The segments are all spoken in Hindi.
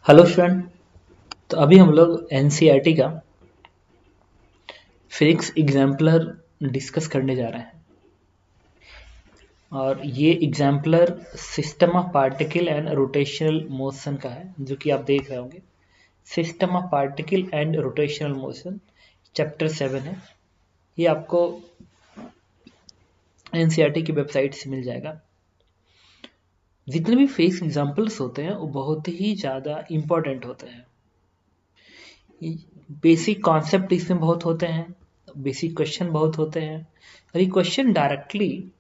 Hello student. तो अभी हम लोग एनसीईआरटी का फिजिक्स एग्जाम्पलर डिस्कस करने जा रहे हैं और ये exemplar system of particle and rotational motion का है, जो कि आप देख रहे होंगे। System of particle and rotational motion chapter 7 है। ये आपको एनसीईआरटी की वेबसाइट से मिल जाएगा। जितने भी फिजिक्स एग्जाम्पल्स होते हैं वो बहुत ही ज़्यादा इम्पोर्टेंट होते हैं। बेसिक कॉन्सेप्ट इसमें बहुत होते हैं, बेसिक क्वेश्चन बहुत होते हैं और ये क्वेश्चन डायरेक्टली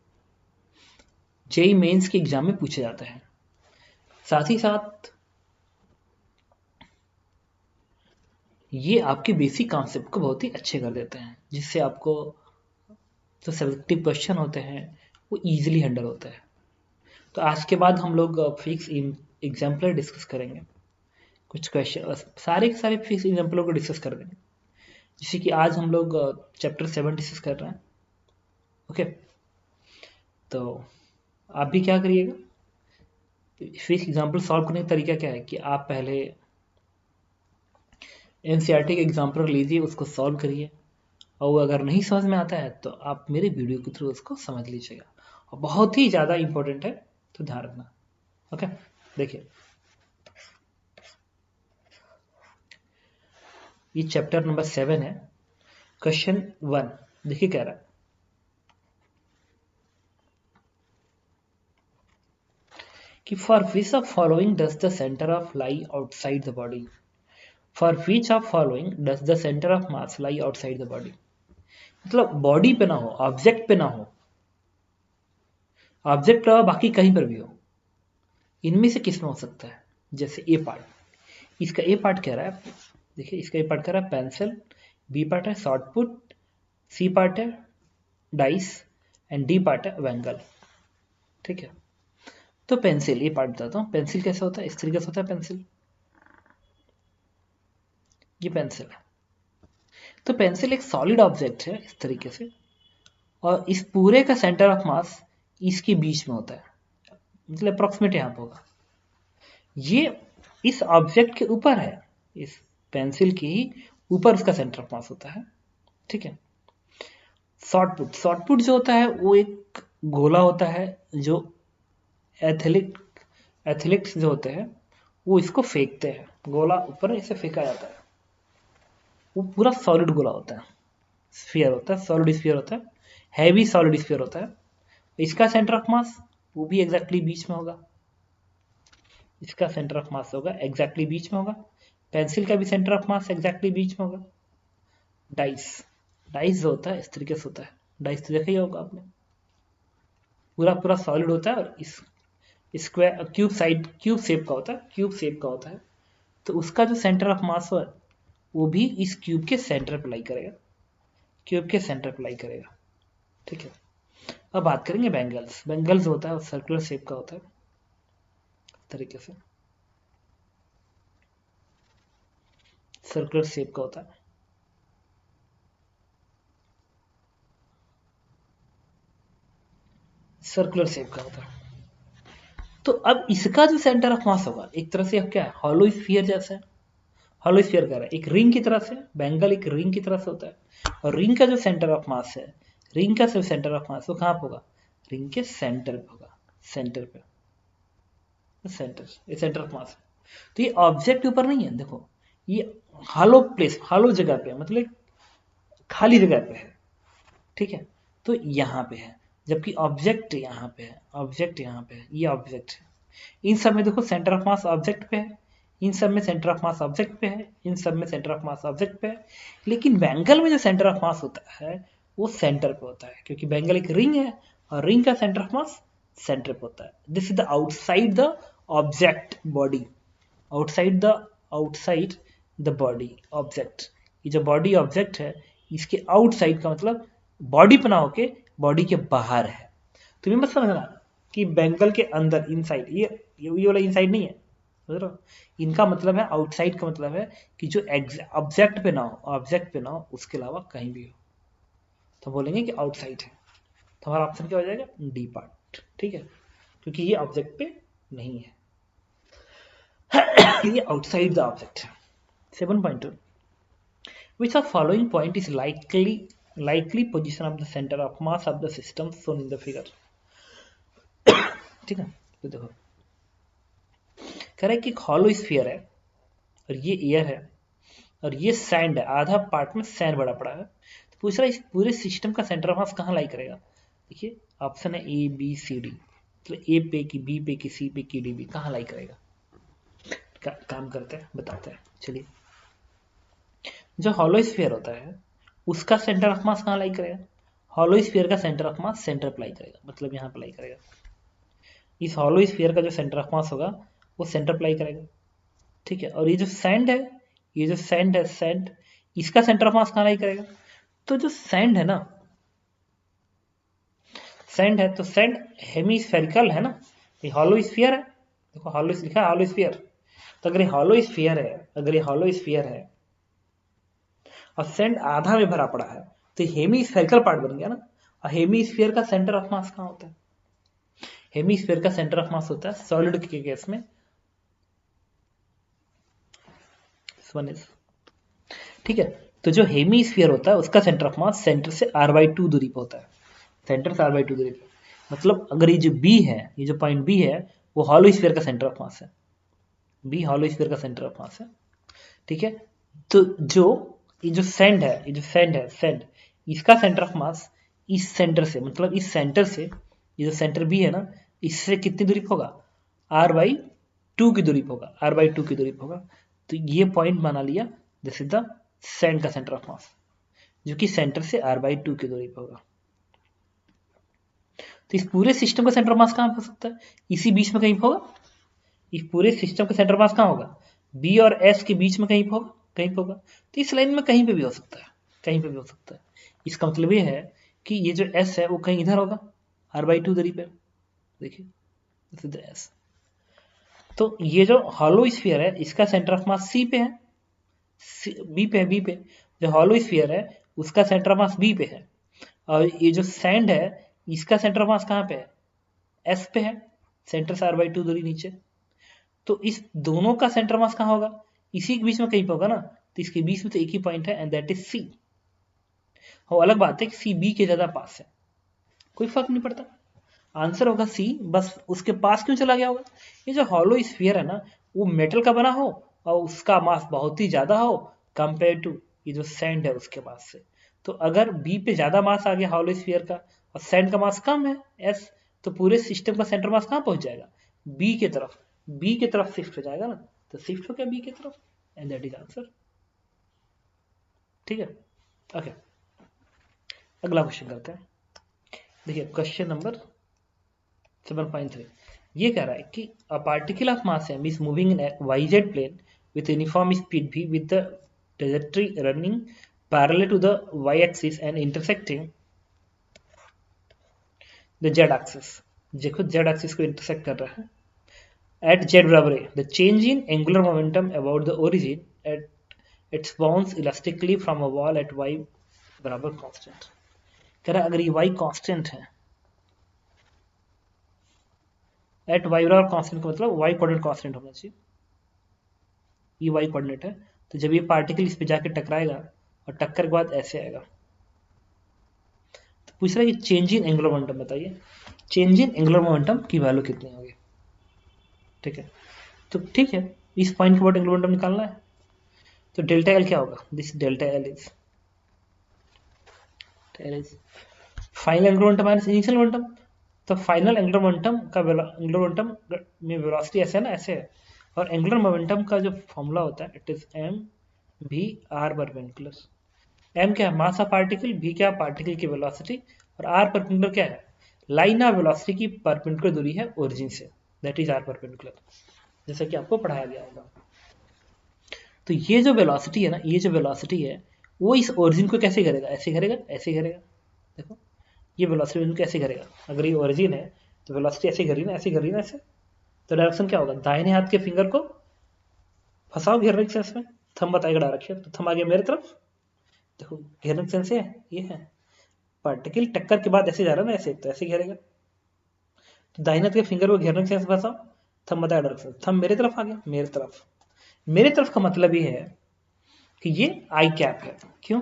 जेई मेंस के एग्जाम में पूछे जाते हैं। साथ ही साथ ये आपके बेसिक कॉन्सेप्ट को बहुत ही अच्छे कर देते हैं, जिससे आपको जो सब्जेक्टिव क्वेश्चन होते हैं वो इजीली हैंडल होते हैं। तो आज के बाद हम लोग फिजिक्स एग्जाम्पलर डिस्कस करेंगे। कुछ क्वेश्चन सारे के सारे फिजिक्स एग्जाम्पलों को डिस्कस कर देंगे, जैसे कि आज हम लोग चैप्टर 7 डिस्कस कर रहे हैं। ओके, तो आप भी क्या करिएगा, फिजिक्स एग्जाम्पल सॉल्व करने का तरीका क्या है कि आप पहले एनसीईआरटी का एग्जाम्पल लीजिए, उसको सॉल्व करिए और वो अगर नहीं समझ में आता है तो आप मेरे वीडियो के थ्रू उसको समझ लीजिएगा। और बहुत ही ज़्यादा इंपॉर्टेंट है, तो ध्यान रखना। ओके, देखिए ये चैप्टर नंबर 7 है। क्वेश्चन 1 देखिए कह रहा है कि for which of following does the centre of lie outside the body. For which of following does the centre of mass lie outside the body. मतलब बॉडी पे ना हो, ऑब्जेक्ट पे ना हो, ऑब्जेक्ट बाकी कहीं पर भी हो, इनमें से किस में हो सकता है। जैसे ए पार्ट, इसका ए पार्ट कह रहा है, देखिए इसका ए पार्ट कह रहा है पेंसिल, बी पार्ट है शॉर्ट पुट, सी पार्ट है डाइस एंड डी पार्ट है वेंगल। ठीक है, तो पेंसिल ये पार्ट बताता हूँ। पेंसिल कैसा होता है, इस तरीके से होता है पेंसिल, ये पेंसिल है। तो पेंसिल एक सॉलिड ऑब्जेक्ट है इस तरीके से, और इस पूरे का सेंटर ऑफ मास इसके बीच में होता है, मतलब अप्रोक्सीमेट यहाँ पे होगा। ये इस ऑब्जेक्ट के ऊपर है, इस पेंसिल के ही ऊपर उसका सेंटर ऑफ मास होता है। ठीक है, शॉर्ट पुट जो होता है वो एक गोला होता है, जो एथलीट्स जो होते हैं वो इसको फेंकते हैं, गोला ऊपर इसे फेंका जाता है। वो पूरा सॉलिड गोला होता है, स्फीयर होता है, सॉलिड स्फीयर होता है, हैवी सॉलिड स्फीयर होता है। इसका सेंटर ऑफ मास वो भी एग्जैक्टली बीच में होगा, इसका सेंटर ऑफ मास होगा एग्जैक्टली बीच में होगा। पेंसिल का भी सेंटर ऑफ मास एग्जैक्टली बीच में होगा। डाइस, डाइस जो होता है इस तरीके से होता है, डाइस तो देखा ही होगा आपने, पूरा पूरा सॉलिड होता है और इस स्क्वायर क्यूब शेप का होता है, क्यूब शेप का होता है। तो उसका जो सेंटर ऑफ मास है वो भी इस क्यूब के सेंटर पर लाई करेगा, क्यूब के सेंटर पर लाई करेगा। ठीक है, अब बात करेंगे बेंगल्स। बेंगल्स होता है सर्कुलर शेप का होता है, इस तरीके से सर्कुलर शेप का होता है। सर्कुलर शेप का होता है। तो अब इसका जो सेंटर ऑफ मास होगा एक तरह से अब क्या है, हॉलो स्फीयर जैसा है। हॉलो स्फीयर कह रहा है एक रिंग की तरह से, बेंगल एक रिंग की तरह से होता है। और रिंग का जो सेंटर ऑफ मास है, रिंग का जो सेंटर ऑफ मास वो कहाँ पे होगा, रिंग के सेंटर पे होगा, सेंटर पे, सेंटर, ये सेंटर ऑफ मास है। तो ये ऑब्जेक्ट के ऊपर नहीं है, देखो ये हॉलो प्लेस, हॉलो जगह पे है, मतलब खाली जगह पे है। ठीक है, तो यहाँ पे है, जबकि ऑब्जेक्ट यहाँ पे है, ऑब्जेक्ट यहाँ पे है, ये ऑब्जेक्ट है। इन सब में देखो सेंटर ऑफ मास ऑब्जेक्ट पे है, इन सब में सेंटर ऑफ मास ऑब्जेक्ट पे है, इन सब में सेंटर ऑफ मास ऑब्जेक्ट पे है। लेकिन बैंगल में जो सेंटर ऑफ मास होता है वो सेंटर पे होता है, क्योंकि बैंगल एक रिंग है और रिंग का सेंटर ऑफ मास सेंटर पे होता है। This is the outside the object body, outside the outside the body object. ये जो बॉडी ऑब्जेक्ट है इसके आउटसाइड का मतलब बॉडी पे ना होके बॉडी के बाहर है। तुम्हें मत समझना कि बैंगल के अंदर इनसाइड, ये वाला इनसाइड नहीं है, समझ रहे हो। इनका मतलब है आउटसाइड, का मतलब है कि जो ऑब्जेक्ट पे ना हो, ऑब्जेक्ट पे ना हो उसके अलावा कहीं भी हो, तो बोलेंगे कि आउटसाइड है। तो हमारा ऑप्शन क्या हो जाएगा, डी पार्ट। ठीक है, क्योंकि ये ऑब्जेक्ट पे नहीं है। ये outside the object. 7.2 which of following point is likely position of the center of mass of the system shown in the figure। ठीक है, तो देखो कह रहा है कि हॉलो स्फीयर है और ये एयर है और ये सैंड है, आधा पार्ट में सैंड बड़ा पड़ा है। तो पूछ रहा है इस पूरे सिस्टम का सेंटर ऑफ मास कहाँ लाई करेगा। देखिए ऑप्शन है ए बी सी डी, मतलब ए पे की, बी पे की, सी पे की, डी बी, कहाँ लाई करेगा। काम करते हैं, बताते हैं। चलिए, जो हॉलो स्फीयर होता है उसका सेंटर ऑफ मास कहाँ लाई करेगा। हॉलो स्फीयर का सेंटर ऑफ मास सेंटर पर लाई करेगा, मतलब यहाँ पर लाई करेगा। इस हॉलो स्फीयर का जो सेंटर ऑफ मास होगा वो सेंटर पर लाई करेगा, ठीक है। और ये जो सैंड है, ये जो सैंड है, सैंड, इसका सेंटर ऑफ मास कहाँ लाई करेगा। तो जो सैंड है ना, सैंड है तो सैंड हेमीस्फेरिकल है ना, ये हॉलो स्फीयर है। देखो हॉलो लिखा है, हॉलो स्फीयर। तो अगर ये हॉलो स्फीयर है, अगर ये हॉलो स्फीयर है और सैंड आधा में भरा पड़ा है तो हेमीस्फेरिकल पार्ट बन गया ना। और हेमीस्फीयर का सेंटर ऑफ मास कहाँ होता है। हेमीस्फीयर का सेंटर ऑफ मास होता है सॉलिड के केस में, ठीक है। तो जो हेमीस्फीयर होता है उसका सेंटर ऑफ मास सेंटर से r/2 दूरी पर होता है, सेंटर से r/2 दूरी पे। मतलब अगर ये जो बी है, ये जो पॉइंट बी है, वो हॉलो स्फीयर का सेंटर ऑफ मास है, बी हॉलो स्फीयर का सेंटर ऑफ मास है, ठीक है। तो जो ये जो सैंड है, ये जो सैंड है, सैंड, इसका सेंटर ऑफ मास इस सेंटर से, मतलब इस सेंटर से, ये जो सेंटर बी है ना, इससे कितनी दूरी पर होगा, r/2 की दूरी पर होगा, r/2 की दूरी पर होगा। तो ये पॉइंट बना लिया दिस इज द सैंड का सेंटर ऑफ मास, जो कि सेंटर से r/2 की दूरी पर होगा। तो इस पूरे सिस्टम का सेंटर ऑफ मास कहाँ हो सकता है, इसी बीच में कहीं होगा। इस पूरे सिस्टम का सेंटर ऑफ मास कहाँ होगा, बी और एस के बीच में कहीं होगा, कहीं पे होगा। तो इस लाइन में कहीं पे भी हो सकता है, कहीं पे भी हो सकता है। इसका मतलब ये है कि ये जो एस है वो कहीं इधर होगा, r/2 दूरी पे। देखिए एस। तो ये जो हॉलो स्फीयर है इसका सेंटर ऑफ मास सी पे है, बी पे है, बी पे। जो हॉलो स्फीयर है उसका सेंटर ऑफ मास बी पे है, और ये जो सैंड है इसका सेंटर ऑफ मास कहाँ पे है, एस पे है, सेंटर से r/2 दूरी नीचे। तो इस दोनों का सेंटर मास कहाँ होगा, इसी के बीच में कहीं पे होगा ना। तो इसके बीच में तो एक ही पॉइंट है एंड दैट इज सी। वो अलग बात है कि सी बी के ज्यादा पास है, कोई फर्क नहीं पड़ता, आंसर होगा सी। बस उसके पास क्यों चला गया होगा, ये जो हॉलो स्फीयर है ना वो मेटल का बना हो और उसका मास बहुत ही ज्यादा हो कंपेयर टू ये जो सैंड है उसके मास से। तो अगर बी पे ज्यादा मास आ गया हॉलो स्फीयर का और सैंड का मास कम है एस, तो पूरे सिस्टम का सेंटर मास कहाँ पहुंच जाएगा, बी की तरफ, बी की तरफ शिफ्ट हो जाएगा ना। तो शिफ्ट हो गया बी की तरफ एंड दैट इज आंसर, ठीक है। ओके, अगला क्वेश्चन करते हैं। देखिए क्वेश्चन नंबर 7.3 ये कह रहा है कि a particle of mass m is moving in a yz plane with uniform speed v with the trajectory running parallel to the y axis and intersecting the z axis। देखो z axis को intersect कर रहा है at z बराबर है, the change in angular momentum about the origin at its bounce elastically from a wall at y बराबर constant। कह रहा है अगर ये y constant है, एट वाई बराबर कांस्टेंट का मतलब वाई कोऑर्डिनेट कांस्टेंट होना चाहिए, ये वाई कोऑर्डिनेट है। तो जब ये पार्टिकल इस पे जाके टकराएगा और टक्कर के बाद ऐसे आएगा, तो पूछ रहा है कि चेंज इन एंगुलर मोमेंटम बताइए, चेंज इन एंगुलर मोमेंटम की वैल्यू कितनी होगी, ठीक है। तो ठीक है, इस पॉइंट के बाद एंगुलर मोमेंटम निकालना है। तो डेल्टा एल क्या होगा, this delta L is final angular momentum minus initial momentum. तो फाइनल एंगुलर मोमेंटम का एंगुलर मोमेंटम में वेलोसिटी ऐसे है ना, ऐसे है। और एंगुलर मोमेंटम का जो फॉर्मूला होता है इट इज एम भी आर परपेंडिकुलर। एम क्या है, मास ऑफ पार्टिकल, भी क्या है पार्टिकल की वेलोसिटी, और आर परपेंडिकुलर क्या है, लाइन ऑफ वेलोसिटी की परपेंडिकुलर दूरी है ओरिजिन से, दैट इज आर परपेंडिकुलर, जैसा कि आपको पढ़ाया गया होगा। तो ये जो वेलोसिटी है ना, ये जो वेलोसिटी है वो इस ओरिजिन को कैसे करेगा, ऐसे करेगा, ऐसे करेगा। देखो ये वेलोसिटी इनको कैसे करेगा, अगर ये ओरिजिन है तो वेलोसिटी ऐसे करी ना, ऐसे करी ना, ऐसे। तो डायरेक्शन क्या होगा, दाहिने हाथ के फिंगर को फंसाओ घेरने सेंस में, थंब बताएगा डायरेक्शन, तो थंब आ गया मेरे तरफ। देखो घेरने सेंस है, ये है पार्टिकल टक्कर के बाद ऐसे जा रहा है ना, ऐसे, तो ऐसे घेरेगा। तो दाहिने हाथ के फिंगर को घेरने सेंस फंसाओ, थंब बताएगा डायरेक्शन, थंब मेरे तरफ आ गया, मेरे तरफ। मेरे तरफ का मतलब ये है कि ये आई कैप है। क्यों?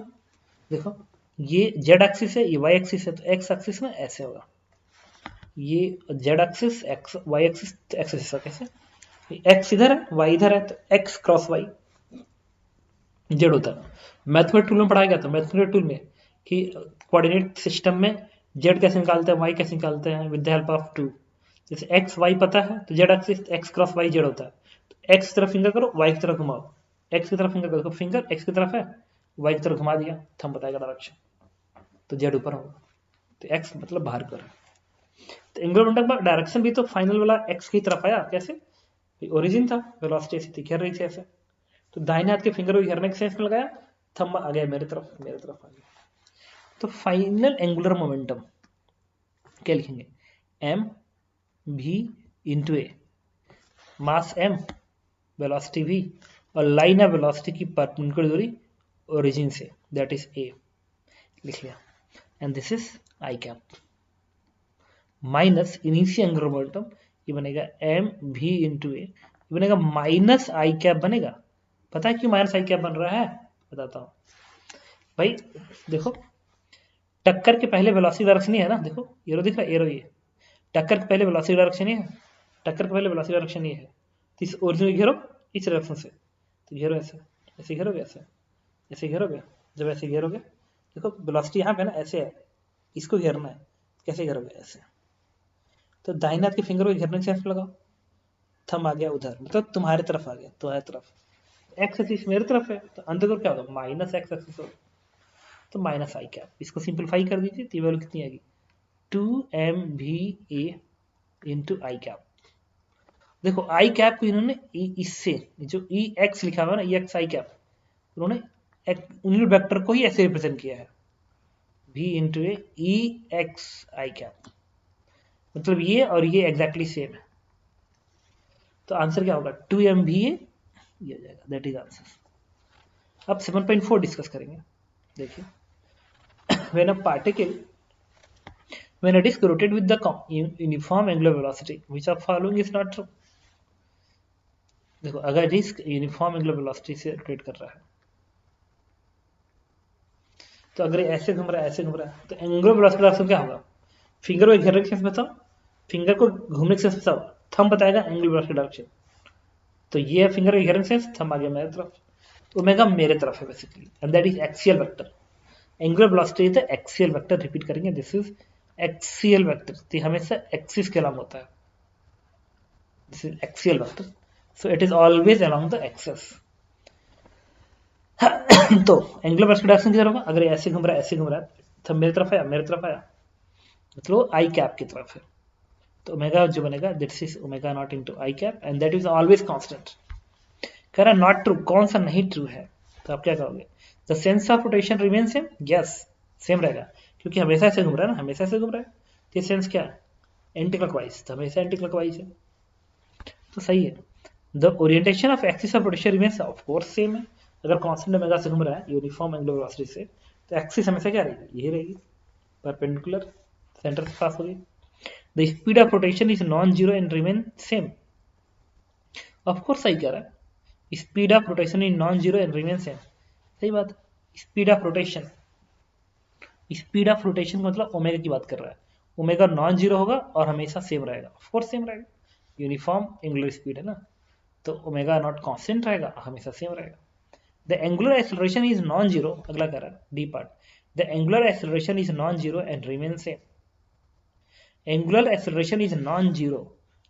देखो ये जेड एक्सिस है, ये वाई एक्सिस है, तो एक्स एक्सिस में ऐसे होगा, ये Z axis X Y axis axis कैसे, एक्स इधर है वाई इधर है, तो एक्स क्रॉस वाई जेड होता है। मैथमेटिक टूल में पढ़ाया गया था, मैथमेटिक टूल में कि कोऑर्डिनेट सिस्टम में जेड कैसे निकालते हैं, वाई कैसे निकालते हैं with the help of two. जैसे एक्स वाई पता है तो Z axis X cross Y Z होता है, तो एक्स की तरफ फिंगर करो, वाई की तरफ घुमाओ, एक्स की तरफ फिंगर करो, फिंगर एक्स की तरफ है, वाई की तरफ घुमा दिया, थंब बताएगा डायरेक्शन, तो जेड ऊपर होगा, तो एक्स मतलब बाहर कर। तो एंगुलर मोमेंटम का डायरेक्शन भी तो फाइनल वाला एक्स की तरफ आया, कैसे? ओरिजिन था, वेलोसिटी ऐसी थी, घेर रही थी ऐसे, तो दाहिने हाथ के फिंगर को घेरने के सेंस में लगाया, थंब आ गया मेरे तरफ आ गया। तो फाइनल एंगुलर मोमेंटम क्या लिखेंगे? एम भी इंटू ए, मास एम, वेलोसिटी v, और लाइन ऑफ वेलोसिटी की परपेंडिकुलर दूरी ओरिजिन से, दैट इज ए, लिख लिया। And this is I cap minus initial angular momentum, ये बनेगा एम भी इंटू ए, ये बनेगा माइनस आई कैप बनेगा। पता है क्यों माइनस आई कैप बन रहा है? बताता हूँ भाई। देखो टक्कर के पहले वेलोसिटी डायरेक्शन ही है ना, देखो एरो दिख रहा है, एरो ये टक्कर के पहले वेलोसिटी डायरेक्शन ही है, टक्कर के पहले वेलोसिटी डायरेक्शन ये है, तो इस ओरिजिन घेरो इस डायरेक्शन से, तो घेरो ऐसे, ऐसे घेरोगे, ऐसे घेरोगे, जब ऐसे घेरोगे देखो वेलोसिटी यहाँ पे ना ऐसे है, इसको घेरना है, कैसे घेरोगे? ऐसे, तो दाहिने हाथ के फिंगर को घेरने से लगाओ, थंब आ गया उधर, मतलब तुम्हारे तरफ आ गया, तुम्हारी तरफ, एक्स एक्सिस मेरी तरफ है, तो अंदर को क्या होगा? माइनस एक्स एक्सिस होगा, तो माइनस आई कैप, इसको सिंपलीफाई कर दीजिए, तो वैल्यू कितनी आएगी? 2mva इंटू आई कैप। देखो आई कैप को इन्होंने इससे जो ई एक्स लिखा हुआ है ना, ई एक्स आई कैप, उन्होंने यूनिट वेक्टर को ही ऐसे रिप्रेजेंट किया है, v इंटू ए ई एक्स आई कैप, मतलब ये और ये एग्जैक्टली सेम है, तो आंसर क्या होगा? 2mva, ये हो जाएगा, दैट इज आंसर। अब 7.4 डिस्कस करेंगे। देखिए when a particle when a disk rotated with the uniform angular velocity which of following is not true। देखो अगर डिस्क यूनिफॉर्म एंगुलर वेलोसिटी से रोटेट कर रहा है, तो अगर ऐसे घूम रहा है, ऐसे घूम रहा है, तो एंगुलर वेलोसिटी डायरेक्शन क्या होगा? फिंगर को घेरने के सेंस बताओ, फिंगर को घूमने के सेंस बताओ, थंब बताएगा एंगुलर वेलोसिटी डायरेक्शन, तो ये फिंगर के घेरने के सेंस, थंब आ गया मेरे तरफ, तो ओमेगा मेरे तरफ है basically, and that is axial vector. Angular velocity is the axial vector, repeat करेंगे, दिस इज एक्सियल वेक्टर, तो हमेशा एक्सिस के अलावा होता है, this is axial vector, so it is always along the axis. तो एंगुलर वेलोसिटी डायरेक्शन किधर होगा? अगर ऐसे घूम रहा है, ऐसे घूम रहा है, तो मेरी तरफ आया, मेरी तरफ आया, मतलब आई कैप की तरफ है, तो ओमेगा जो बनेगा this is omega naught into I cap, and that is always constant. कह रहा नॉट ट्रू, कौन सा नहीं ट्रू है? तो आप क्या कहोगे? The sense of rotation remain same, yes same रहेगा, क्योंकि हमेशा ऐसे घूम रहा है ना, हमेशा ऐसे घूम रहा है, तो ये सेंस क्या है? एंटी क्लॉकवाइज, तो हमेशा एंटी क्लॉकवाइज है, तो सही है। The orientation of axis of rotation remains of course same है, अगर कांस्टेंट ओमेगा से घूम रहा है यूनिफॉर्म एंगुलर वेलोसिटी से, तो एक्सिस हमेशा क्या रहेगी? यही रहेगी, परपेंडिकुलर, सेंटर से पास होगी। The speed of rotation is non zero and remain same, of course सही कह रहा है, speed of rotation is non zero and remain same, सही बात। Speed of rotation, speed of rotation मतलब ओमेगा की बात कर रहा है, ओमेगा नॉन जीरो होगा और हमेशा सेम रहेगा, ऑफ कोर्स सेम रहेगा, यूनिफॉर्म एंगुलर स्पीड है ना, तो ओमेगा नॉट कांस्टेंट रहेगा, हमेशा सेम रहेगा। The angular acceleration is non zero, अगला कह रहा है D part, the angular acceleration is non zero and remain same. Angular acceleration is non zero,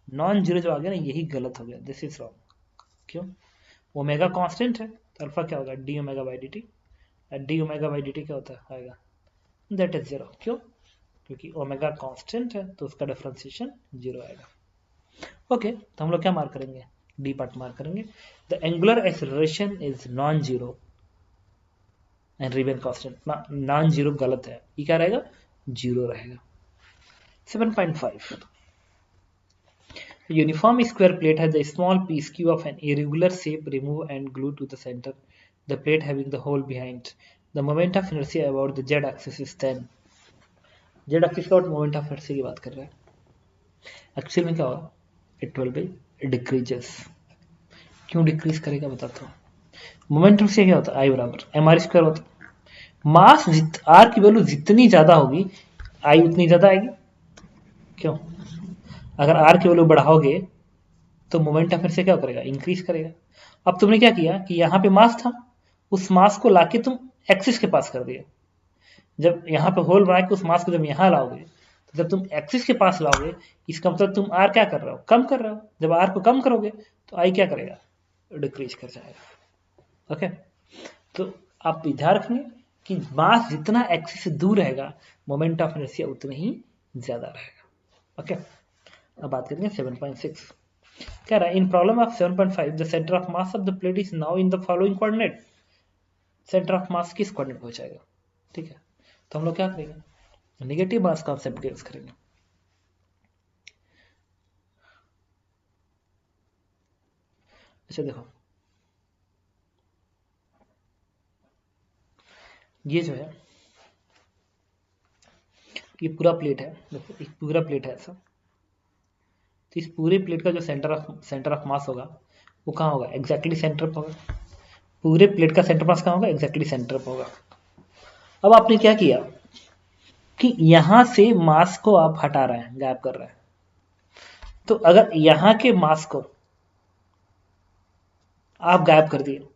non zero जो आ गया ना यही गलत हो गया, दिस इज रॉन्ग। क्यों? ओमेगा कांस्टेंट है, तो अल्फा क्या होगा? D omega by D T, D omega by D T क्या होता है? आएगा दैट इज जीरो। क्यों? क्योंकि ओमेगा कांस्टेंट है, तो उसका डिफरेंशिएशन जीरो आएगा। ओके, तो हम लोग क्या मार्क करेंगे? डी पार्ट मार्क करेंगे। The angular acceleration is non zero and remain constant, non zero गलत है, ये क्या रहेगा? जीरो रहेगा। 7.5 uniform square plate has a small piece q of an irregular shape removed and glued to the center, the plate having the hole behind. The moment of inertia about the z axis is 10। z axis का moment of inertia की बात कर रहा है, एक्चुअल में क्या होगा? It will be decreases। क्यों डिक्रीज करेगा बताता हूँ। मोमेंटम से क्या होता है, आई बराबर एम आर स्क्वायर होता है। मास आर की वैल्यू जितनी ज्यादा होगी आई उतनी ज्यादा आएगी। क्यों? अगर आर की वैल्यू बढ़ाओगे तो मोमेंटम फिर से क्या करेगा, इंक्रीज करेगा। अब तुमने क्या किया कि यहाँ पे मास था, उस मास को लाके तुम एक्सिस के पास कर दिया। जब यहाँ पे होल बना के उस मास को जब यहाँ लाओगे, तो जब तुम एक्सिस के पास लाओगे, इसका मतलब तुम आर क्या कर रहे हो, कम कर रहे हो। जब आर को कम करोगे तो आई क्या करेगा, डिक्रीज कर जाएगा। ओके, तो आप ध्यान रखेंगे कि मास जितना एक्सिस से दूर रहेगा मोमेंट ऑफ इनर्शिया उतना ही ज्यादा रहेगा। ओके, अब बात करेंगे 7.6। कह रहा है in problem of 7.5 the centre of mass of the plate is now in the following coordinate. Centre of mass किस कोऑर्डिनेट पे हो जाएगा? ठीक है, तो हम लोग क्या करेंगे, नेगेटिव मास कॉन्सेप्ट यूज करेंगे। अच्छा देखो, ये जो है ये पूरा प्लेट है, देखो एक पूरा प्लेट है ऐसा। तो इस पूरे प्लेट का जो सेंटर ऑफ मास होगा वो कहाँ होगा, एग्जैक्टली सेंटर पर होगा। पूरे प्लेट का सेंटर मास कहाँ होगा, एग्जैक्टली सेंटर पर होगा। अब आपने क्या किया कि यहां से मास को आप हटा रहे हैं, गायब कर रहे हैं। तो अगर यहां के मास को आप गायब कर दिए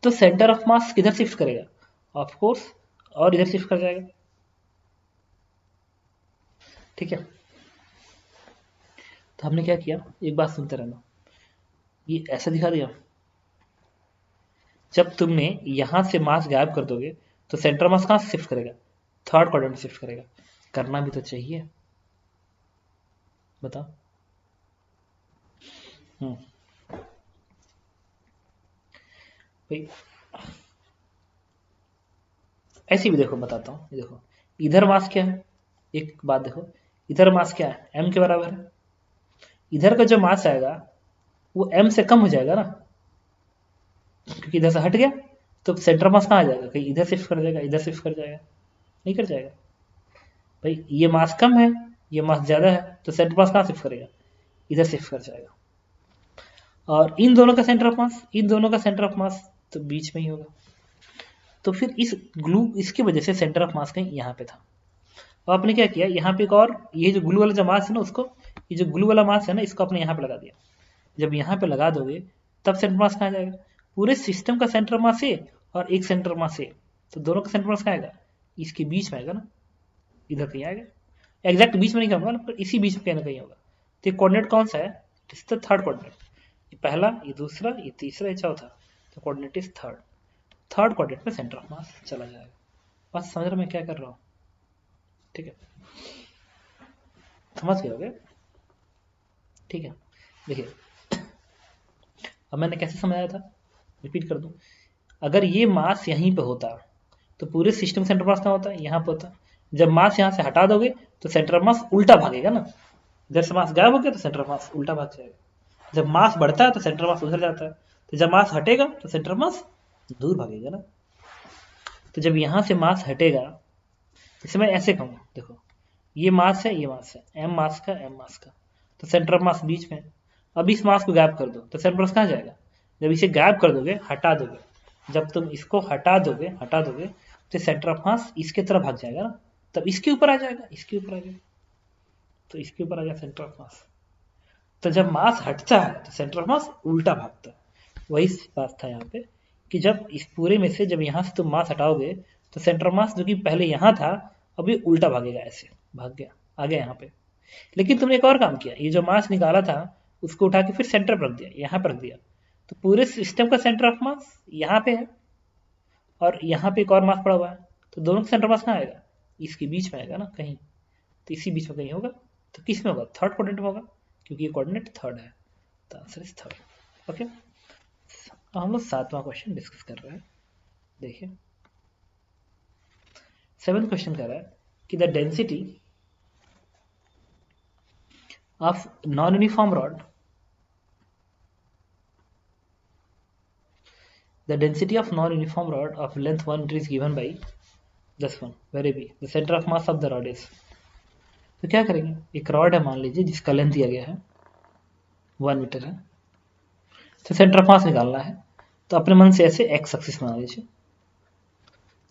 तो सेंटर ऑफ मास किधर शिफ्ट करेगा, ऑफ कोर्स और इधर शिफ्ट कर जाएगा। ठीक है, तो हमने क्या किया, एक बात सुनते रहना, ये ऐसा दिखा दिया। जब तुमने यहां से मास गायब कर दोगे तो सेंटर मास कहां शिफ्ट करेगा, थर्ड क्वाड्रेंट में शिफ्ट करेगा। करना भी तो चाहिए, बताओ। भाई ऐसे भी देखो, बताता हूँ। देखो इधर मास क्या है, एक बात देखो, इधर मास क्या है, m के बराबर है। इधर का जो मास आएगा वो m से कम हो जाएगा ना, क्योंकि इधर से हट गया। तो सेंटर मास कहाँ आ जाएगा, कहीं इधर शिफ्ट कर जाएगा, इधर शिफ्ट कर जाएगा, नहीं कर जाएगा। भाई ये मास कम है, ये मास ज्यादा है, तो सेंटर मास कहाँ शिफ्ट करेगा, इधर शिफ्ट कर जाएगा। और इन दोनों का सेंटर ऑफ मास, इन दोनों का सेंटर ऑफ मास तो बीच में ही होगा। तो फिर इस ग्लू, इसकी वजह से सेंटर ऑफ मास कहीं यहाँ पे था। तो आपने क्या किया, यहाँ पे एक और, ये जो ग्लू वाला जो मास है ना, उसको, ये जो ग्लू वाला मास है ना, इसको आपने यहाँ पे लगा दिया। जब यहाँ पे लगा दोगे तब सेंटर मास कहाँ जाएगा, पूरे सिस्टम का सेंटर मास है और एक सेंटर मास है, तो दोनों का सेंटर मास कहाँ आएगा, इसके बीच में आएगा ना, इधर कहीं आएगा। एग्जैक्ट बीच में नहीं कहूँगा ना, पर इसी बीच में कहीं ना कहीं होगा। तो कोऑर्डिनेट कौन सा है, इट्स द थर्ड कोऑर्डिनेट। ये पहला, ये दूसरा, ये तीसरा, ये चौथा, तो coordinate is third. Third coordinate में सेंटर ऑफ मास चला जाएगा। बस समझ रहे मैं क्या कर रहा हूँ? ठीक है, समझ गए होगे? ठीक है, देखिए अब मैंने कैसे समझाया था, रिपीट कर दूं। अगर ये मास यहीं पे होता तो पूरे सिस्टम सेंटर मास कहाँ होता है, यहाँ पे होता। जब मास यहाँ से हटा दोगे तो सेंटर मास उल्टा भागेगा ना, इधर से मास गायब हो गया तो सेंटर मास उल्टा भाग जाएगा। जब मास बढ़ता है तो सेंटर मास उधर जाता है, तो जब मास हटेगा तो सेंटर मास दूर भागेगा ना। तो जब यहाँ से मास हटेगा, जैसे मैं ऐसे कहूँ, देखो ये मास है, ये मास है, एम मास का, एम मास का, तो सेंटर ऑफ मास बीच में। अब इस मास को गायब कर दो तो सेंटर मास कहाँ जाएगा, जब इसे गायब कर दोगे, हटा दोगे, जब तुम इसको हटा दोगे तो सेंटर ऑफ मास इसके तरफ भाग जाएगा ना, तब इसके ऊपर आ जाएगा, इसके ऊपर आ जाएगा, तो इसके ऊपर आ जाएगा सेंटर ऑफ मास। तो जब मास हटता है तो सेंटर ऑफ मास उल्टा भागता है। वही बात था यहाँ पे कि जब इस पूरे में से जब यहाँ से तुम मास हटाओगे तो सेंटर ऑफ मास जो कि पहले यहाँ था अभी उल्टा भागेगा, ऐसे भाग गया, आ गया यहाँ पे। लेकिन तुमने एक और काम किया, ये जो मास निकाला था उसको उठा के फिर सेंटर पर रख दिया, यहाँ पर रख दिया। तो पूरे सिस्टम का सेंटर ऑफ मास यहाँ पे है और यहाँ पे एक और मास पड़ा हुआ है, तो दोनों का सेंटर मास कहाँ आएगा, इसके बीच में आएगा ना कहीं, तो इसी बीच में कहीं होगा। तो किस में होगा, थर्ड कोऑर्डिनेट में होगा, क्योंकि ये कोऑर्डिनेट थर्ड है, तो आंसर इज थर्ड। ओके, हम लोग 7वां क्वेश्चन डिस्कस कर रहे हैं। देखिए 7th क्वेश्चन कह रहा है कि the density of non-uniform rod, the density of non-uniform rod of length 1 is given by this one, where b the center of mass of the rod is। तो क्या करेंगे, एक रॉड है मान लीजिए जिसका लेंथ दिया गया है 1 मीटर है, तो सेंटर ऑफ मास निकालना है, तो अपने मन से ऐसे एक्स एक्सिस बना लीजिए,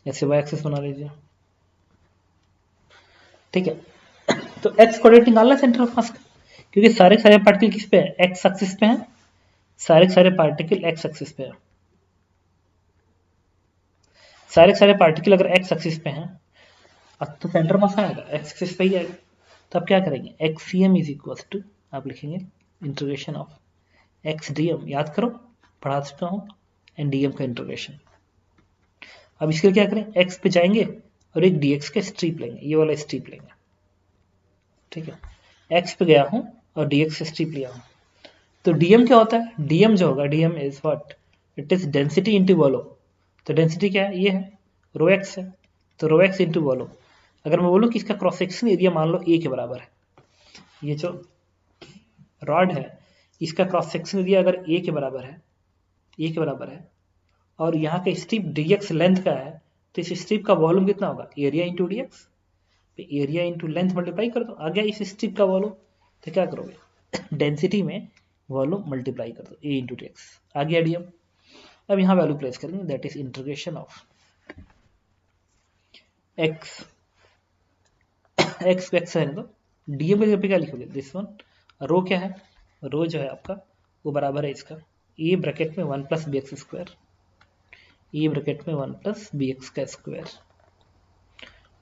ऐसे वाई एक्सिस बना लीजिए, ठीक है। तो एक्स कोऑर्डिनेट निकालना है सेंटर ऑफ मास का, क्योंकि सारे सारे पार्टिकल किस पे है, एक्स एक्सिस पे हैं, सारे सारे पार्टिकल एक्स एक्सिस पे है, सारे सारे पार्टिकल अगर एक्स एक्सिस पे हैं अब तो सेंटर मास आएगा एक्स एक्सिस पे ही आएगा। तो आप क्या करेंगे, X C M is equal to, आप लिखेंगे integration of X D M, याद करो पढ़ा चुका हूँ, एंड डी एम का इंटीग्रेशन। अब इसके लिए क्या करें, एक्स पे जाएंगे और एक डी एक्स का स्ट्रीप लेंगे, ये वाला स्ट्रीप लेंगे, ठीक है। एक्स पे गया हूँ और डी एक्स से स्ट्रीप लिया हूँ, तो डीएम क्या होता है, डीएम जो होगा, DM is what, it is density into volume. तो डेंसिटी क्या है, ये है रो एक्स है, तो रो एक्स इंटू वॉल्यूम। अगर मैं बोलूँ कि इसका क्रॉस सेक्शन एरिया मान लो ए के बराबर है, ये जो रॉड है इसका क्रॉस सेक्शन एरिया अगर ए के बराबर है, ए के बराबर है, और यहाँ का स्ट्रिप डीएक्स लेंथ का है, तो इस स्ट्रिप का वॉल्यूम कितना होगा, area into DX, area into length multiply कर दो, आ गया इस स्ट्रिप का वॉल्यूम। तो क्या करोगे, डेंसिटी में वॉल्यूम मल्टीप्लाई कर दो, ए इंटू डी एक्स, आ गया डीएम। अब यहाँ वैल्यू प्लेस करेंगे, that is integration of x, X x है तो डीएम के जगह पे क्या लिखोगे, दिस वन, रो क्या है, रो जो है आपका वो बराबर है इसका ए ब्रैकेट में 1 plus B X square, A bracket में 1 प्लस बी एक्स का square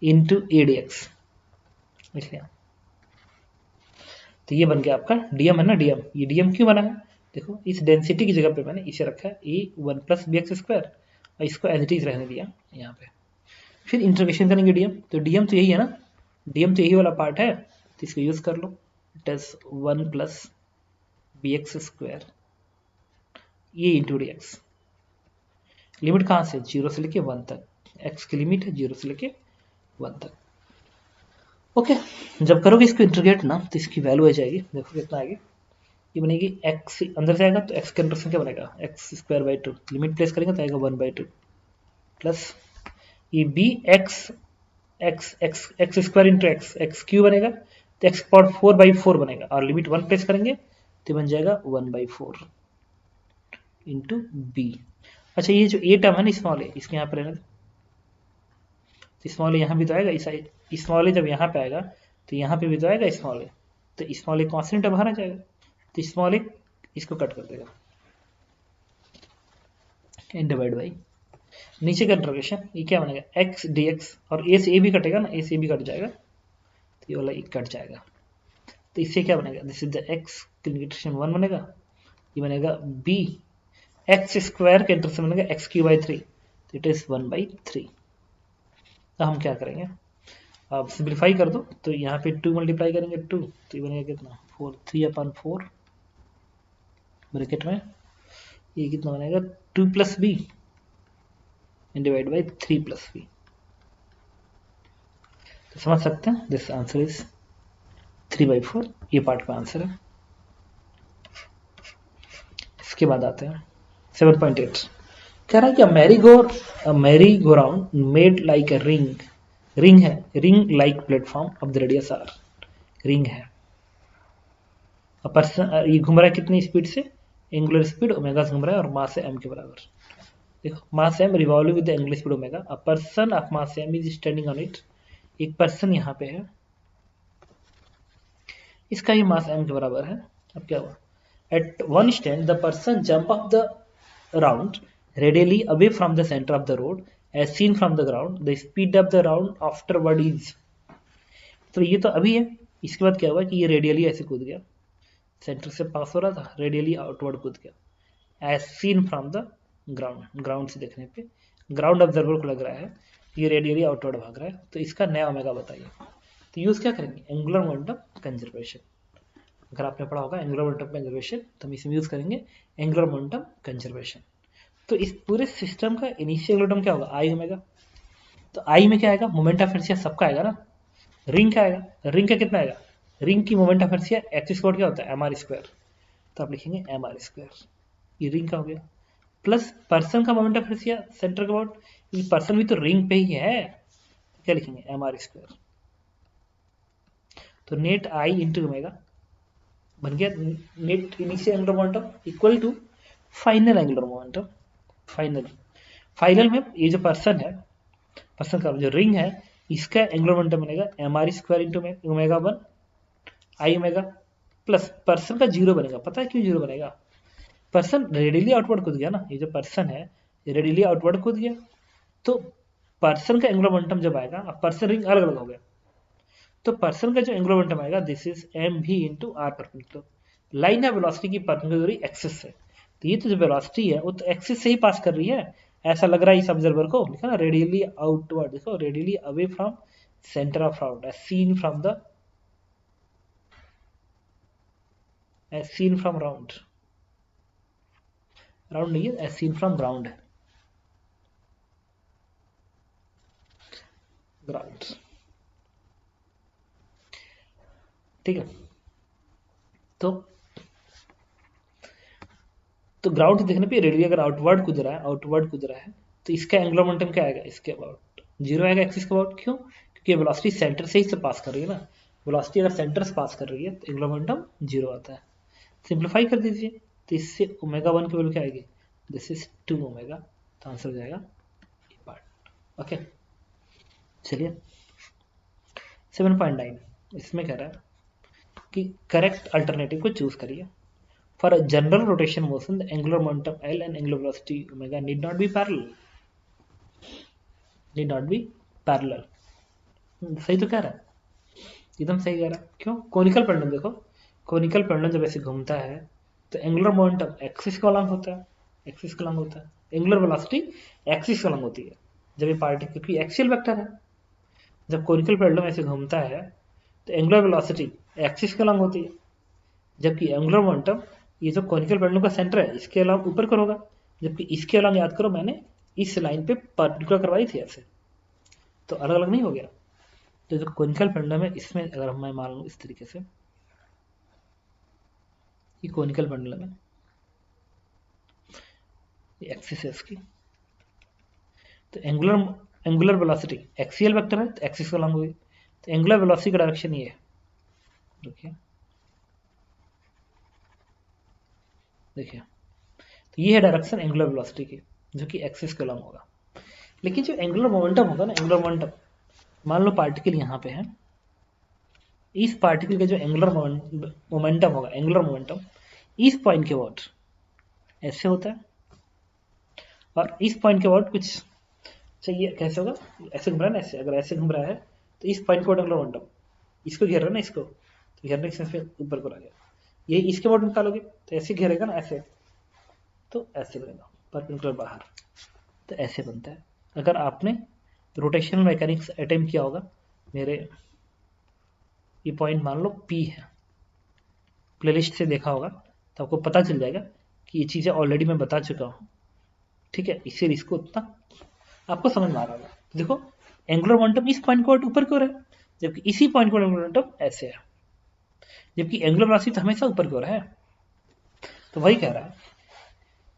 into A D x, लिख लिया। तो ये बन गया आपका डीएम है ना, डीएम, ये डीएम क्यों बना है, देखो इस डेंसिटी की जगह पे मैंने इसे रखा है ए 1 प्लस बी एक्स स्क्वायर, और इसको एज इट इज रहने दिया यहाँ पे। फिर इंटीग्रेशन करेंगे डीएम, तो डीएम तो यही है ना, डीएम तो यही वाला पार्ट है, तो इसको यूज कर लो, it is 1 plus B X square ये इंटू डी एक्स। लिमिट कहाँ से, 0 से लेके 1 तक, एक्स की लिमिट है 0 से लेके 1 तक, ओके। जब करोगे इसको इंटीग्रेट ना, तो इसकी वैल्यू आ जाएगी, देखो कितना आएगी, ये बनेगी एक्स अंदर जाएगा तो एक्स के इंटरसेक्शन क्या बनेगा, X square by 2, limit place करेंगे तो आएगा 1/2 प्लस ये B X X X X square into X, X Q बनेगा, तो एक्स पावर 4/4 बनेगा, और लिमिट 1 प्लेस करेंगे तो बन जाएगा 1/4 इंटू बी। अच्छा ये जो ए टर्म है ना स्मॉल ए, इसके यहाँ पर रहना, तो स्मॉल ए यहाँ भी तो आएगा, इस स्मॉल ए जब यहाँ पे आएगा तो यहाँ पे भी तो आएगा स्मॉल ए, तो स्मॉल ए कॉन्स्टेंट बाहर आ जाएगा, तो स्मॉल ए इसको कट कर देगा, एंड डिवाइड बाई नीचे का इंटीग्रेशन, ये क्या बनेगा एक्स डी एक्स, और ए से ए भी कटेगा ना, ए से ए भी कट जाएगा, तो ये वाला एक कट जाएगा, तो इससे क्या बनेगा, this is the x integration 1 बनेगा, ये बनेगा बी एक्स स्क्वायर के इंटीग्रेशन बनेगा एक्स क्यू बाई 3, तो इट इज 1/3। तो हम क्या करेंगे, आप सिंप्लीफाई कर दो, तो यहाँ पे 2 मल्टीप्लाई करेंगे 2, तो ये बनेगा कितना 4, 3/4 ब्रैकेट में, ये कितना बनेगा 2 plus B divide by 3 plus B. तो समझ सकते हैं दिस आंसर इज 3/4, ये पार्ट का आंसर है। इसके बाद आते हैं 7.8, कह रहा है कि merry go round made like a ring, ring है, ring like platform of the radius R, ring है, पर्सन ये घूम रहा है कितनी स्पीड से, एंगुलर स्पीड ओमेगा से घूम रहा है, और मास है m के बराबर, देखो मास m revolving with the angular speed omega, a person of mass m is standing on it, एक पर्सन यहाँ पे है, इसका ही मास m के बराबर है। अब क्या हुआ, at one stand the person jump off the round radially away from the centre of the road as seen from the ground, the speed of the round afterward is, तो ये तो अभी है, इसके बाद क्या हुआ कि ये रेडियली ऐसे कूद गया, सेंटर से पास हो रहा था, रेडियली आउटवर्ड कूद गया, as seen from the ground, ground से देखने पे ग्राउंड ऑब्जर्वर को लग रहा है ये रेडियली आउटवर्ड भाग रहा है, तो इसका नया ओमेगा बताइए। तो यूज क्या करेंगे, एंगुलर मोमेंटम कंजर्वेशन, अगर आपने पढ़ा होगा एंगुलर मोमेंटम कंजर्वेशन, तो हम इसमें यूज करेंगे एंगुलर मोमेंटम कंजर्वेशन। तो इस पूरे सिस्टम का इनिशियल मोमेंटम क्या होगा, आई ओमेगा, तो आई में क्या आएगा, मोमेंट ऑफ इनर्शिया सबका आएगा ना, रिंग क्या आएगा, रिंग का कितना आएगा, रिंग की moment of inertia x square क्या होता है mr स्क्वायर, तो आप लिखेंगे mr स्क्वायर, ये रिंग का हो गया, प्लस पर्सन का मोमेंट ऑफ इनर्शिया सेंटर का अबाउट, ये पर्सन भी तो रिंग पे ही है, क्या लिखेंगे mr स्क्वायर, तो नेट आई इंटू ओमेगा बन गया, net initial angular momentum equal to final angular momentum, final में ये जो पर्सन है, पर्सन का जो रिंग है, इसका एंगुलर मोमेंटम बनेगा mr² इंटू ω1 आई ओमेगा प्लस पर्सन का जीरो बनेगा। पता है क्यों जीरो बनेगा? पर्सन रेडियली आउटवर्ड कूद गया ना, ये जो पर्सन है ये रेडियली आउटवर्ड कूद गया, तो पर्सन का एंगुलर मोमेंटम जब आएगा, अब पर्सन रिंग अलग अलग हो गया, तो पर्सन का जो एंगुलर मोमेंटम आएगा this is mv into R perpendicular. Line है वेलोसिटी की परपेंडिकुलर एक्सिस से, तो ये तो जो वेलोसिटी है वो तो एक्सिस से ही पास कर रही है, ऐसा लग रहा है इस ऑब्जर्वर को। लिखा ना रेडियली आउटवर्ड, देखो radially away from centre of round as seen from the round, round नहीं है, एज सीन फ्रॉम ग्राउंड है, ग्राउंड। ठीक है, तो ग्राउंड देखने पे रेडियली अगर आउटवर्ड कूद रहा है तो इसका एंगुलर मोमेंटम क्या आएगा? इसके अबाउट जीरो आएगा, एक्सिस के अबाउट। क्यों? क्योंकि वेलोसिटी सेंटर से ही से पास कर रही है ना, वेलोसिटी अगर सेंटर से पास कर रही है तो एंगुलर मोमेंटम जीरो आता है। सिंप्लीफाई कर दीजिए, तो इससे ω1 की वैल्यू क्या आएगी? दिस इज 2 ओमेगा, तो आंसर हो जाएगा ये पार्ट। ओके, चलिए 7.9 इसमें कह रहा है कि करेक्ट अल्टरनेटिव को चूज करिए। For a general rotation motion, the angular momentum L and angular velocity omega need not be parallel. Need not be parallel. सही तो कह रहा है, एकदम सही कह रहा है। क्यों? कोनिकल पेंडुलम देखो, कोनिकल पेंडुलम जब ऐसे घूमता है तो एंगुलर मोमेंटम एक्सिस के अलॉन्ग होता है, एक्सिस के अलॉन्ग होता है, एंगुलर वेलोसिटी एक्सिस के अलॉन्ग होती है जब ये पार्टिकल, क्योंकि एक्सियल वेक्टर है। जब कोनिकल पेंडुलम ऐसे घूमता है तो एंगुलर वेलोसिटी एक्सिस के अलॉन्ग होती है, जबकि एंगुलर मोमेंटम ये जो कोनिकल पेंडुलम का सेंटर है इसके अलावा ऊपर कर होगा, जबकि इसके अलावा याद करो मैंने इस लाइन पे परपेंडिकुलर करवाई थी ऐसे, तो अलग अलग नहीं हो गया। तो जो कोनिकल पेंडुलम है इसमें अगर मैं मान लूँ इस तरीके से, ये कोनिकल पेंडुलम है, ये एक्सिस है इसकी, तो एंगुलर वेलोसिटी एक्सियल वेक्टर है तो एक्सिस के अलॉन्ग हुई, तो एंगुलर वेलोसिटी का डायरेक्शन ये है, देखिए तो ये है डायरेक्शन एंगुलर वेलोसिटी की, जो कि एक्सिस के अलॉन्ग होगा। लेकिन जो एंगुलर मोमेंटम होगा ना, एंगुलर मोमेंटम, मान लो पार्टिकल यहाँ पे है, इस पार्टिकल का जो एंगुलर मोमेंटम होगा, एंगुलर मोमेंटम इस पॉइंट के अबाउट ऐसे होता है, और इस पॉइंट के अबाउट कुछ चाहिए, कैसे होगा? ऐसे घूम रहा है ना, ऐसे अगर ऐसे घूम रहा है तो इस पॉइंट के अबाउट एंगुलर मोमेंटम, इसको घेर रहा है ना, इसको तो घेरने के सेंस में ऊपर को आ गया, ये इसके अबाउट निकालोगे तो ऐसे घेरेगा ना, ऐसे, तो ऐसे बनेगा परपेंडिकुलर बाहर, तो ऐसे बनता है। अगर आपने रोटेशनल मैकेनिक्स अटेम्प्ट किया होगा, मेरे ये पॉइंट मान लो P है, प्लेलिस्ट से देखा होगा तो आपको पता चल जाएगा कि ये चीज़ें ऑलरेडी मैं बता चुका हूँ। ठीक है, इसीलिए इसको उतना आपको समझ में आ रहा होगा। तो देखो एंगुलर मोमेंटम इस पॉइंट को ऊपर की ओर है, जबकि इसी पॉइंट को एंगुलर मोमेंटम ऐसे है, जबकि एंगुलर वेलोसिटी हमेशा ऊपर की ओर है। तो वही कह रहा है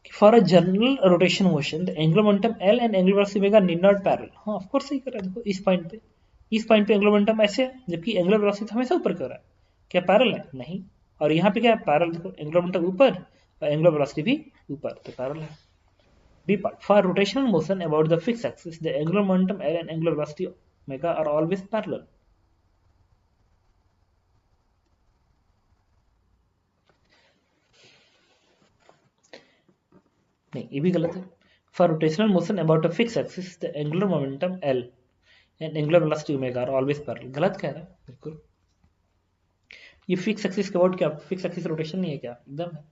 कि for a general rotation motion the angular momentum L and angular velocity omega need not parallel. हाँ ऑफ कोर्स सही कर रहा है, देखो इस पॉइंट पे एंगुलर मोमेंटम ऐसे है, जबकि एंगुलर वेलोसिटी हमेशा ऊपर की ओर है। क्या पैरेलल है? नहीं। और यहाँ पे क्या है? पैरेलल। देखो एंगुलर मोमेंटम ऊपर और एंगुलर वेलोसिटी भी ऊपर, तो पैरेलल है। B part. For rotational motion about the fixed axis, the angular momentum L and angular velocity omega are always parallel. नहीं, ये भी गलत है। For rotational motion about a fixed axis, the angular momentum L and angular velocity omega are always parallel. गलत कह रहा है बिल्कुल। ये फिक्स एक्सिस के अबाउट क्या? फिक्स एक्सिस रोटेशन नहीं है क्या? एकदम है।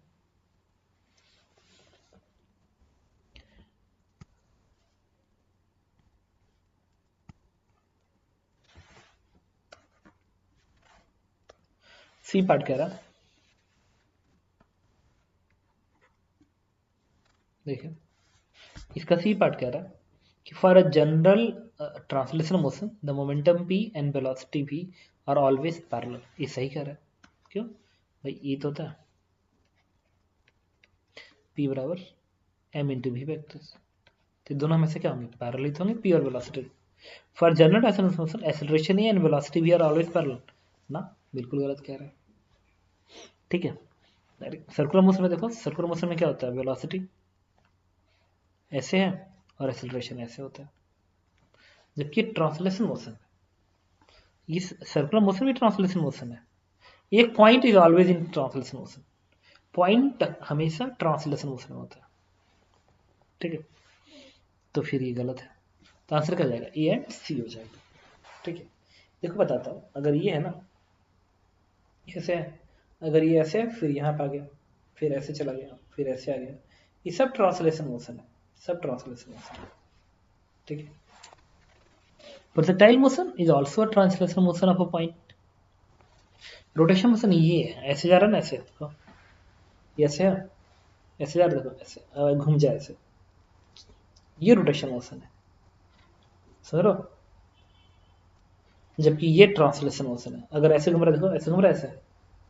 सी पार्ट कह रहा है, देखिए इसका सी पार्ट कह रहा है कि for a general translational motion the momentum p and velocity v are always parallel. ये सही कह रहा है। क्यों भाई? ये तो था p बराबर m इंटू वी वेक्टर्स, तो दोनों में से क्या होंगे? पैरेलल तो होंगे, p और velocity. For general translational motion acceleration and velocity v are always parallel ना, बिल्कुल गलत कह रहा है। ठीक है, सर्कुलर मोशन में देखो, सर्कुलर मोशन में क्या होता है, वेलोसिटी ऐसे है और एक्सेलरेशन ऐसे होता है, जबकि ट्रांसलेशन मोशन, ये सर्कुलर मोशन भी ट्रांसलेशन मोशन है। एक point is always in translation motion, point हमेशा ट्रांसलेशन मोशन में होता है, ठीक है। तो फिर ये गलत है, तो आंसर क्या जाएगा, ए एंड सी हो जाएगा, ठीक है। देखो बताता हूँ, अगर ये है ना, ऐसे है, अगर ये ऐसे है, फिर यहाँ पे आ गया, फिर ऐसे चला गया, फिर ऐसे आ गया, ये सब ट्रांसलेशन मोशन है, सब ट्रांसलेशन मोशन है, ठीक है। Versatile motion is also a translation motion of a point. Rotation motion ये है, ऐसे जा रहा है ना, ऐसे देखो, ये ऐसे है, ऐसे जा रहा है, देखो ऐसे घूम जाए ऐसे, ये रोटेशन मोशन है, समझ रहे हो। जबकि ये ट्रांसलेशन मोशन है, अगर ऐसे घूम रहा है, देखो ऐसे घूम रहा है, ऐसे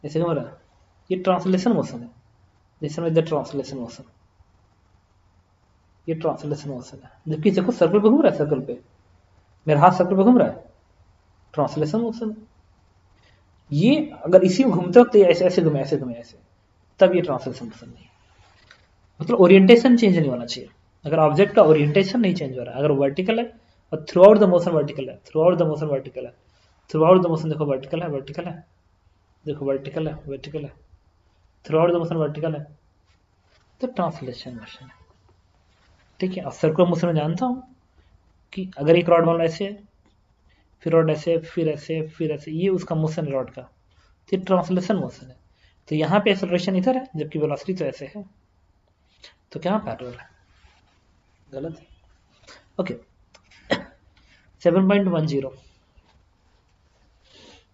ऐसे घूम रहा है, ये ट्रांसलेशन मोशन है, this is the translation motion, ये ट्रांसलेशन मोशन है। जबकि देखो सर्कल पे घूम रहा है, सर्कल पे मेरा हाथ सर्कल पे घूम रहा है, ट्रांसलेशन मोशन है। ये अगर इसी में घूमते वक्त ऐसे ऐसे घूमे, ऐसे घूमे, ऐसे, तब ये ट्रांसलेशन मोशन नहीं है। मतलब ओरिएंटेशन चेंज नहीं होना चाहिए, अगर ऑब्जेक्ट का ओरिएंटेशन नहीं चेंज हो रहा है, अगर वर्टिकल है और throughout the motion vertical है, throughout the motion vertical है, थ्रू आउट द मोशन देखो वर्टिकल है, वर्टिकल है, देखो वर्टिकल है, वर्टिकल है, throughout the motion vertical है, तो ट्रांसलेशन मोशन है, ठीक है। और सर्कुलर मोशन में जानता हूँ कि अगर एक रॉड मान लो ऐसे है, फिर रॉड ऐसे, फिर ऐसे, फिर ऐसे, ये उसका मोशन है रॉड का, तो ट्रांसलेशन मोशन है। तो यहाँ पे एक्सेलरेशन इधर है, जबकि वेलोसिटी तो ऐसे है, तो क्या पैरेलल है, गलत है, ओके। 7.10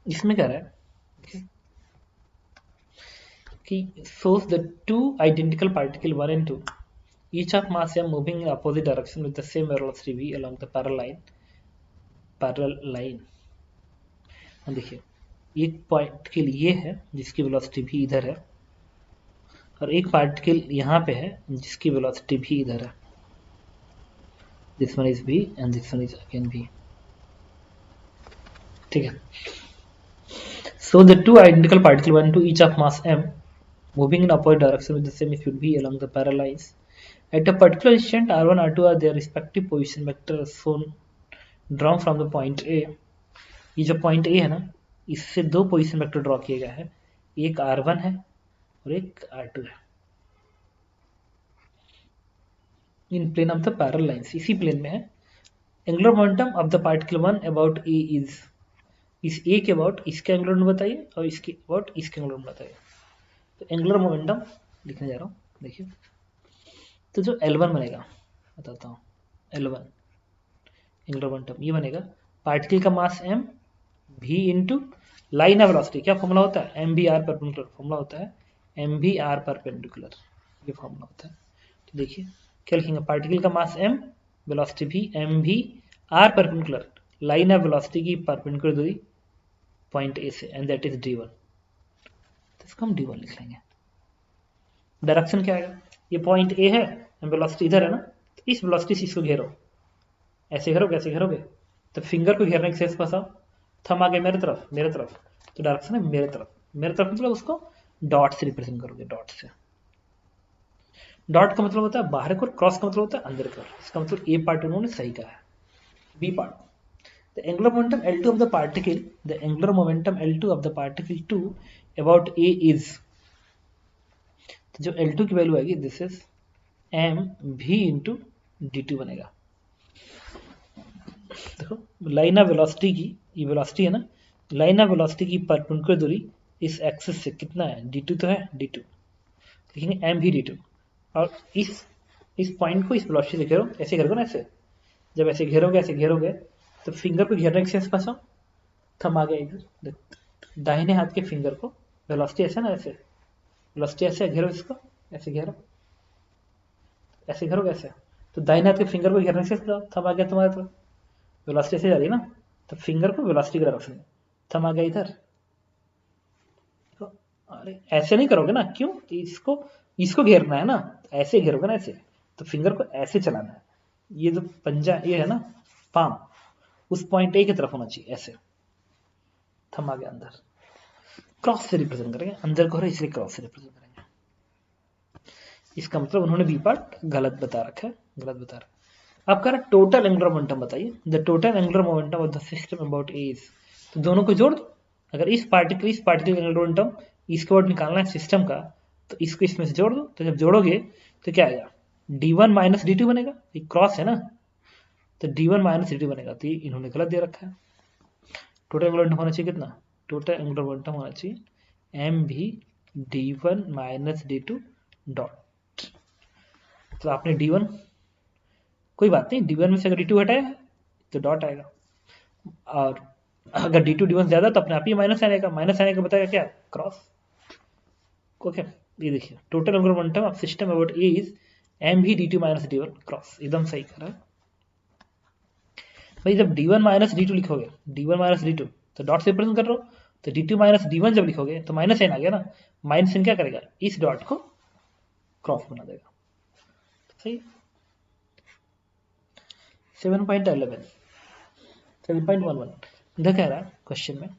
इसमें कह रहा है कि shows the two identical particle 1 and 2 each of mass m moving in opposite direction with the same velocity v along the parallel line। देखिए एक पार्टिकल ये है जिसकी वेलोसिटी भी इधर है, और एक पार्टिकल यहाँ पे है जिसकी वेलोसिटी भी इधर है, this one is v and this one is again v, ठीक है। So the two identical particles 1 to each of mass m moving in opposite direction with the same speed v along the parallel lines at a particular instant r1 r2 are their respective position vectors shown drawn from the point a। ये जो पॉइंट ए है ना, इससे दो पोजीशन वेक्टर ड्रॉ किए गए हैं, एक r1 है और एक r2 है, in plane of the parallel lines, इसी प्लेन में है। Angular momentum of the particle 1 about A is, इस ए के अबाउट इसके एंगुलर मोमेंटम बताइए और इसके अबाउट इसके एंगुलर मोमेंटम बताइए। तो एंगुलर मोमेंटम लिखने जा रहा हूँ, देखिए। तो जो L1 बनेगा, बताता हूँ, L1 एंगुलर मोमेंटम ये बनेगा पार्टिकल का mass m v into line of velocity, क्या फॉर्मूला होता है, M V R perpendicular, formula होता है एम वी आर परपेंडिकुलर, ये फॉर्मूला होता है। तो देखिए क्या लिखेंगे, पार्टिकल का mass m, velocity v, M V R perpendicular, line of velocity की परपेंडिकुलर दूरी पॉइंट ए से, एंड दैट इज d1, तो इसको हम d1 लिख लेंगे। डायरेक्शन क्या आएगा, ये पॉइंट ए है, वेलोसिटी इधर है ना, तो इस वेलोसिटी से इसको घेरो, ऐसे घेरोगे, ऐसे घेरोगे, तो फिंगर को घेरने के शेष फंसाओ, थम आगे मेरे तरफ, मेरे तरफ, तो डायरेक्शन है मेरे तरफ, मेरे तरफ मतलब उसको डॉट से रिप्रेजेंट करोगे, डॉट से। डॉट का मतलब होता है बाहर की ओर, क्रॉस का मतलब होता है अंदर की ओर, इसका मतलब ए पार्ट उन्होंने सही कहा है, B part. The angular momentum L2 of the particle, the angular momentum L2 of the particle 2 about A is, तो जो L2 की वैल्यू आएगी, this is M V into d2 बनेगा। देखो लाइन ऑफ वेलोसिटी की, ये वेलोसिटी है ना, लाइन ऑफ वेलोसिटी की परपेंडिकुलर दूरी इस एक्सिस से कितना है, d2 तो है, d2 लिखेंगे एम वी d2, और इस पॉइंट को इस वेलोसिटी से घेरो, ऐसे घेरोगे ना, ऐसे जब ऐसे घेरोगे, ऐसे घेरोगे, तो फिंगर को घेरने के शेष फंसाओ, थम आ गया इधर, दाहिने हाथ के फिंगर को, वेलोसिटी ऐसे ना, ऐसे वेलोसिटी ऐसे घेरो, इसको ऐसे घेरो, ऐसे घेरोगे ऐसे, तो दाहिने हाथ के फिंगर को घेरने से थम आ गया तुम्हारे तरफ, वेलोसिटी ऐसे जा रही है ना, तो फिंगर को वेलोसिटी की डायरेक्शन में, थम आ गया इधर। तो अरे ऐसे नहीं करोगे ना, क्यों, इसको घेरना है ना, ऐसे घेरोगे ना, ऐसे, तो फिंगर को ऐसे चलाना है, ये जो पंजा ये है ना, पाम उस पॉइंट ए की तरफ होना चाहिए, ऐसे थम आ गया अंदर, क्रॉस से रिप्रेजेंट करेंगे, अंदर को हो रहा है इसलिए क्रॉस से रिप्रेजेंट करेंगे, इसका मतलब उन्होंने बी पार्ट गलत बता रखा है, गलत बता रहा है। आप कह रहे टोटल एंगुलर मोमेंटम बताइए, the total angular momentum of the system about A is, तो दोनों को जोड़ दो। अगर इस पार्टिकल एंगुलर मोमेंटम इसके बाद निकालना है सिस्टम का, तो इसको इसमें से जोड़ दो। तो जब जोड़ोगे तो क्या आएगा, d1 माइनस डी बनेगा, ये क्रॉस है ना, तो d1 माइनस डी बनेगा। तो ये इन्होंने गलत दे रखा है। टोटल एंगुलर मोमेंटम होना चाहिए कितना, टोटल एंगुलर मोमेंटम होना चाहिए एम भी d1 माइनस d2 डॉट। तो आपने d1, कोई बात नहीं, d1 में से अगर d2 हटाया है तो डॉट आएगा, और अगर d2 d1 ज्यादा तो अपने आप ही माइनस आने का, माइनस आने का बताएगा क्या, क्रॉस। ओके, ये देखिए total angular momentum of system about A is M भी d2 माइनस d1 क्रॉस, एकदम सही कर रहा है भाई। जब d1 माइनस d2 लिखोगे, d1 माइनस d2 तो डॉट से रिप्रेजेंट कर रहे हो, तो d2 माइनस d1 जब लिखोगे तो माइनस एन आ गया ना, माइनस एन क्या करेगा, इस डॉट को क्रॉस बना देगा। सही। 7.11 7.11 इधर कह रहा है क्वेश्चन में,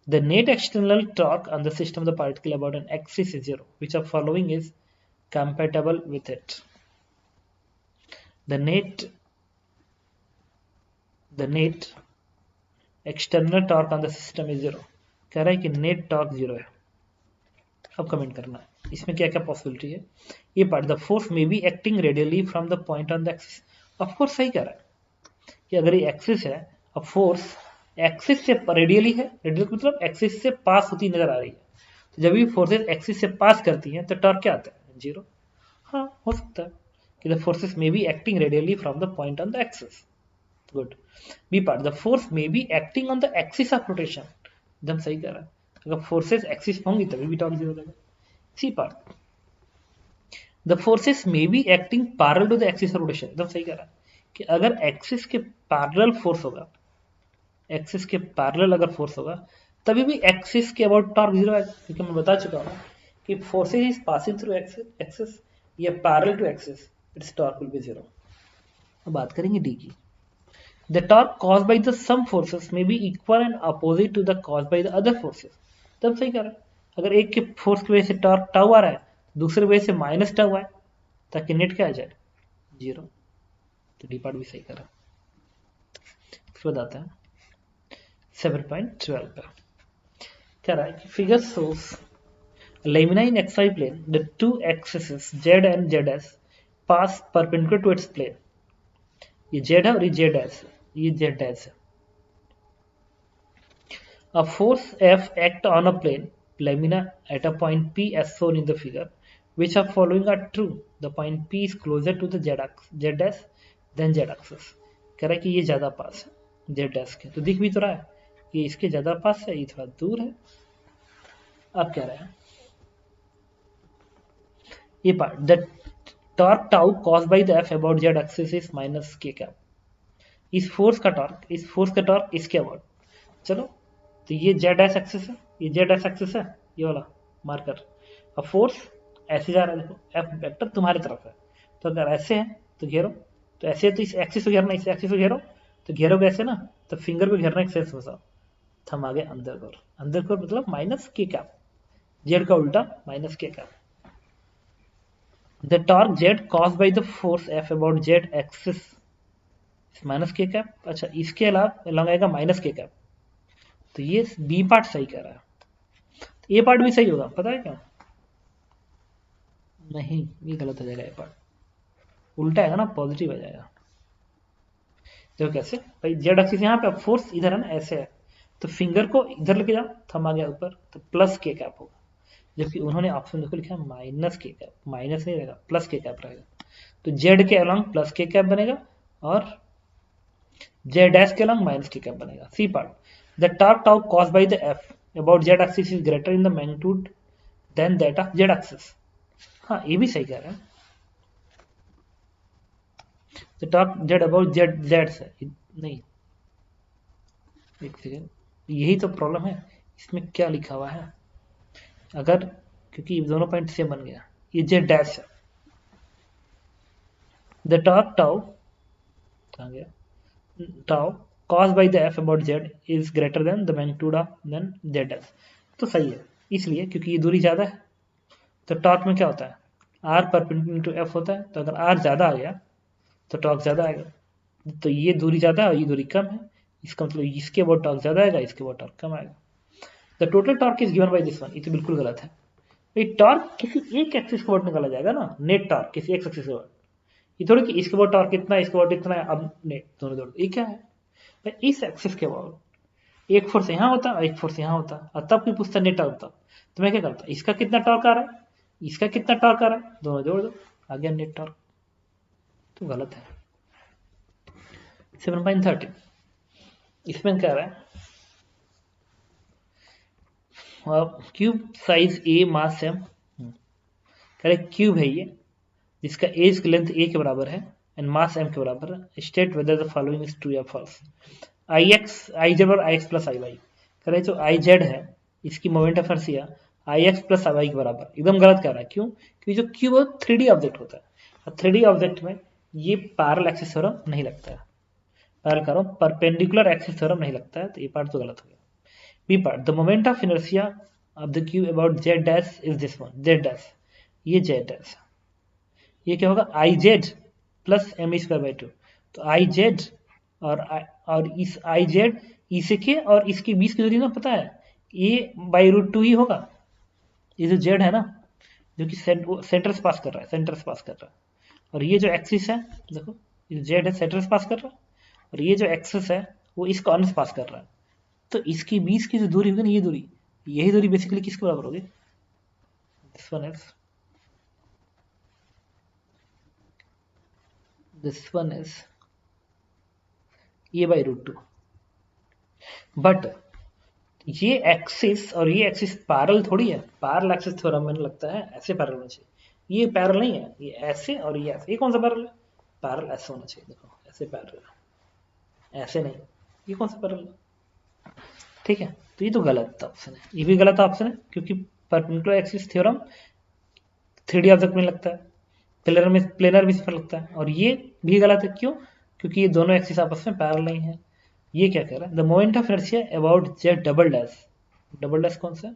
the net external torque on the system of the particle about an axis is zero, which of following is compatible with it. The net external torque on the system is zero, कह रहा है कि नेट टॉर्क जीरो है। अब कमेंट करना है इसमें क्या क्या पॉसिबिलिटी है। ये part, the force may be acting radially from the point on the axis, of course सही कह रहा है कि अगर ये एक्सिस है, अब फोर्स एक्सिस से रेडियली है, रेडियल मतलब एक्सिस से पास होती नजर आ रही है, तो जब भी फोर्सेस एक्सिस से पास करती हैं तो टॉर्क क्या आता है, जीरो। हाँ हो सकता है कि the forces may be acting radially from the point on the axis. Good. B part, the force may be acting on the axis of rotation, एकदम सही कह रहा है, अगर फोर्सेस एक्सिस होंगी तभी भी टॉर्क जीरो होगा। C part, the forces may be acting parallel to the axis of rotation, एकदम सही कह रहा है कि अगर एक्सिस के पैरेलल फोर्स होगा, एक्सिस के पैरेलल अगर फोर्स होगा तभी भी एक्सिस के अबाउट टॉर्क जीरो है, क्योंकि मैं बता चुका हूँ कि forces is passing through axis या parallel to axis, its torque will be zero. अब बात करेंगे डी की। The torque caused by the some forces may be equal and opposite to the caused by the other forces, तब सही कर रहा है। अगर एक के फोर्स की वजह से टॉर्क टाउ आ रहा है, दूसरे वजह से माइनस टाउ आए, ताकि नेट क्या आ जाए, जीरो। तो डी पार्ट भी सही कर रहा है। फिर बताते हैं 7.12 पे क्या रहा है कि figure shows lamina in xy plane, the two axes z and zs pass perpendicular to its plane, ये z है और ये z डैश है, ये z डैश है। A force F act on a plane lamina at a point P as shown in the figure. Which of following are true? The point P is closer to the z dash than z axis. कह रहा है कि ये ज्यादा पास है z डैश के, तो दिख भी तो रहा है कि इसके ज्यादा पास है, ये थोड़ा दूर है। अब कह रहे हैं ये part, the torque tau caused by the F about z axis is minus k cap. इस फोर्स का टॉर्क इसके अबाउट, चलो तो ये z एक्सिस है, ये z एक्सिस है, ये वाला मार्कर। अब फोर्स ऐसे जा रहा है, देखो f वेक्टर तुम्हारी तरफ है, तो अगर ऐसे है तो घेरो, तो ऐसे है तो इस एक्सिस को घेरना, इस एक्सिस को घेरो, तो घेरो कैसे ना, तो फिंगर को घेरना एक सेंस बताओ, थम आगे अंदर को, अंदर को मतलब माइनस k कैप, z का उल्टा minus k cap. The torque z caused by the force F about z axis minus K cap. अच्छा इसके अलावा लॉन्ग आएगा माइनस के कैप, तो ये बी पार्ट सही कह रहा है, तो ए पार्ट भी सही होगा, पता है क्या, नहीं ये गलत हो जाएगा, ए पार्ट उल्टा आएगा ना, पॉजिटिव आ जाएगा। देखो कैसे भाई, जेड एक्सिस यहाँ पे, फोर्स इधर है ना, ऐसे है, तो फिंगर को इधर लेके जाओ, थम आ गया ऊपर, तो प्लस के कैप होगा, जबकि उन्होंने ऑप्शन देखो लिखा माइनस के कैप, माइनस नहीं रहेगा, प्लस के कैप रहेगा, तो जेड के अलॉन्ग प्लस के कैप बनेगा और जेड डैश के अलॉन्ग माइनस के कैप बनेगा। C part, the torque tau caused by the F about Z axis is greater in the magnitude than that of Z axis. हाँ ये भी सही कह रहा है, the torque Z about Z से नहीं, एक सेकेंड, यही तो प्रॉब्लम है, इसमें क्या लिखा हुआ है, अगर क्योंकि दोनों पॉइंट सेम बन गया, ये जेड डैश है, द टॉर्क टाउ कहाँ गया, tau caused by the f about z is greater than the magnitude of then z dash, तो सही है इसलिए क्योंकि ये दूरी ज्यादा है, तो टॉर्क में क्या होता है, आर परपेंडिकुलर टू एफ होता है, तो अगर आर ज़्यादा आ गया तो टॉर्क ज़्यादा आएगा, तो ये दूरी ज़्यादा और ये दूरी कम है, इसका मतलब इसके बहुत टॉर्क ज़्यादा आएगा, इसके बहुत टॉर्क कम आएगा। The total torque is given by this one, ये तो बिल्कुल गलत है। ये टॉर्क किसी एक एक्सिस के वर्ड निकाला जाएगा ना, नेट टॉर्क किसी एक एक्सिस के वर्ड, ये थोड़ी कि इसके वर्ड टॉर्क कितना है, इसके वर्ड इतना है, अब नेट दोनों दोनों, ये क्या है भाई, इस एक्सिस के वर्ड एक फोर्स यहाँ होता और एक फोर्स यहाँ होता, और तब कोई पूछता नेट टॉर्क, तो मैं क्या करता, इसका कितना टॉर्क आ रहा है, इसका कितना टॉर्क आ रहा है, दोनों जोड़ दो, आ गया नेट टॉर्क। तो गलत है। 7.13 इसमें क्या रहा है, क्यूब साइज ए मास एम, कह रहे क्यूब है ये जिसका एज की लेंथ ए के बराबर है एंड मास एम के बराबर है, state whether the following is true या false. I X I Z और I X plus I Y, कह रहे जो आई जेड है इसकी moment of inertia I X plus I Y के बराबर, एकदम गलत कह रहा है, क्यों, क्योंकि जो क्यूब है 3D ऑब्जेक्ट होता है, और 3D ऑब्जेक्ट में ये पैरेलल एक्सिस थ्योरम नहीं लगता है, पैरेलल करो परपेंडिकुलर एक्सिस थ्योरम नहीं लगता है, तो ये पार्ट तो गलत हो गया। B part, the moment of inertia of the cube about Z dash is this one, Z dash, ये जेड डैश, ये क्या होगा I Z plus M square by 2, तो आई जेड और इस आई जेड इसके और इसके बीच की दूरी ना पता है ए बाई रूट 2 ही होगा, ये जो जेड है ना जो कि सेंटर से पास कर रहा है, सेंटर से पास कर रहा है, और ये जो एक्सिस है देखो, ये जेड है सेंटर से पास कर रहा है, और ये जो एक्सिस है वो इस कॉर्नर से पास कर रहा है, तो इसके बीच की जो दूरी होगी ना, ये दूरी, यही दूरी बेसिकली किसके बराबर होगी, this one is, this one is a by root 2, but ये एक्सिस और ये एक्सिस पैरेलल थोड़ी है, पैरेलल एक्सिस थ्योरम में लगता है ऐसे पैरेलल होना चाहिए, ये पैरेलल नहीं है, ये ऐसे और ये ऐसे, ये कौन सा पैरेलल है, पैरेलल ऐसे होना चाहिए, देखो ऐसे पैरेलल, ऐसे नहीं, ये कौन सा पैरेलल है, ठीक है, तो ये तो गलत ऑप्शन है, ये भी गलत ऑप्शन है, क्योंकि perpendicular axis theorem 3D object में लगता है, प्लेनर भी इसमें लगता है, और ये भी गलत है, क्यों, क्योंकि ये दोनों एक्सिस आपस में पैरेलल नहीं है। ये क्या कह रहा है, the moment of inertia about Z double dash कौन सा,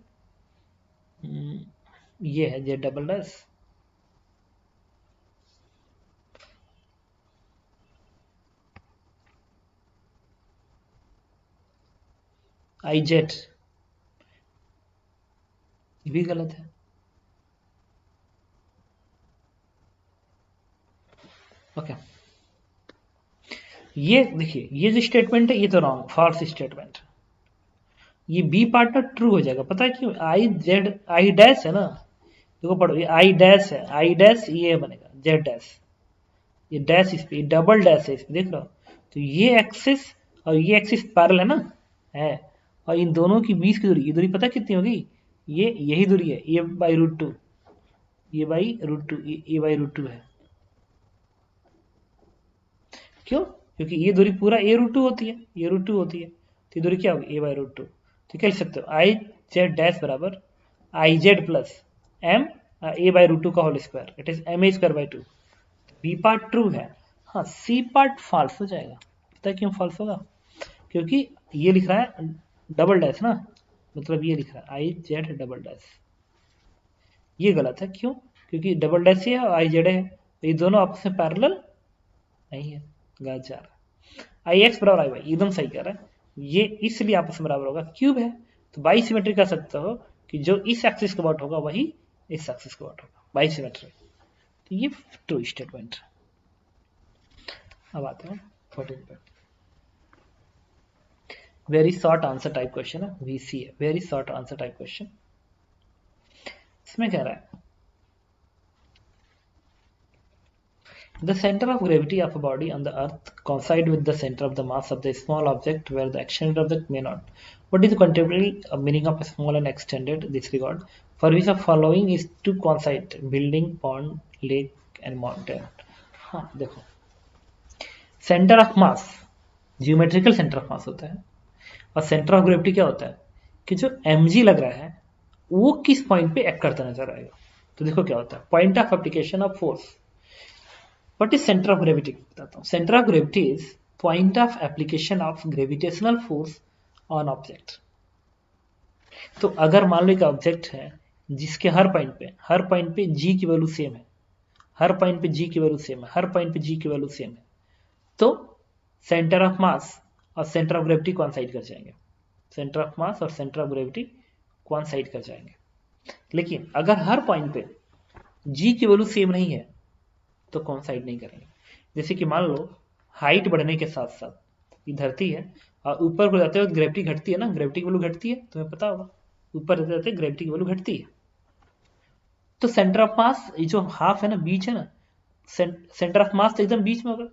ये है Z double dash, I Z, ये भी गलत है। ओके ये देखिए, ये जो स्टेटमेंट है ये तो रॉन्ग, फॉल्स स्टेटमेंट, ये बी पार्ट ना ट्रू हो जाएगा, पता है क्यों, आई जेड आई डैश है ना, देखो पढ़ो, ये आई डैश है, आई डैश ये बनेगा जेड डैश, ये डैश इस पे, डबल डैश है इस पे, देख रहे हो, तो ये एक्सिस और ये एक्सिस पैरेलल है ना, है, और इन दोनों की बीच की दूरी, ये दूरी पता कितनी होगी, ये यही दूरी है, ये बाई रूट 2, ये बाई रूट 2, ये बाई रूट 2 है, क्यों, क्योंकि ये दूरी पूरा ए रूट 2 होती है, ये रूट 2 होती है, तो ये दूरी क्या होगी, ए बाई रूट 2, तो कह सकते हो आई जेड डैश बराबर I Z plus M A by root 2 का whole square, it is M A square by 2, B part true है, हाँ सी पार्ट फॉल्स हो जाएगा, पता है क्यों फॉल्स होगा, क्योंकि ये लिख रहा है डबल डैश ना, मतलब ये लिख रहा है आई जेड डबल डैश, ये गलत है, क्यों, क्योंकि डबल डैश है और आई जेड है, ये दोनों आपस में पैरेलल नहीं है, गलत जा रहा है, आई एक्स बराबर आई वाई एकदम सही कह रहा है, ये इसलिए आपस में बराबर होगा, क्यूब है तो बाई सिमेट्री कर सकते हो कि जो इस एक्सिस के अबाउट होगा वही इस एक्सिस के अबाउट होगा, बाई सिमेट्री, तो ये ट्रू स्टेटमेंट। अब आते हैं 14 पे, very short answer type question है, वीसी है, very short answer type question, इसमें कह रहा है the center of gravity of a body on the earth coincide with the center of the mass of the small object where the extended object may not. What is the contemporary meaning of a small and extended disregard? For which of following is to coincide? Building, pond, lake and mountain. हाँ देखो, centre of mass geometrical centre of मास होता है, और सेंटर ऑफ ग्रेविटी क्या होता है कि जो mg लग रहा है वो किस पॉइंट पे एक्ट करता नजर आएगा, तो देखो क्या होता है, point of application of force, What is center of gravity? बताता हूँ, center of gravity is point of application of gravitational force on object. तो अगर मान लो एक ऑब्जेक्ट है जिसके हर पॉइंट पे जी की वैल्यू सेम है, हर पॉइंट पे जी की वैल्यू सेम है, हर पॉइंट पे जी की वैल्यू सेम है, तो सेंटर ऑफ मास और सेंटर ऑफ ग्रेविटी कोइंसाइड कर जाएंगे, सेंटर ऑफ मास और सेंटर ऑफ ग्रेविटी कोइंसाइड कर जाएंगे। लेकिन अगर हर पॉइंट पे जी की वैल्यू सेम नहीं है तो कोइंसाइड नहीं करेंगे। जैसे कि मान लो हाइट बढ़ने के साथ साथ ये धरती है और ऊपर को जाते हुए ग्रेविटी घटती है ना, ग्रेविटी की वैल्यू घटती है, तुम्हें पता होगा ऊपर जाते जाते ग्रेविटी की वैल्यू घटती है। तो सेंटर ऑफ मास ये जो हाफ है ना, बीच है ना, सेंटर ऑफ मास तो एकदम बीच में होगा,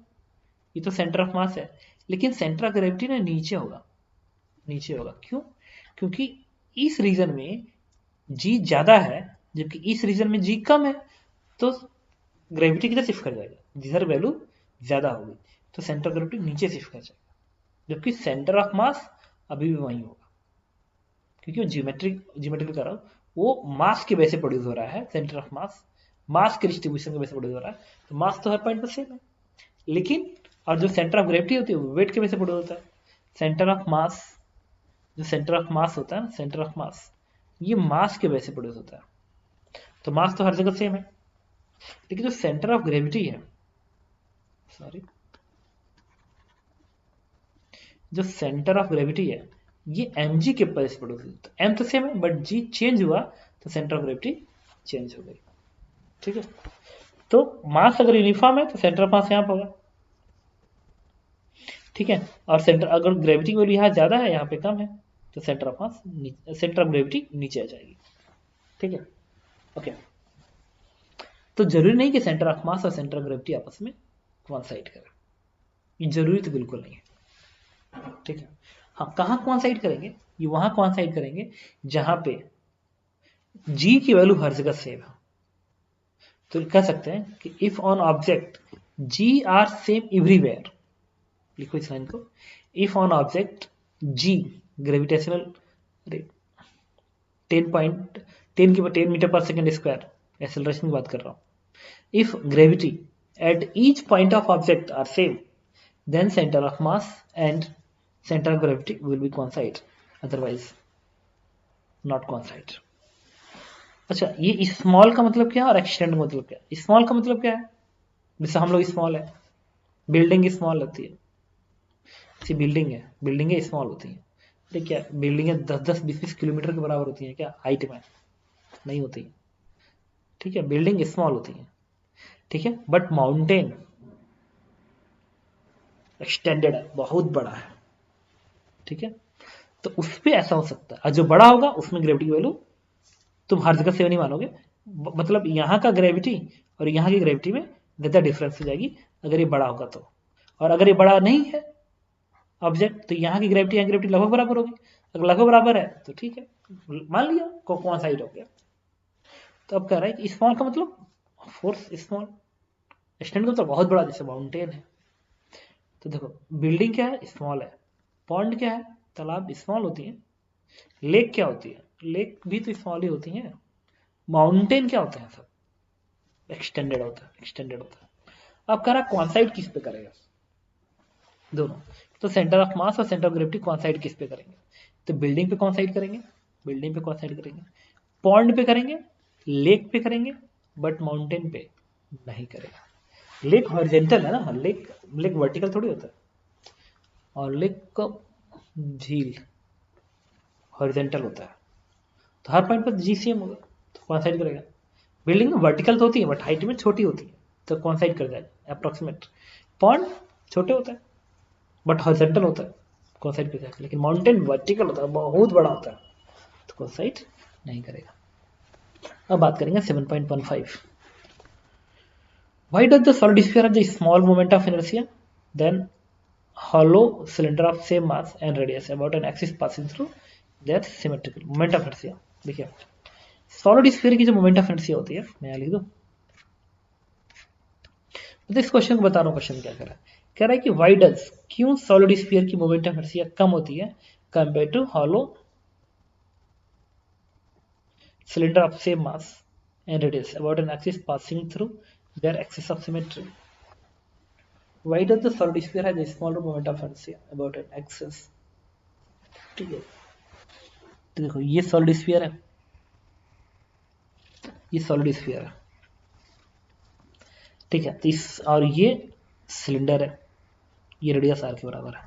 ये तो सेंटर ऑफ मास है, लेकिन सेंटर ऑफ ग्रेविटी ना नीचे होगा, नीचे होगा। क्यों? क्योंकि इस रीजन में जी ज्यादा है जबकि इस रीजन में जी कम है, तो ग्रेविटी किधर शिफ्ट कर जाएगा, जिधर वैल्यू ज्यादा होगी, तो सेंटर ऑफ ग्रेविटी नीचे शिफ्ट कर जाएगा, जबकि सेंटर ऑफ मास अभी भी वहीं होगा, क्योंकि वो जियोमेट्रिक कर रहा हूँ, वो मास के वैसे प्रोड्यूस हो रहा है, सेंटर ऑफ मास के डिस्ट्रीब्यूशन के वैसे प्रोड्यूस हो रहा है, तो मास तो हर पॉइंट पर सेम है। लेकिन और जो सेंटर ऑफ ग्रेविटी होती है वो वेट के वजह से प्रोड्यूस होता है। सेंटर ऑफ मास, जो सेंटर ऑफ मास होता है ना, सेंटर ऑफ मास, ये मास के वजह से प्रोड्यूस होता है, तो मास तो हर जगह सेम है। लेकिन जो सेंटर ऑफ ग्रेविटी है, सॉरी, जो सेंटर ऑफ ग्रेविटी है ये एम जी के वजह से प्रोड्यूस होता है। एम तो सेम है बट जी चेंज हुआ तो सेंटर ऑफ ग्रेविटी चेंज हो गई। ठीक है, तो मास अगर यूनिफॉर्म है तो सेंटर ऑफ मास यहाँ पर होगा। ठीक है, और सेंटर अगर ग्रेविटी वैल्यू यहाँ ज्यादा है यहाँ पे कम है तो centre of mass, centre of gravity नीचे आ जाएगी। ठीक है, ओके। तो जरूरी नहीं कि सेंटर ऑफ मास और सेंटर ऑफ ग्रेविटी आपस में कोइंसाइड करें, ये जरूरी तो बिल्कुल नहीं है। ठीक है, हाँ कहाँ कोइंसाइड करेंगे, ये वहां कोइंसाइड करेंगे जहां पे जी की वैल्यू हर जगह सेम है। तो कह सकते हैं कि if on object G are same everywhere, लिखो इस लाइन को, if on object G gravitational rate 10 metre per second square, acceleration की बात कर रहा हूं, if gravity at each point of object are same then centre of mass and centre of gravity will be coincide, otherwise not coincide. अच्छा, ये स्मॉल का मतलब क्या है और एक्सटेंड का मतलब क्या है? स्मॉल का मतलब क्या है, जैसे हम लोग स्मॉल है, बिल्डिंग स्मॉल होती है, जैसे बिल्डिंग है स्मॉल होती है, ठीक है, बिल्डिंगें 10-10 20-20 किलोमीटर के बराबर होती हैं क्या हाइट में, नहीं होती। ठीक है, बिल्डिंग स्मॉल होती है, ठीक है, बट माउंटेन एक्सटेंडेड है, बहुत बड़ा है। ठीक है, तो उस पर ऐसा हो सकता है, और जो बड़ा होगा उसमें ग्रेविटी की वैल्यू तुम हर जगह से नहीं मानोगे, मतलब यहाँ का ग्रेविटी और यहाँ की ग्रेविटी में ज्यादा डिफरेंस हो जाएगी अगर ये बड़ा होगा तो, और अगर ये बड़ा नहीं है ऑब्जेक्ट तो यहाँ की ग्रेविटी यहाँ ग्रेविटी लगभग बराबर होगी, अगर लगभग बराबर है तो ठीक है, मान लिया कौन साइड हो गया। तो अब कह रहा है कि स्मॉल का मतलब फोर्स स्मॉल, एक्सटेंड का तो बहुत बड़ा, जैसे माउंटेन है। तो देखो बिल्डिंग क्या है, स्मॉल है, पॉन्ड क्या है, तालाब स्मॉल होती है, लेक क्या होती है, लेक भी तो स्मॉल ही होती है, माउंटेन क्या होता है, सब एक्सटेंडेड होता है, एक्सटेंडेड होता है। अब कह रहा क्वांसाइड किस पे करेगा, दोनों, तो सेंटर ऑफ मास और सेंटर ऑफ ग्रेविटी क्वांसाइड किस पे करेंगे, तो बिल्डिंग पे क्वांसाइड करेंगे, बिल्डिंग पे क्वांसाइड करेंगे, पॉन्ड पे करेंगे, लेक पे करेंगे, बट माउंटेन पे नहीं करेगा। लेक हॉरिजॉन्टल है ना, लेक लेक वर्टिकल थोड़ी होता है, और लेक का झील हॉरिजॉन्टल होता है, तो हर पॉइंट पर जी सेम होगा तो क्वांसाइड करेगा। बिल्डिंग में वर्टिकल तो होती है बट हाइट में छोटी होती है तो क्वांसाइड कर जाएगा अप्रोक्सीमेट। पॉन्ड छोटे होता है बट हॉरिजॉन्टल होता है, क्वांसाइड कर जाएगा। लेकिन माउंटेन वर्टिकल होता है, बहुत बड़ा होता है, तो क्वांसाइड नहीं करेगा। अब बात करेंगे 7.15, why does the solid sphere have a small moment of inertia then hollow cylinder of same mass and radius about an axis passing through their symmetrical moment of inertia। देखिए सॉलिड स्फीयर की जो मोमेंट ऑफ इनर्शिया होती है, मैं यहाँ लिख दूं, तो इस क्वेश्चन को बता रहा हूँ, क्वेश्चन क्या कह रहा है कि वाई डज, क्यों सॉलिड स्फीयर की मोमेंट ऑफ इनर्शिया कम होती है compare to hollow cylinder of same mass and radius about an axis passing through their axis of symmetry. Why does the solid sphere has a smaller moment of inertia about an axis. ठीक है, तो देखो ये सॉलिड स्फीयर है, ये सॉलिड स्फीयर है, ठीक है। तो इस और ये सिलेंडर है, ये रेडियस आर के बराबर है,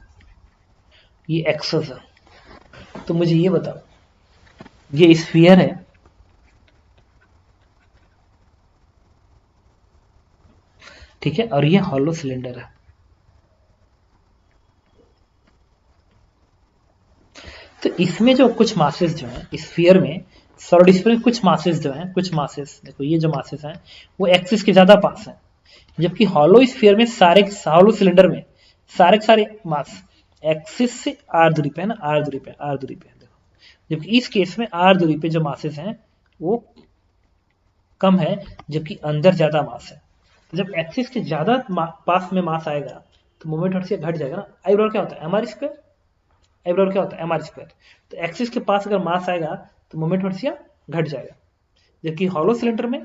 ये एक्सेस है। तो मुझे ये बताओ, ये स्फीयर है, ठीक है, और ये हॉलो सिलेंडर है। तो इसमें जो कुछ मासेस जो है स्फीयर में, सॉलिड स्फीयर में कुछ मासेस जो हैं, कुछ मासेस देखो, ये जो मासेस हैं वो एक्सिस के ज्यादा पास हैं, जबकि हॉलो स्फीयर में सारे, हॉलो सिलेंडर में सारे के सारे मास एक्सिस से आर दूरी पे है ना, आर दूरी पे, आर दूरी पे देखो। जबकि इस केस में आर दूरी पे जो मासेस हैं वो कम है, जबकि अंदर ज्यादा मास है। जब एक्सिस के ज्यादा पास में मास आएगा तो मोमेंट हर्ट्ज घट जाएगा ना। आई बराबर क्या होता है, एम आर स्क्वायर, आई बराबर क्या होता है, एम आर स्क्वायर। तो एक्सिस के पास अगर मास आएगा तो मोमेंट हर्ट्ज घट जाएगा, जबकि हॉलो सिलेंडर में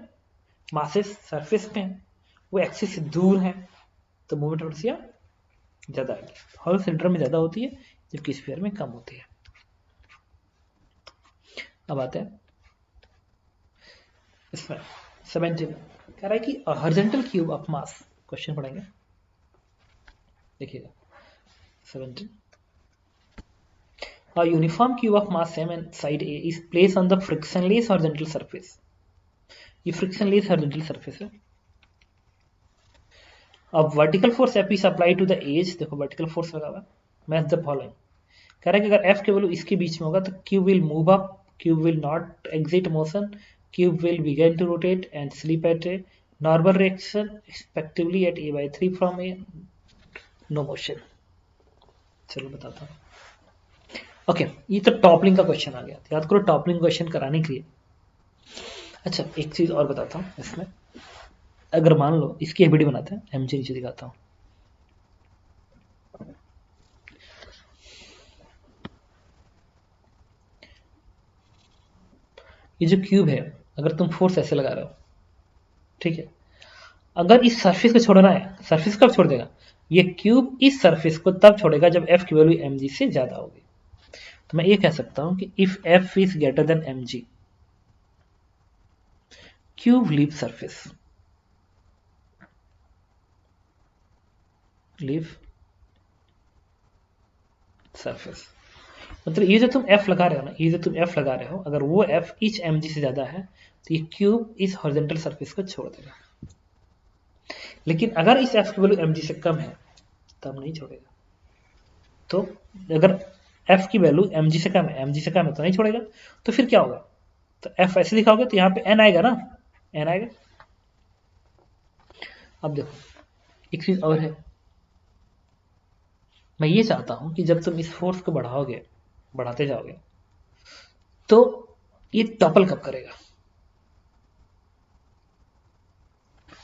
मासेस सरफेस पे हैं, वो एक्सिस से दूर है, तो मोमेंट हर्ट्ज ज्यादा आएगी। हॉलो सिलेंडर में ज्यादा होती है, जबकि स्फीयर में कम होती है। अब आते हैं इसमें 17, कह रहा है कि horizontal cube of mass, question पढ़ेंगे, देखिएगा 17। A uniform cube of mass m and side A is placed on the frictionless horizontal surface. ये frictionless horizontal surface है। अब vertical force F is applied to the edge, देखो vertical force लगा हुआ है। Match the following, कह रहा है कि अगर F के वैल्यू इसके बीच में होगा तो cube will move up, cube will not exit motion, cube will begin to rotate and slip at a normal direction respectively at a/3 from a no motion। चलो बताता हूँ। ओके, ये तो टॉपलिंग का क्वेश्चन आ गया, याद करो टॉपलिंग क्वेश्चन कराने के लिए। अच्छा एक चीज और बताता हूँ इसमें, अगर मान लो इसकी वीडियो बनाते हैं, एमजी नीचे दिखाता हूँ। ये जो क्यूब है, अगर तुम फोर्स ऐसे लगा रहे हो, ठीक है, अगर इस सरफेस को छोड़ना है, सरफेस कब छोड़ देगा, ये क्यूब इस सरफेस को तब छोड़ेगा जब एफ की वैल्यू एम जी से ज्यादा होगी। तो मैं ये कह सकता हूं कि if F is greater than M G, cube leave surface, leave surface. मतलब ये जो तुम एफ लगा रहे हो ना, ये जो तुम एफ लगा रहे हो, अगर वो एफ इच एम जी से ज्यादा है तो ये क्यूब इस हॉरिजॉन्टल सरफेस को छोड़ देगा। लेकिन अगर इस एफ की वैल्यू एम जी से कम है तब नहीं छोड़ेगा। तो अगर एफ की वैल्यू एम जी से कम है, एम जी से कम है तो नहीं छोड़ेगा। तो फिर क्या होगा, तो एफ ऐसे दिखाओगे तो यहाँ पे एन आएगा ना, एन आएगा। अब देखो एक चीज और है, मैं ये चाहता हूं कि जब तुम इस फोर्स को बढ़ाओगे, बढ़ाते जाओगे, तो ये टॉपल कब करेगा।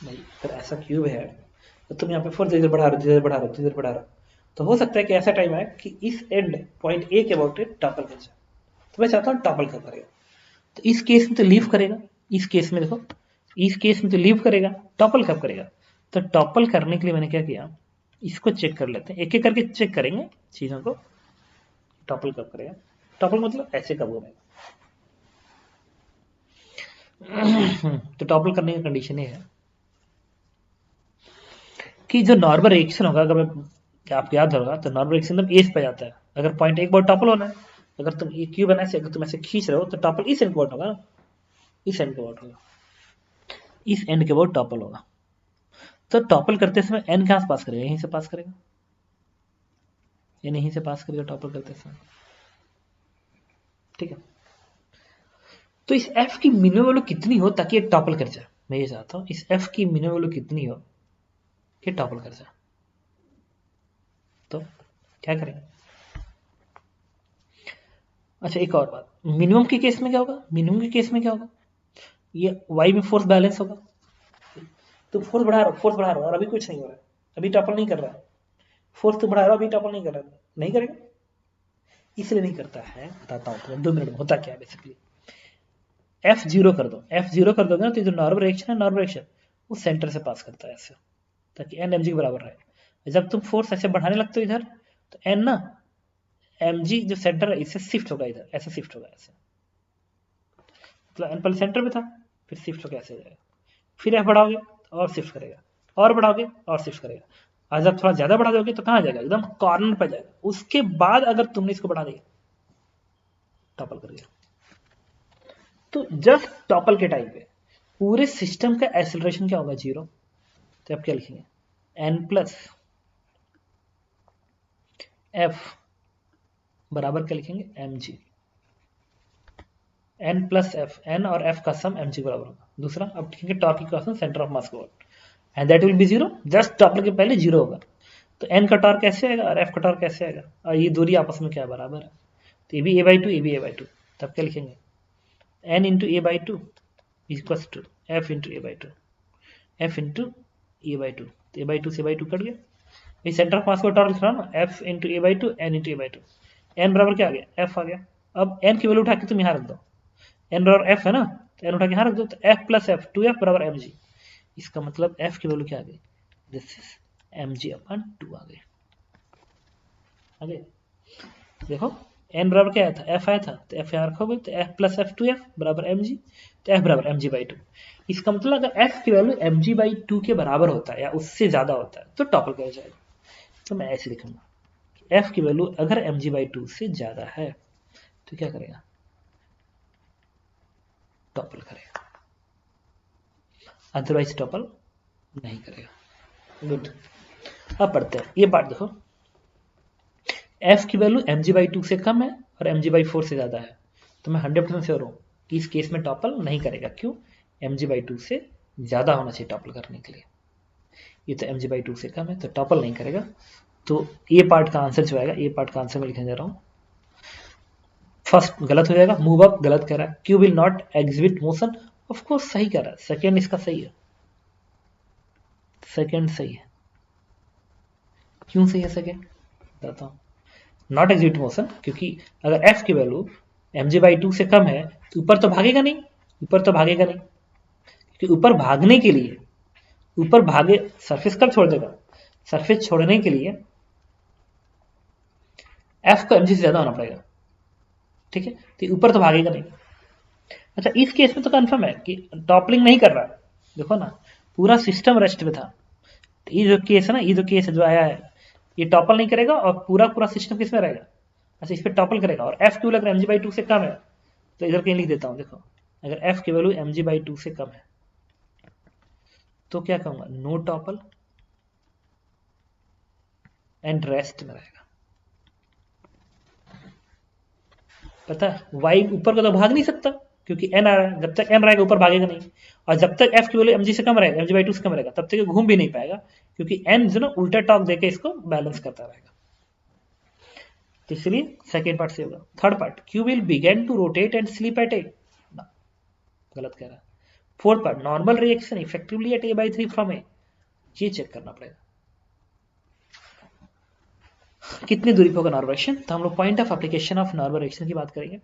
भाई अगर ऐसा क्यूब है तो तुम यहाँ पे फोर्स इधर बढ़ा रहे हो, इधर बढ़ा रहे हो, इधर बढ़ा रहे हो, तो हो सकता है कि ऐसा टाइम आए कि इस एंड पॉइंट ए के अबाउट टॉपल कर जाए। तो मैं चाहता हूँ टॉपल कब करेगा, तो इस केस में तो लीव करेगा, इस केस में देखो, इस केस में तो लीव करेगा, टॉपल कब करेगा। तो टॉपल करने के लिए मैंने क्या किया, इसको चेक कर लेते हैं, एक एक करके चेक करेंगे चीजों को। टॉपल कब करेगा, टॉपल मतलब ऐसे कब घूमेगा। तो टॉपल करने की कंडीशन ये है कि जो नॉर्मल रिएक्शन होगा, अगर आपको याद होगा तो नॉर्मल रिएक्शन एकदम एज पे जाता है। अगर पॉइंट एक बार टॉपल होना है, अगर तुम ये क्यूब है ऐसे, अगर तुम ऐसे खींच रहे हो तो टॉपल इस एंड के अबाउट होगा ना, इस एंड के अबाउट होगा, इस एंड के अबाउट टॉपल होगा। तो टॉपल करते समय एन कहां से पास करेगा, यहीं से पास करेगा, एन यहीं से पास करेगा टॉपल करते समय, ठीक है। तो इस एफ की मिनिमम वैल्यू कितनी हो ताकि ये टॉपल कर जाए, मैं ये चाहता हूं इस एफ की मिनिमम वैल्यू कितनी हो कि टॉपल कर जाए। तो क्या करेंगे, अच्छा एक और बात, मिनिमम के केस में क्या होगा, मिनिमम के केस में क्या होगा, ये वाई में फोर्स बैलेंस होगा। तो फोर्स बढ़ा रहा हो, फोर्स बढ़ा रहा हो और अभी कुछ नहीं हो रहा है, अभी टॉपल नहीं कर रहा है, फोर्स तो बढ़ा रहा हो, अभी टॉपल नहीं कर रहा है, नहीं करेगा। इसलिए नहीं करता है, बताता हूं तुम्हें 2 मिनट में होता क्या है। बेसिकली एफ जीरो कर दो, एफ जीरो कर दोगे ना तो जो नॉर्मल रिएक्शन है, नॉर्मल रिएक्शन वो सेंटर से पास करता है ऐसे, ताकि एन एम जी के बराबर रहे। जब तुम फोर्स ऐसे बढ़ाने लगते हो इधर, तो एन ना एम जी जो सेंटर है इससे शिफ्ट होगा, इधर ऐसे शिफ्ट होगा ऐसे, मतलब एन पहले सेंटर में था, फिर शिफ्ट होकर ऐसे जाएगा, फिर एफ बढ़ाओगे और शिफ्ट करेगा, और बढ़ाओगे और शिफ्ट करेगा, और जब थोड़ा ज्यादा बढ़ा दोगे तो कहाँ जाएगा, एकदम कॉर्नर पर जाएगा। उसके बाद अगर तुमने इसको बढ़ा दिया टॉपल कर गया। तो जस्ट टॉपल के टाइम पे पूरे सिस्टम का एक्सेलरेशन क्या होगा, 0। तो आप क्या लिखेंगे, एन प्लस एफ बराबर क्या लिखेंगे, M G. N plus F, N और एफ का सम एम जी बराबर होगा। दूसरा अब लिखेंगे torque equation centre of mass forward, and that will be 0, just topple के पहले 0 होगा। तो एन का टॉर्क कैसे आएगा और एफ का टॉर्क कैसे आएगा, और ये दूरी आपस में क्या बराबर है, तो ये भी a/2, ये भी a/2। तब क्या लिखेंगे, n into a/2 equal to f into a/2, f into a/2। तो a/2 से a/2 कट गया, ये सेंटर ऑफ मास को टॉर्क लिख रहा हूँ ना, f into a/2, n into a/2, n बराबर क्या आ गया, f आ गया। अब n की वैल्यू उठा के तुम यहाँ रख दो, n बराबर f है ना, तो n उठा के यहाँ रख दो, तो f प्लस f 2f बराबर mg। इसका मतलब f की वैल्यू क्या आ गई, दिस इज mg/2 आ गई। आगे देखो n बराबर क्या आया था, f आया था, तो f यहाँ रखोगे तो f प्लस f 2f बराबर mg, तो f बराबर mg/2। इसका मतलब अगर f की वैल्यू mg/2 के बराबर होता है या उससे ज्यादा होता है तो टॉपल कर जाएगा। तो मैं ऐसे लिखूंगा, f की वैल्यू अगर mg/2 से ज्यादा है तो क्या करेगा, टॉपल करेगा, अदरवाइज टॉपल नहीं करेगा। गुड, अब पढ़ते हैं ये पार्ट। देखो f की वैल्यू mg/2 से कम है और mg/4 से ज्यादा है, तो मैं 100% श्योर हूं कि इस केस में टॉपल नहीं करेगा। क्यों, mg/2 से ज्यादा होना चाहिए टॉपल करने के लिए, ये तो mg/2 से कम है तो टॉपल नहीं करेगा। तो ये पार्ट का आंसर जो आएगा, ये पार्ट का आंसर मैं लिखने जा रहा हूं। फर्स्ट गलत हो जाएगा, मूव अप गलत कह रहा है, Q will not exhibit motion, of course सही कह रहा है, सेकंड इसका सही है, सेकंड सही है। क्यों सही है सेकंड, बताता हूं। नॉट एग्जिबिट मोशन क्योंकि अगर f की वैल्यू mg/2 से कम है तो ऊपर तो भागेगा नहीं, ऊपर तो भागेगा नहीं, क्योंकि ऊपर भागने के लिए, ऊपर भागे सरफेस कब छोड़ देगा, सरफेस छोड़ने के लिए f को mg से ज्यादा होना पड़ेगा, ठीक है, तो ऊपर तो भागेगा नहीं। अच्छा इस केस में तो कंफर्म है कि टॉपलिंग नहीं कर रहा, देखो ना पूरा सिस्टम रेस्ट में था। तो ये जो केस है ना, ये जो केस जो आया है, ये टॉपल नहीं करेगा और पूरा पूरा सिस्टम किस में रहेगा, अच्छा इस पर टॉपल करेगा। और एफ की वैल्यू अगर mg/2 से कम है तो इधर कहीं लिख देता हूं, देखो अगर एफ की वैल्यू mg/2 से कम है तो क्या कहूंगा, नो टॉपल एंड रेस्ट में रहेगा। पता है वाई ऊपर को तो भाग नहीं सकता क्योंकि एन आ रहा है, जब तक एन रहेगा ऊपर भागेगा नहीं, और जब तक एफ की वैल्यू mg से कम रहेगा, mg/2 से कम रहेगा, तब तक ये घूम भी नहीं पाएगा क्योंकि एन जो ना उल्टा टॉर्क देके इसको बैलेंस करता रहेगा। तो इसलिए सेकेंड पार्ट से होगा। Third part, Q will begin to rotate and slip at A, गलत कह रहा है। Fourth part, normal reaction effectively at a/3 from A, ये चेक करना पड़ेगा कितनी दूरी पर होगा नॉर्मल रिएक्शन। तो हम लोग point of application of normal reaction की बात करेंगे।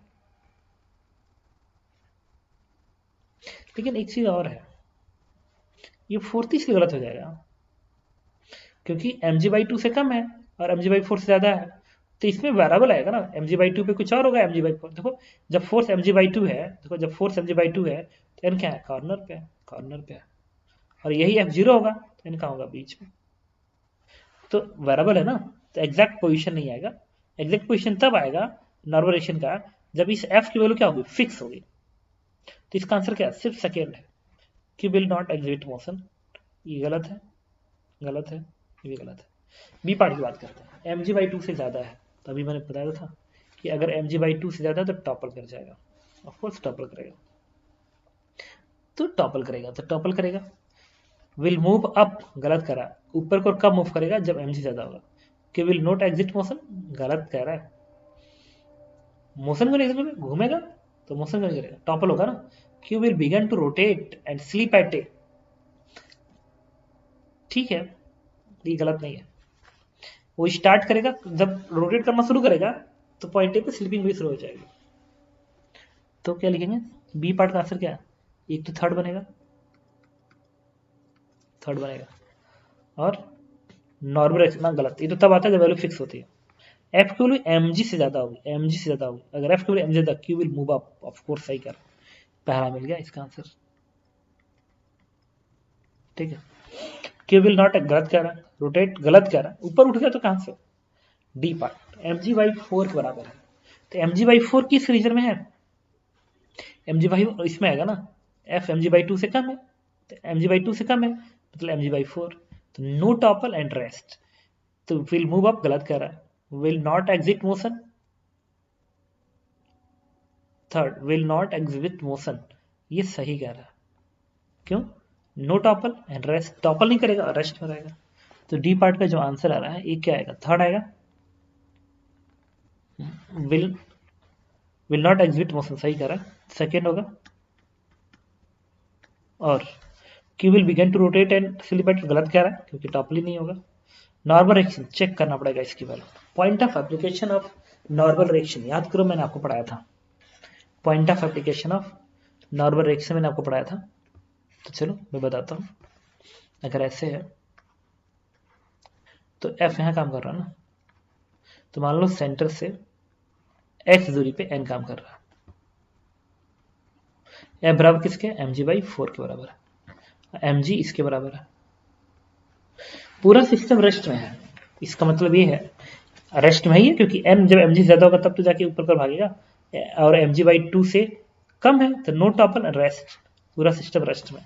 लेकिन एक चीज और है, ये फोर्थ इसलिए गलत हो जाएगा क्योंकि mg/2 से कम है और mg/4 से ज्यादा है, तो इसमें वेरिएबल आएगा ना, mg/2 पे कुछ और होगा mg/4। देखो जब फोर्स mg/2 है, देखो जब फोर्स mg/2 है तो n क्या है, कॉर्नर पे है, कॉर्नर पे है, और यही f0 होगा तो n कहाँ होगा, बीच में। तो वेरिएबल है ना, तो एग्जैक्ट पोजीशन नहीं आएगा। एग्जैक्ट पोजीशन तब आएगा नॉर्मल रिएक्शन का जब इस f की वैल्यू क्या होगी, फिक्स होगी। तो इसका आंसर क्या है, सिर्फ सेकेंड है, कि विल नॉट एग्जिट मोशन। ये गलत है, गलत है, ये भी गलत है। बी पार्ट की बात करते हैं, mg/2 से ज्यादा है, तो अभी मैंने बताया था कि अगर mg/2 से ज्यादा है तो टॉपल कर जाएगा, ऑफकोर्स टॉपल करेगा, तो टॉपल करेगा, तो टॉपल करेगा। विल मूव अप, गलत करा, ऊपर को कब मूव करेगा, जब mg ज्यादा होगा। कि विल नॉट एग्जिट मोशन, गलत कह रहा है, मोशन को नहीं करेगा, घूमेगा तो मोशन को नहीं करेगा, टॉपल होगा ना। Q will begin to rotate and slip at A, ठीक है, ये गलत नहीं है। वो स्टार्ट करेगा, जब रोटेट करना शुरू करेगा तो पॉइंट ए पे स्लीपिंग भी शुरू हो जाएगी। तो क्या लिखेंगे, बी पार्ट का आंसर क्या है, एक तो थर्ड बनेगा, थर्ड बनेगा। और नॉर्मल एक्सप्रेशन गलत, ये तो तब आता है जब वैल्यू फिक्स होती है। एफ की वैल्यू mg से ज्यादा होगी, mg से ज्यादा होगी, अगर एफ की वैल्यू mg ज्यादा, Q will move up, of course सही कर, पहला मिल गया इसका आंसर। ठीक है। क्यू विल नॉट, गलत कह रहा है, रोटेट गलत कह रहा है, ऊपर उठ गया तो कहां से, डी पार्ट mg/4 के बराबर है। तो mg/4 किस रीजन में है, mg/4 इसमें आएगा ना, f mg/2 से कम है, तो mg/2 से कम है मतलब mg/4। तो नो टॉपल एंड रेस्ट, तो विल मूव अप गलत कह रहा है, will not exit motion, third will not exit motion, ये सही कह रहा है, क्यों, no topple and rest, topple नहीं करेगा रेस्ट में रहेगा। तो डी पार्ट का जो आंसर आ रहा है ये क्या आएगा, थर्ड आएगा, will will not exit motion सही कह रहा है, सेकेंड होगा, और Q will begin to rotate and slip at गलत कह रहा है क्योंकि टॉपल ही नहीं होगा। नॉर्मल रिएक्शन चेक करना पड़ेगा इसकी value, point of application of normal reaction याद करो मैंने आपको पढ़ाया था, point of application of normal reaction मैंने आपको पढ़ाया था। तो चलो मैं बताता हूँ, अगर ऐसे है तो एफ यहाँ काम कर रहा है ना, तो मान लो सेंटर से एक्स दूरी पे एन काम कर रहा है, एफ बराबर किसके, mg/4 के बराबर है, mg इसके बराबर है, पूरा सिस्टम रेस्ट में है, इसका मतलब ये है रेस्ट में ही है क्योंकि m जब mg ज्यादा होगा तब तो जाके ऊपर कर भागेगा, और mg/2 से कम है तो नो टॉपल रेस्ट, पूरा सिस्टम रेस्ट में,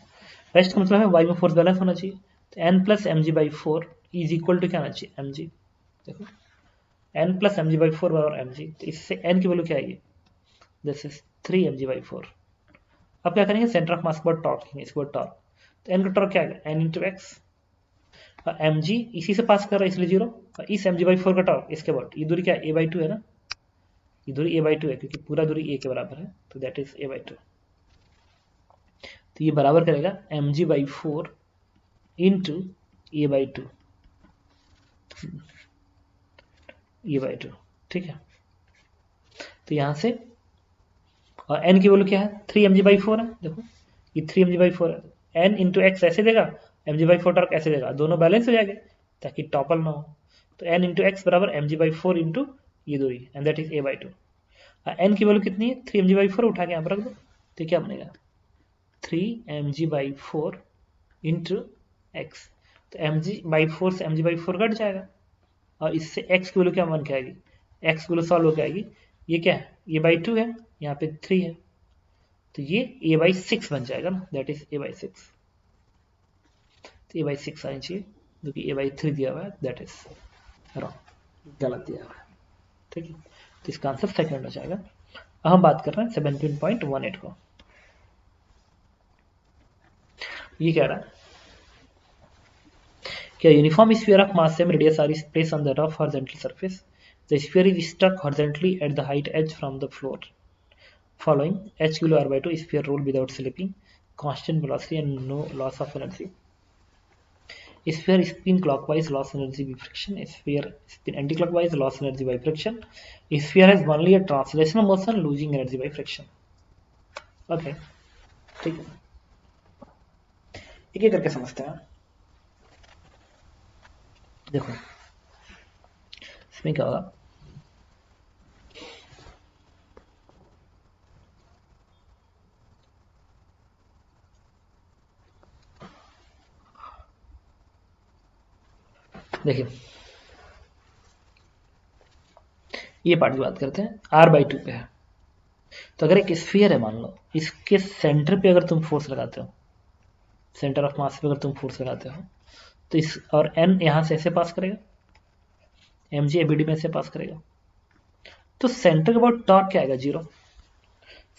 रेस्ट का मतलब है वाई में फोर्स बैलेंस होना चाहिए। तो n plus mg/4 is equal to क्या होना चाहिए, mg, देखो n प्लस mg/4 बराबर mg, तो इससे n की वैल्यू क्या आएगी, दिस इज 3 mg/4। अब क्या करेंगे, सेंटर ऑफ मास पर टॉर्क लेंगे, इसको टॉर्क, तो n का टॉर्क क्या आएगा, n इंटू एक्स, mg इसी से पास कर रहा है इसलिए 0, इस mg/4 का टॉर्क इसके बाद, ये दूरी क्या है, a/2 है ना, ये दूरी a/2 है क्योंकि पूरा दूरी a के बराबर है, तो दैट इज a/2। तो ये बराबर करेगा mg/4 इंटू a/2, a/2, ठीक है। तो यहां से, और n की वैल्यू क्या है, 3 mg/4 है, देखो ये 3 mg/4 है, n इंटू एक्स ऐसे देगा, mg/4 टॉर्क ऐसे देगा, दोनों बैलेंस हो जाएंगे ताकि टॉपल ना हो। तो n इंटू एक्स बराबर mg/4 इंटू ये दूरी, and that is a/2। n की वैल्यू कितनी है, 3 mg/4 उठा के यहाँ पर रख दो, तो क्या बनेगा 3 mg/4 इंटू एक्स, तो mg/4 से mg/4 कट जाएगा, और इससे x की वैल्यू क्या बन के आएगी, x की वैल्यू सॉल्व होकर आएगी, ये क्या है, a/2 है, यहाँ पे 3 है, तो ये a/6 बन जाएगा ना, दैट इज a/6। तो a/6 आनी चाहिए क्योंकि a/3 दिया हुआ है, दैट इज रॉन्ग, गलत दिया हुआ है, ठीक है। तो इसका आंसर सेकंड हो जाएगा। अब हम बात कर रहे हैं 17.18 को, ये कह रहा है क्या, uniform sphere of mass same radius are placed on the rough horizontal surface, the sphere is stuck horizontally at the height h from the floor, following h kilo r/2 sphere roll without slipping, constant velocity and no loss of energy. Sphere spin clockwise, loss energy by friction. Sphere spin anti-clockwise, loss energy by friction. Sphere has only a translational motion, losing energy by friction. Okay, ठीक है, एक एक करके समझते हैं। देखो इसमें क्या होगा, देखिए ये पार्ट की बात करते हैं, r/2 पे है, तो अगर एक स्फीयर है मान लो, इसके सेंटर पे अगर तुम फोर्स लगाते हो, सेंटर ऑफ मास पे अगर तुम फोर्स लगाते हो, तो इस और n यहां से ऐसे पास करेगा, mg abd में से पास करेगा, तो सेंटर के बाद टॉर्क क्या आएगा, 0,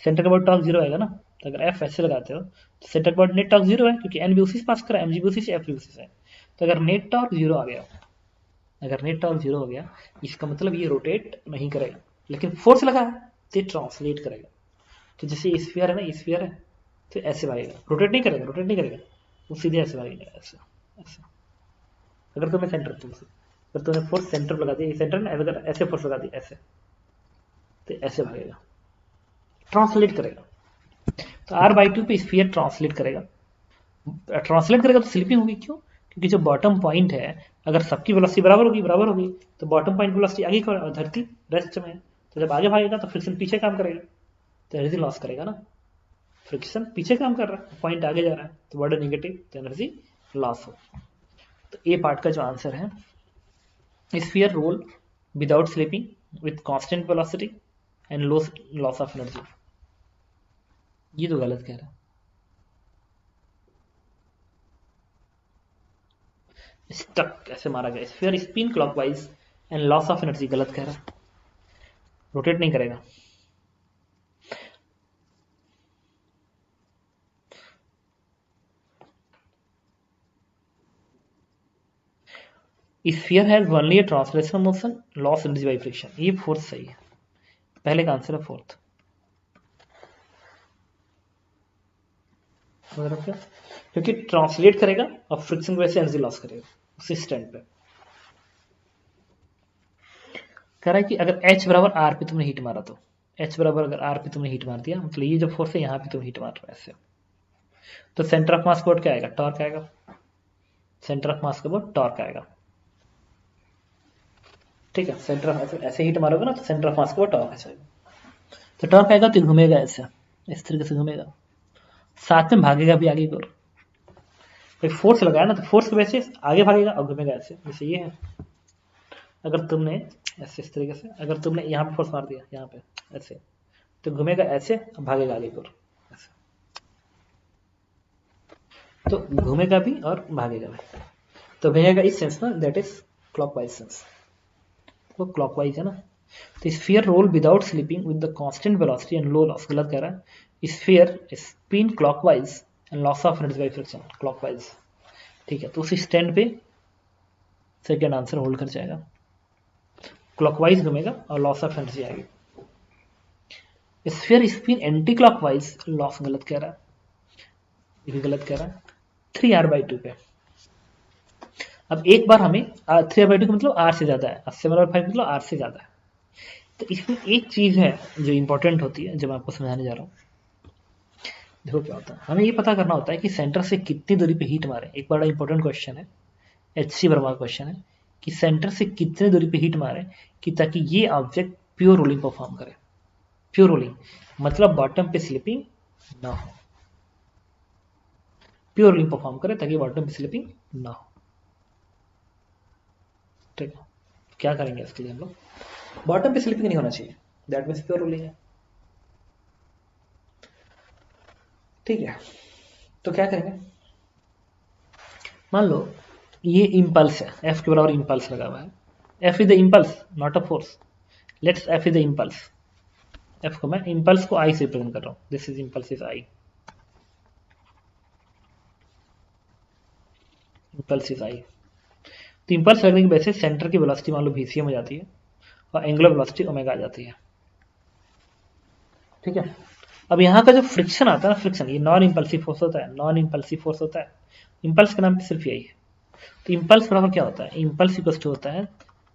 सेंटर के बाद टॉर्क 0 आएगा ना। तो अगर f ऐसे लगाते हो तो सेंटर के बाद नेट टॉर्क 0 है क्योंकि n भी उसी से पास करा, mg भी उसी से, f भी उसी से, तो अगर नेट टॉर्क 0 आ गया, अगर नेट टॉर्क 0 हो गया, इसका मतलब ये रोटेट नहीं करेगा, लेकिन फोर्स लगा है तो ट्रांसलेट करेगा। तो जैसे स्फीयर है ना, स्फीयर है तो ऐसे भागेगा, रोटेट नहीं करेगा, रोटेट नहीं करेगा, वो सीधे ऐसे भागेगा, ऐसे ऐसे। अगर तुम्हें सेंटर, तुमसे अगर तुमने फोर्स सेंटर लगा दिया, सेंटर ना, अगर ऐसे फोर्स लगा दिया ऐसे, तो ऐसे भागेगा, ट्रांसलेट करेगा। तो r/2 पे स्फीयर ट्रांसलेट करेगा, ट्रांसलेट करेगा तो स्लिपिंग होगी, क्यों, क्योंकि जो बॉटम पॉइंट है, अगर सबकी वेलोसिटी बराबर होगी तो बॉटम पॉइंट वेलोसिटी आगे की ओर, धरती रेस्ट में है, तो जब आगे भागेगा तो फ्रिक्शन पीछे काम करेगा, तो एनर्जी लॉस करेगा ना, फ्रिक्शन पीछे काम कर रहा है, पॉइंट आगे जा रहा है तो वर्ड नेगेटिव, तो एनर्जी लॉस हो। तो ए पार्ट का जो आंसर है, sphere roll without slipping with constant velocity and loss of energy. ये तो गलत कह रहा है। स्टक ऐसे मारा गया, sphere spin clockwise and loss of energy, गलत कह रहा है, रोटेट नहीं करेगा। Sphere has only A translational motion, loss energy by friction. ये फोर्थ सही है, पहले का आंसर है फोर्थ। क्योंकि ट्रांसलेट करेगा और फ्रिक्शन की वजह से एनर्जी लॉस करेगा उसी स्टैंड पे। कह रहा है कि अगर H बराबर R पे तुमने हीट मारा, तो H बराबर अगर R पे तुमने हीट मार दिया, मतलब ये जो फोर्स है यहाँ पे तुम हीट मार रहे हो ऐसे, तो सेंटर ऑफ मास क्या आएगा, टॉर्क आएगा। सेंटर ऑफ मास का वो टॉर्क आएगा, ठीक है। सेंटर ऑफ ऐसे हीट मारोगे ना तो सेंटर ऑफ मास का वो टॉर्क आएगा। तो टॉर्क आएगा तो घूमेगा ऐसे, इस तरीके से घूमेगा, साथ में भागेगा भी आगे की ओर। कोई फोर्स लगाया ना तो फोर्स की वजह से आगे भागेगा और घूमेगा ऐसे, जैसे ये है। अगर तुमने ऐसे इस तरीके से, अगर तुमने यहाँ पे फोर्स मार दिया यहाँ पे ऐसे, तो घूमेगा ऐसे और भागेगा आगे की ओर ऐसे। तो घूमेगा भी और भागेगा भी, तो भागेगा इस सेंस ना, दैट इज क्लॉकवाइज सेंस। वो क्लॉकवाइज है ना। तो sphere roll without slipping with the constant velocity and low loss, गलत कह रहा है। Sphere spin clockwise and loss of energy by friction, clockwise, ठीक है। तो उस स्टैंड पे सेकेंड आंसर होल्ड कर जाएगा, क्लॉकवाइज घूमेगा और लॉस ऑफ एनर्जी आएगी। Sphere spin anti clockwise, loss गलत कह रहा है, ये भी गलत कह रहा है। 3r/2 पे, अब एक बार हमें 3r/2 का मतलब r से ज्यादा है, 7/5 मतलब r से ज्यादा है। तो इसमें एक चीज है जो इंपॉर्टेंट होती है, जो मैं आपको समझाने जा रहा हूँ। देखो क्या होता है, हमें ये पता करना होता है कि सेंटर से कितनी दूरी पे हीट मारे। एक बड़ा इंपॉर्टेंट क्वेश्चन है, HC वर्मा का क्वेश्चन है कि सेंटर से कितने दूरी पे हीट मारे कि ताकि ये ऑब्जेक्ट प्योर रोलिंग परफॉर्म करे। प्योर रोलिंग मतलब बॉटम पे स्लिपिंग ना हो, प्योर रोलिंग परफॉर्म करे ताकि बॉटम पे स्लिपिंग ना हो, ठीक है। क्या करेंगे इसके लिए हम लोग, बॉटम पे स्लिपिंग नहीं होना चाहिए, दैट मीन्स प्योर रोलिंग है, ठीक है। तो क्या करेंगे, मान लो ये इम्पल्स है, F के बराबर इम्पल्स लगा हुआ है। F is the impulse not a force, let's F is the impulse. F को मैं इम्पल्स को I से रिप्रेजेंट कर रहा हूँ, this is impulse is I, impulse is I। तो इम्पल्स लगने की वजह से सेंटर की वेलोसिटी मान लो VCM हो जाती है और एंगुलर वेलोसिटी ओमेगा आ जाती है, ठीक है। अब यहाँ का जो फ्रिक्शन आता है ना, फ्रिक्शन ये नॉन इम्पल्सिव फोर्स होता है, नॉन इम्पल्सिव फोर्स होता है। इम्पल्स के नाम पे सिर्फ यही है। तो इम्पल्स बराबर क्या होता है, इम्पल्स इक्वल टू होता है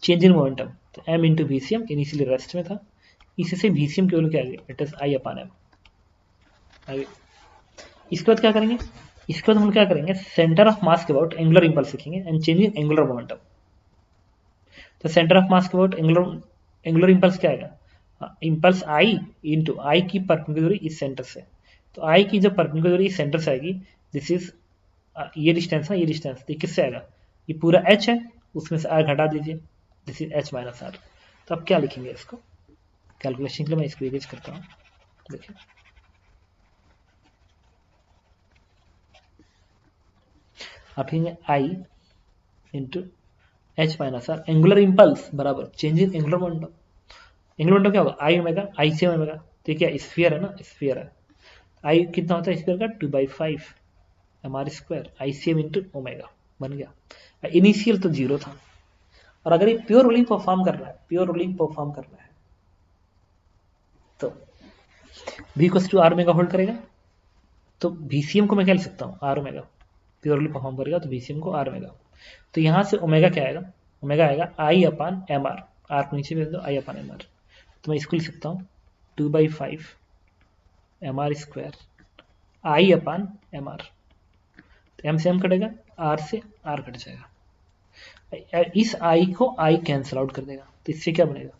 चेंज इन मोमेंटम, तो m into VCM, initially rest में था, इसी से VCM की वैल्यू क्या आ गई, इट इज I/m। इसके बाद क्या करेंगे, इसके बाद हम क्या करेंगे, सेंटर ऑफ मास के अबाउट एंगुलर इम्पल्स लिखेंगे एंड चेंजिंग एंगुलर मोमेंटम। तो सेंटर ऑफ मास के अबाउट एंगुलर इम्पल्स क्या आएगा, इम्पल्स I इंटू आई की परपेंडिकुलर दूरी इस सेंटर से। तो I की जो परपेंडिकुलर दूरी इस सेंटर से आएगी, दिस इज ये डिस्टेंस ना, ये डिस्टेंस ये किससे आएगा, ये पूरा h है, उसमें से r घटा दीजिए, this is h minus r। तो अब क्या लिखेंगे इसको, कैलकुलेशन के लिए मैं इसको इरेज करता हूँ, देखिए आप लिखेंगे I into h minus r, angular impulse बराबर change in angular momentum. Angular momentum क्या होगा, I ओमेगा, I से ओमेगा, तो क्या स्फीयर है ना, स्फीयर है, I कितना होता है स्फीयर का 2/5 mr², ICM इंटू ओमेगा बन गया। इनिशियल तो 0 था, और अगर ये प्योर रोलिंग परफॉर्म कर रहा है, प्योर रोलिंग परफॉर्म कर रहा है, तो V को टू आर ओमेगा होल्ड करेगा, तो VCM को मैं क्या लिख सकता हूँ, आर ओमेगा, प्योरली परफॉर्म करेगा तो VCM को आर ओमेगा। तो यहाँ से ओमेगा क्या आएगा, ओमेगा आएगा I/mr, आर को नीचे भेज दो, I/mr। तो मैं इसको लिख सकता हूँ 2/5 mr², I/mr। तो M से M कटेगा, R से R कट जाएगा, इस I को I कैंसिल आउट कर देगा, तो इससे क्या बनेगा,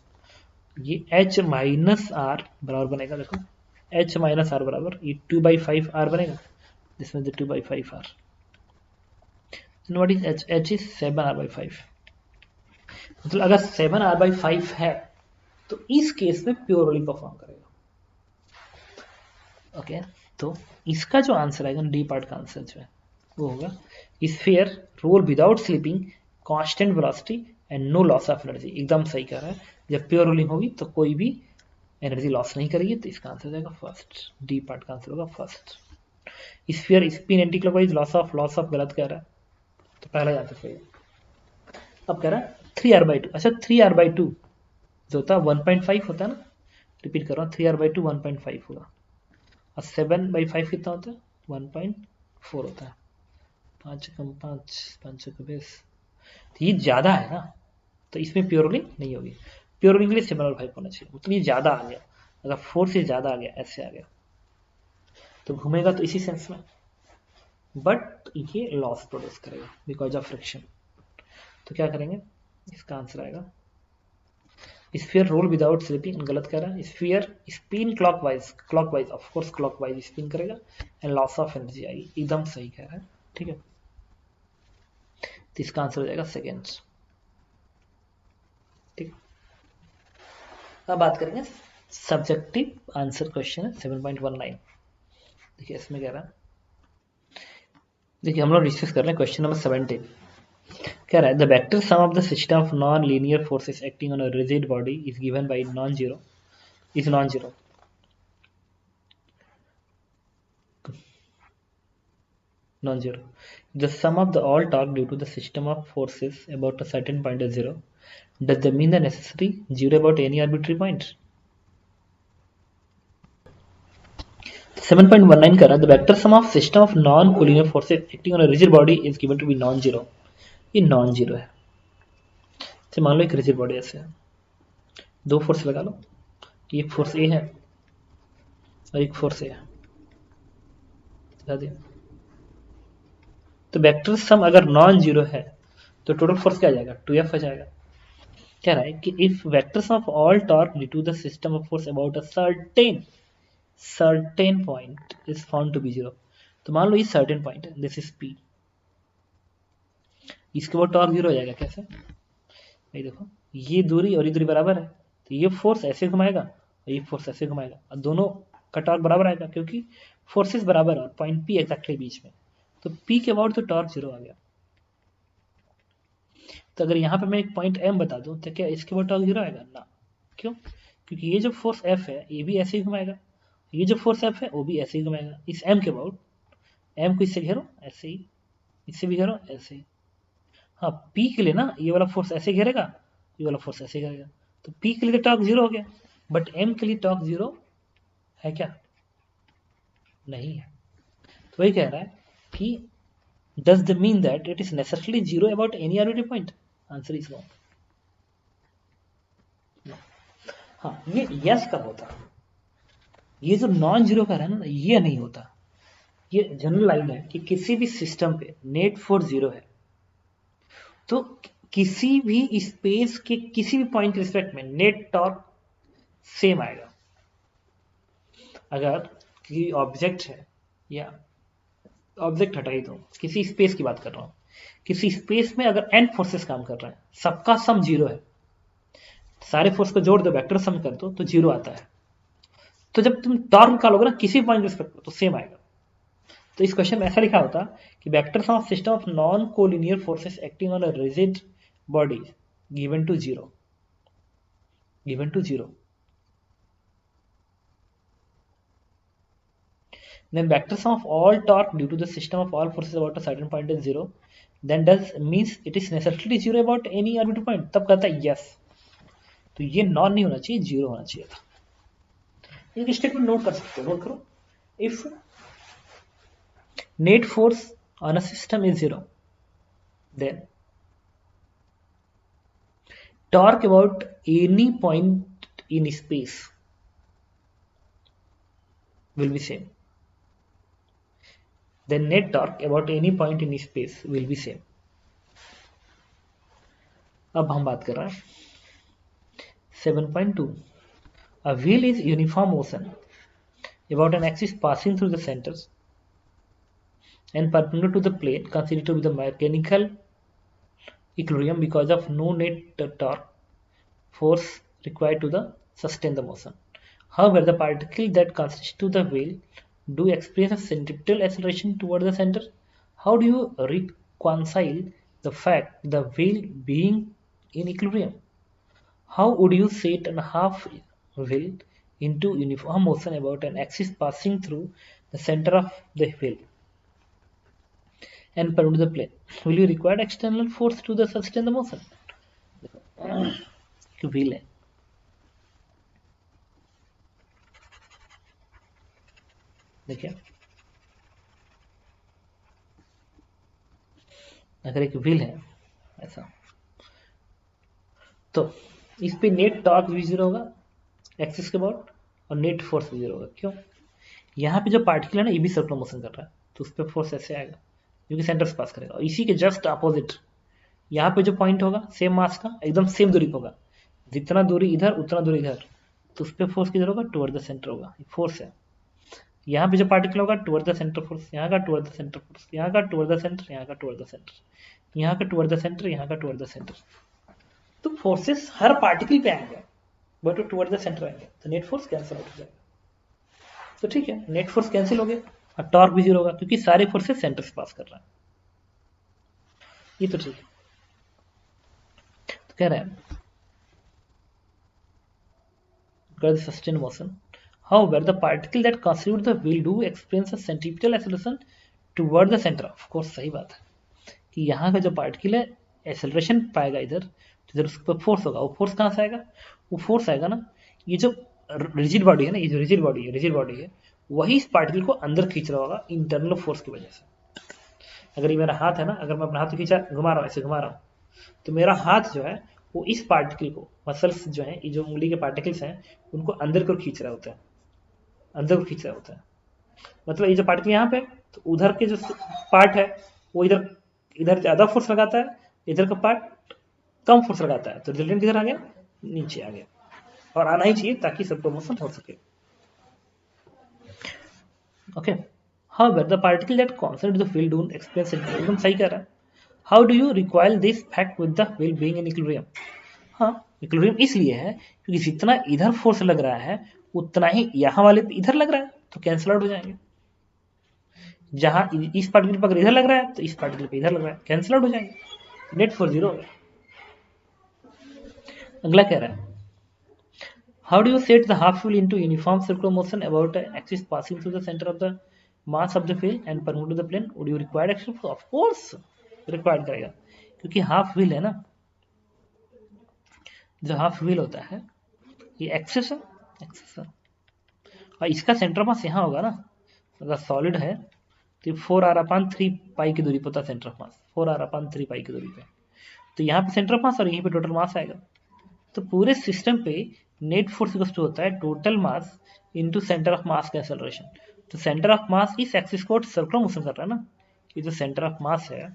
ये H माइनस R बराबर बनेगा, देखो H माइनस R बराबर ये 2/5 R बनेगा, जिसमें से 2/5 R। then what is h? H is 7r/5. मतलब अगर 7r/5 है तो इस केस में प्योर रोलिंग परफॉर्म करेगा। ओके, तो इसका जो आंसर आएगा डी पार्ट का आंसर जो है वो होगा sphere roll without slipping, constant velocity and no loss of energy. एकदम सही कह रहा है, जब प्योर रोलिंग होगी तो कोई भी एनर्जी लॉस नहीं करेगी, तो इसका आंसर जाएगा फर्स्ट, डी पार्ट का आंसर होगा first. Sphere spin anti clockwise, loss of गलत कह रहा है, तो पहला ही आंसर सही है। अब कह रहा है 3r/2। अच्छा 3r/2 जो होता है 1.5 होता है ना, रिपीट कर रहा हूँ, 3r/2 1.5 होगा, और 7/5 कितना होता है 1.4 होता है। 5 कम 5, 5 का 20, तो ये ज्यादा है ना, तो इसमें प्योर रोलिंग नहीं होगी। प्योर रोलिंग के लिए 7/5 होना चाहिए, मतलब ये ज्यादा आ गया, अगर 4 से ज्यादा आ गया, ऐसे आ गया तो घूमेगा तो इसी सेंस में, बट ये लॉस प्रोड्यूस करेगा बिकॉज ऑफ फ्रिक्शन। तो क्या करेंगे, इसका आंसर आएगा स्फीयर रोल विदाउट स्लिपिंग, गलत कह रहा है, sphere spin clockwise of course clockwise spin करेगा एंड लॉस ऑफ एनर्जी आएगी, एकदम सही कह रहा है, ठीक है। तो इसका आंसर हो जाएगा सेकेंड, ठीक। अब बात करेंगे सब्जेक्टिव आंसर क्वेश्चन है 7.19। देखिए इसमें कह रहा है, देखिए हम लोग डिस्कस कर रहे हैं क्वेश्चन नंबर 17। कह रहा है the vector sum of the system of non linear forces acting on a rigid body is given by non zero, is non zero. Non-zero. The sum of the all torque due to the system of forces about a certain point is zero. Does that mean the necessary zero about any arbitrary point? 7.19 कर रहा है the vector sum of system of non-collinear forces acting on a rigid body is given to be non-zero. ये non-zero है। तो मान लो एक rigid body ऐसे है, दो फोर्स लगा लो, एक फोर्स ए है और एक फोर्स ए है, लगा दिया। तो वेक्टर सम अगर नॉन जीरो है तो टोटल फोर्स क्या आ जाएगा 2F आ जाएगा। कह रहा है कि if vector sum of all torque due to the system of force about a certain point is found to be zero. तो मान लो ये सर्टेन पॉइंट है, दिस इज पी, इसके बाद टॉर्क जीरो हो जाएगा। कैसे, ये देखो ये दूरी और ये दूरी बराबर है, तो ये फोर्स ऐसे घुमाएगा और ये फोर्स ऐसे घुमाएगा, और दोनों का टॉर्क बराबर आएगा क्योंकि फोर्सेस बराबर है और पॉइंट पी एग्जैक्टली बीच में, तो पी के अबाउट तो टॉर्क जीरो आ गया। तो अगर यहाँ पे मैं एक पॉइंट एम बता दूं तो क्या इसके अबाउट टॉर्क जीरो आएगा ना, क्यों, क्योंकि ये जो फोर्स एफ है ये भी ऐसे ही घुमाएगा, ये जो फोर्स एफ है वो भी ऐसे ही घुमाएगा इस एम के अबाउट। एम को इससे घेरो ऐसे ही, इससे भी घेरो ऐसे ही। हाँ पी के लिए ना ये वाला फोर्स ऐसे घेरेगा, ये वाला फोर्स ऐसे घेरेगा, तो पी के लिए तो टॉर्क जीरो हो गया, बट एम के लिए टॉर्क जीरो है क्या, नहीं है। तो वही कह रहा है कि does that mean that it is necessarily zero about any arbitrary point? Answer is no. हाँ ये यस कब होता, ये जो नॉन जीरो का है ना ये नहीं होता। ये जनरल लाइन है कि किसी भी सिस्टम पे नेट फोर्स जीरो है तो किसी भी स्पेस के किसी भी पॉइंट के रिस्पेक्ट में नेट टॉर्क सेम आएगा। अगर कोई ऑब्जेक्ट है, या ऑब्जेक्ट हटा ही दो, किसी स्पेस की बात कर रहा हूं, किसी स्पेस में अगर n फोर्सेस काम कर रहे हैं, सबका सम जीरो है, सारे फोर्स को जोड़ दो वेक्टर सम कर दो तो जीरो आता है। तो जब तुम टॉर्क निकालोगे ना किसी पॉइंट रिस्पेक्ट में तो सेम आएगा। तो इस क्वेश्चन में ऐसा लिखा होता कि vector sum of system of non collinear forces acting on a rigid body given to zero, given to zero. Then vector sum of all torque due to the system of all forces about a certain point is zero. Then does means it is necessarily zero about any arbitrary point? तब कहता है yes. तो ये नॉन नहीं होना चाहिए, जीरो होना चाहिए था। एक स्टेटमेंट नोट कर सकते हो, नोट करो। If net force on a system is zero then torque about any point in space will be same. Then net torque about any point in space will be same. अब हम बात कर रहे हैं 7.2. A wheel is uniform motion about an axis passing through the centers and perpendicular to the plane considered to be the mechanical equilibrium because of no net torque force required to sustain the motion. However, the particles that constitute the wheel do experience a centripetal acceleration toward the center. How do you reconcile the fact the wheel being in equilibrium? How would you set a half wheel into uniform motion about an axis passing through the center of the wheel and perpendicular to the plane? Will you require external force to sustain the motion? Wheel है, देखिए अगर एक व्हील है ऐसा, तो इस पे नेट टॉर्क भी जीरो होगा एक्सिस के अबाउट और नेट फोर्स भी जीरो होगा. क्यों? यहाँ पे जो पार्टिकल है ना ये भी सर्कुलर मोशन कर रहा है, तो उस पर फोर्स ऐसे आएगा जो कि सेंटर से पास करेगा. और इसी के जस्ट अपोजिट यहाँ पे जो पॉइंट होगा सेम मास का एकदम सेम दूरी पर होगा, जितना दूरी इधर उतना दूरी इधर, तो उस पर फोर्स किधर होगा? टुवर्ड द सेंटर होगा. फोर्स है. यहाँ पे जो पार्टिकल होगा टुवर्ड द सेंटर फोर्स, यहाँ का टुवर्ड द सेंटर फोर्स, यहाँ का टुवर्ड द सेंटर, यहाँ का टुवर्ड द सेंटर, यहाँ का टुवर्ड द सेंटर, यहाँ का टुवर्ड द सेंटर. तो फोर्सेस हर पार्टिकल पे आएंगे बट टुवर्ड द सेंटर आएंगे, तो नेट फोर्स कैंसिल आउट हो जाएगा. तो ठीक है, नेट फोर्स कैंसिल हो गया और टॉर्क भी जीरो होगा क्योंकि सारे फोर्सेस सेंटर से पास कर रहा है. ये तो ठीक है. तो कह रहे हैं sustained motion. However, the particle that constitute the wheel do experience a centripetal acceleration toward the center. Of course, सही बात है कि यहाँ का जो पार्टिकल है एक्सेलरेशन पाएगा इधर, तो इधर उस पर फोर्स होगा. वो फोर्स कहाँ से आएगा? वो फोर्स आएगा ना, ये जो रिजिड बॉडी है ना, ये जो रिजिड बॉडी है वही इस पार्टिकल को अंदर खींच रहा होगा इंटरनल फोर्स की वजह से. अगर ये मेरा हाथ है ना, अगर मैं अपना हाथ खींचा घुमा रहा हूँ, ऐसे घुमा रहा हूँ, तो मेरा हाथ जो है वो इस पार्टिकल को, मसल्स जो है, ये जो उंगली के पार्टिकल्स हैं उनको अंदर को खींच रहा होता है, अंदर को खींच रहा होता है. मतलब ये जो पार्टिकल यहाँ पे, तो उधर के जो पार्ट है वो इधर ज्यादा फोर्स लगाता है, इधर का पार्ट कम फोर्स लगाता है, तो रिजल्टेंट किधर आ गया? नीचे आ गया. और आना ही चाहिए ताकि सबको मोशन हो सके. Okay. However, the particle that concentrate the field don't experience it. एकदम सही कह रहा है. How do you reconcile this fact with the wheel being in equilibrium? हाँ, इक्विलिब्रियम इसलिए है क्योंकि जितना इधर फोर्स लग रहा है उतना ही यहाँ वाले पे इधर लग रहा है, तो कैंसिल आउट हो जाएंगे. जहां इस पार्टिकल पर इधर लग रहा है तो इस पार्टिकल पे इधर लग रहा है, कैंसिल आउट हो जाएंगे. नेट फोर्स जीरो हो गया. अगला कह रहा है how do you set the half wheel into uniform circular motion about axis passing through the centre of the mass of the wheel and perpendicular to the plane. Would you required action? Of course required करेगा, क्योंकि हाफ व्हील है ना, जो हाफ व्हील होता है ये एक्सिस है, और इसका सेंटर मास यहाँ होगा ना. अगर सॉलिड है तो 4r/3 पाई की दूरी पर होता है सेंटर ऑफ मास, 4r/3 पाई की दूरी पे. तो यहाँ पे सेंटर ऑफ मास और यहीं पे टोटल मास आएगा. तो पूरे सिस्टम पे नेट फोर्स इक्वल टू होता है total mass into centre of मास का एक्सेलरेशन. तो सेंटर ऑफ मास इस एक्सिस को सर्कुलर मोशन कर रहा है ना, ये जो सेंटर ऑफ मास है,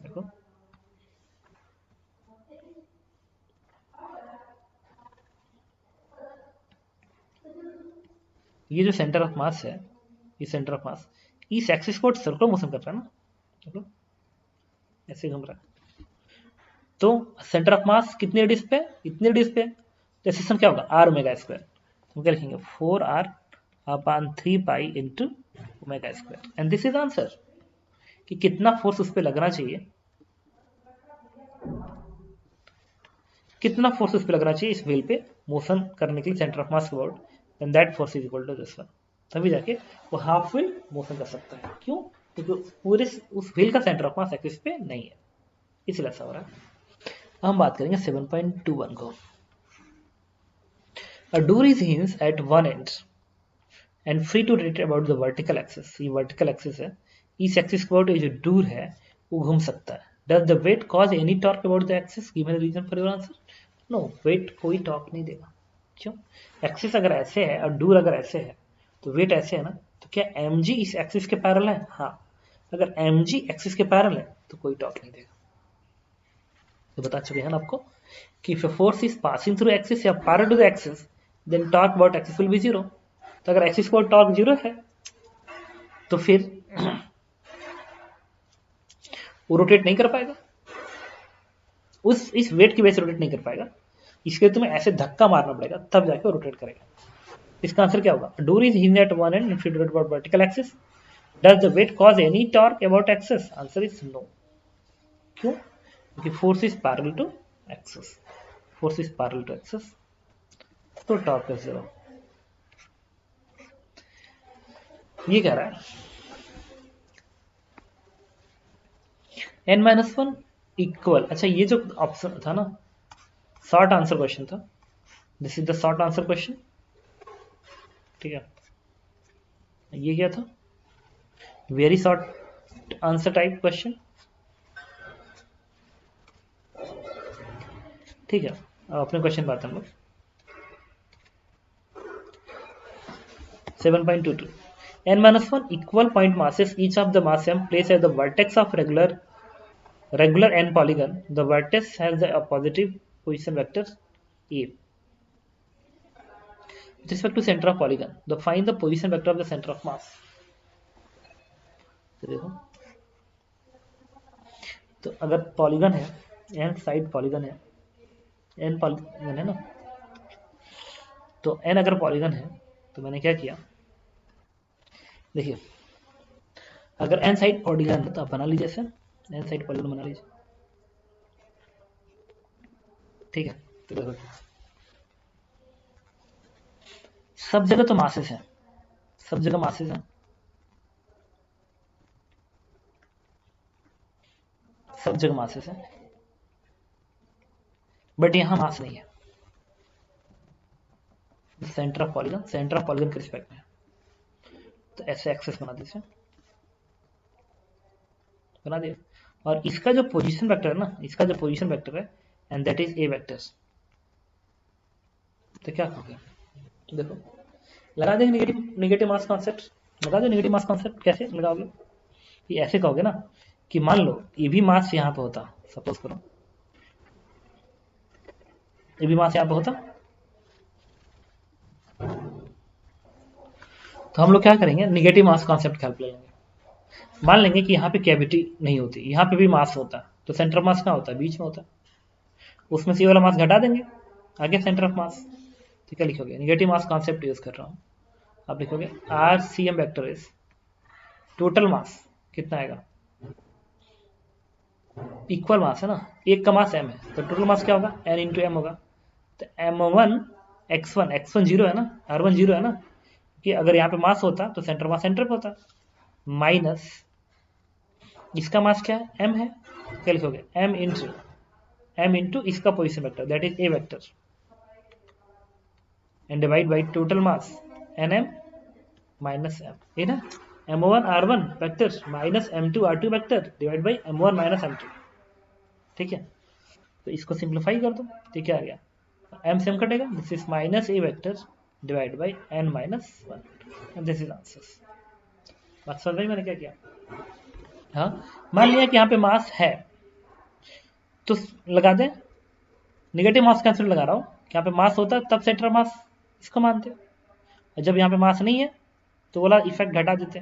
देखो ये जो सेंटर ऑफ मास है, ये सेंटर ऑफ मास इस एक्सिस को सर्कुलर मोशन कर रहा है ना, देखो ऐसे घूम रहा है. तो सेंटर ऑफ मास कितने रेडियस पे? इतने रेडियस पे. तो सिस्टम क्या होगा? r omega square. हम क्या लिखेंगे? 4r/3 pi into omega square. And this is answer कि कितना फोर्स उस पर लगना चाहिए, कितना फोर्स उस पर लगना चाहिए इस व्हील पे मोशन करने के लिए सेंटर ऑफ मास के about, and that force is equal to this one. तभी जाके वो हाफ व्हील मोशन कर सकता है. क्यों? क्योंकि पूरे उस व्हील का सेंटर ऑफ मास एक्सिस पे नहीं है, इसलिए ऐसा हो रहा है. हम बात करेंगे 7.21 को. A door is hinged at one end and free to rotate about the vertical axis. ये vertical axis है, इस axis के about ये जो door है वो घूम सकता है. Does the weight cause any torque about the axis? Given the reason for your answer. No, weight कोई torque नहीं देगा. क्यों? axis अगर ऐसे है और door अगर ऐसे है तो weight ऐसे है ना, तो क्या mg इस axis के पैरेलल है? हाँ. अगर mg axis के पैरेलल है तो कोई torque नहीं देगा. तो बता चुके हैं ना आपको कि if a force is passing through axis या parallel to the axis, then torque about axis will be zero. तो अगर axis पर torque जीरो है तो फिर वो रोटेट नहीं कर पाएगा, इस वेट की वजह से रोटेट नहीं कर पाएगा, इसके लिए तुम्हें ऐसे धक्का मारना पड़ेगा तब जाके रोटेट करेगा। इसका आंसर क्या होगा? Door is hinged at one end if rotate about vertical axis, does the weight cause any torque about axis? Answer is no. क्यों? क्योंकि force is parallel to axis, force is parallel to axis, तो टॉर्क इज जीरो। ये कह रहा है n-1 इक्वल, अच्छा ये जो ऑप्शन था ना, शॉर्ट आंसर क्वेश्चन था, this is the short answer question, ठीक है। ये क्या था? Very short answer type question, ठीक है। अपने क्वेश्चन बात हम लोग 7.22 n-1 equal point masses, each of the mass m placed at the vertex of regular n polygon, the vertex has a positive position vector a. With respect to center of polygon, find the position vector of the center of mass. तो देखो, तो अगर पॉलीगन है, n साइड पॉलीगन है, n पॉलीगन है ना, तो n अगर पॉलीगन है तो मैंने क्या किया, देखिए अगर n साइड पॉलीगन है तो आप बना लीजिए ऐसे, n साइड पॉलीगन बना लीजिए, ठीक है। तो देखो सब जगह तो मासेस है, सब जगह मासेस है, सब जगह मासेस है, बट यहां मास नहीं है। Centre of polygon, centre of polygon के रिस्पेक्ट में, तो ऐसे एक्सेस बना दीजिए, बना दिया। और इसका जो पोजीशन वेक्टर है ना, इसका जो पोजीशन वेक्टर है and that is a vector, तो क्या कहोगे? देखो लगा देंगे नेगेटिव मास कॉन्सेप्ट, लगा दो नेगेटिव मास कॉन्सेप्ट। कैसे लगाओगे? ये ऐसे कहोगे ना कि मान लो ये भी मास यहाँ पे होता, सपोज करो ये भी मास यहाँ पे होता, तो हम लोग क्या करेंगे, निगेटिव मास कॉन्सेप्ट हेल्प ले लेंगे। मान लेंगे कि यहाँ पे कैविटी नहीं होती, यहाँ पे भी मास होता, तो सेंटर मास कहाँ होता है? बीच में होता, उसमें से ये वाला मास घटा देंगे, आगे सेंटर ऑफ मास। तो क्या लिखोगे? निगेटिव मास कॉन्सेप्ट यूज कर रहा हूँ, आप लिखोगे R C M vector is total mass, कितना आएगा? इक्वल मास है ना, एक का मास m है, तो टोटल मास क्या होगा? n इंटू एम होगा। तो m1 x1 जीरो है ना, r1 जीरो है ना, कि अगर यहाँ पे मास होता तो सेंटर मास सेंटर पे होता, माइनस इसका मास क्या है? m है, क्या लिखोगे? m इंटू इसका position vector that is a vector and divide by total mass nm minus m, ये ना m1 r1 vector minus m2 r2 vector divide by m1 minus m2, ठीक है। तो इसको सिंप्लीफाई कर दो, तो क्या आ गया? m से m कटेगा, this is minus A vector divide by n minus 1, this is answer. बात समझ में मैंने क्या किया? हाँ, मान लिया कि यहाँ पे मास है, तो लगा दें निगेटिव मास कॉन्सेप्ट लगा रहा हूँ, कि यहाँ पे मास होता तब सेंटर मास इसको मानते, और जब यहाँ पे मास नहीं है तो वाला इफेक्ट घटा देते,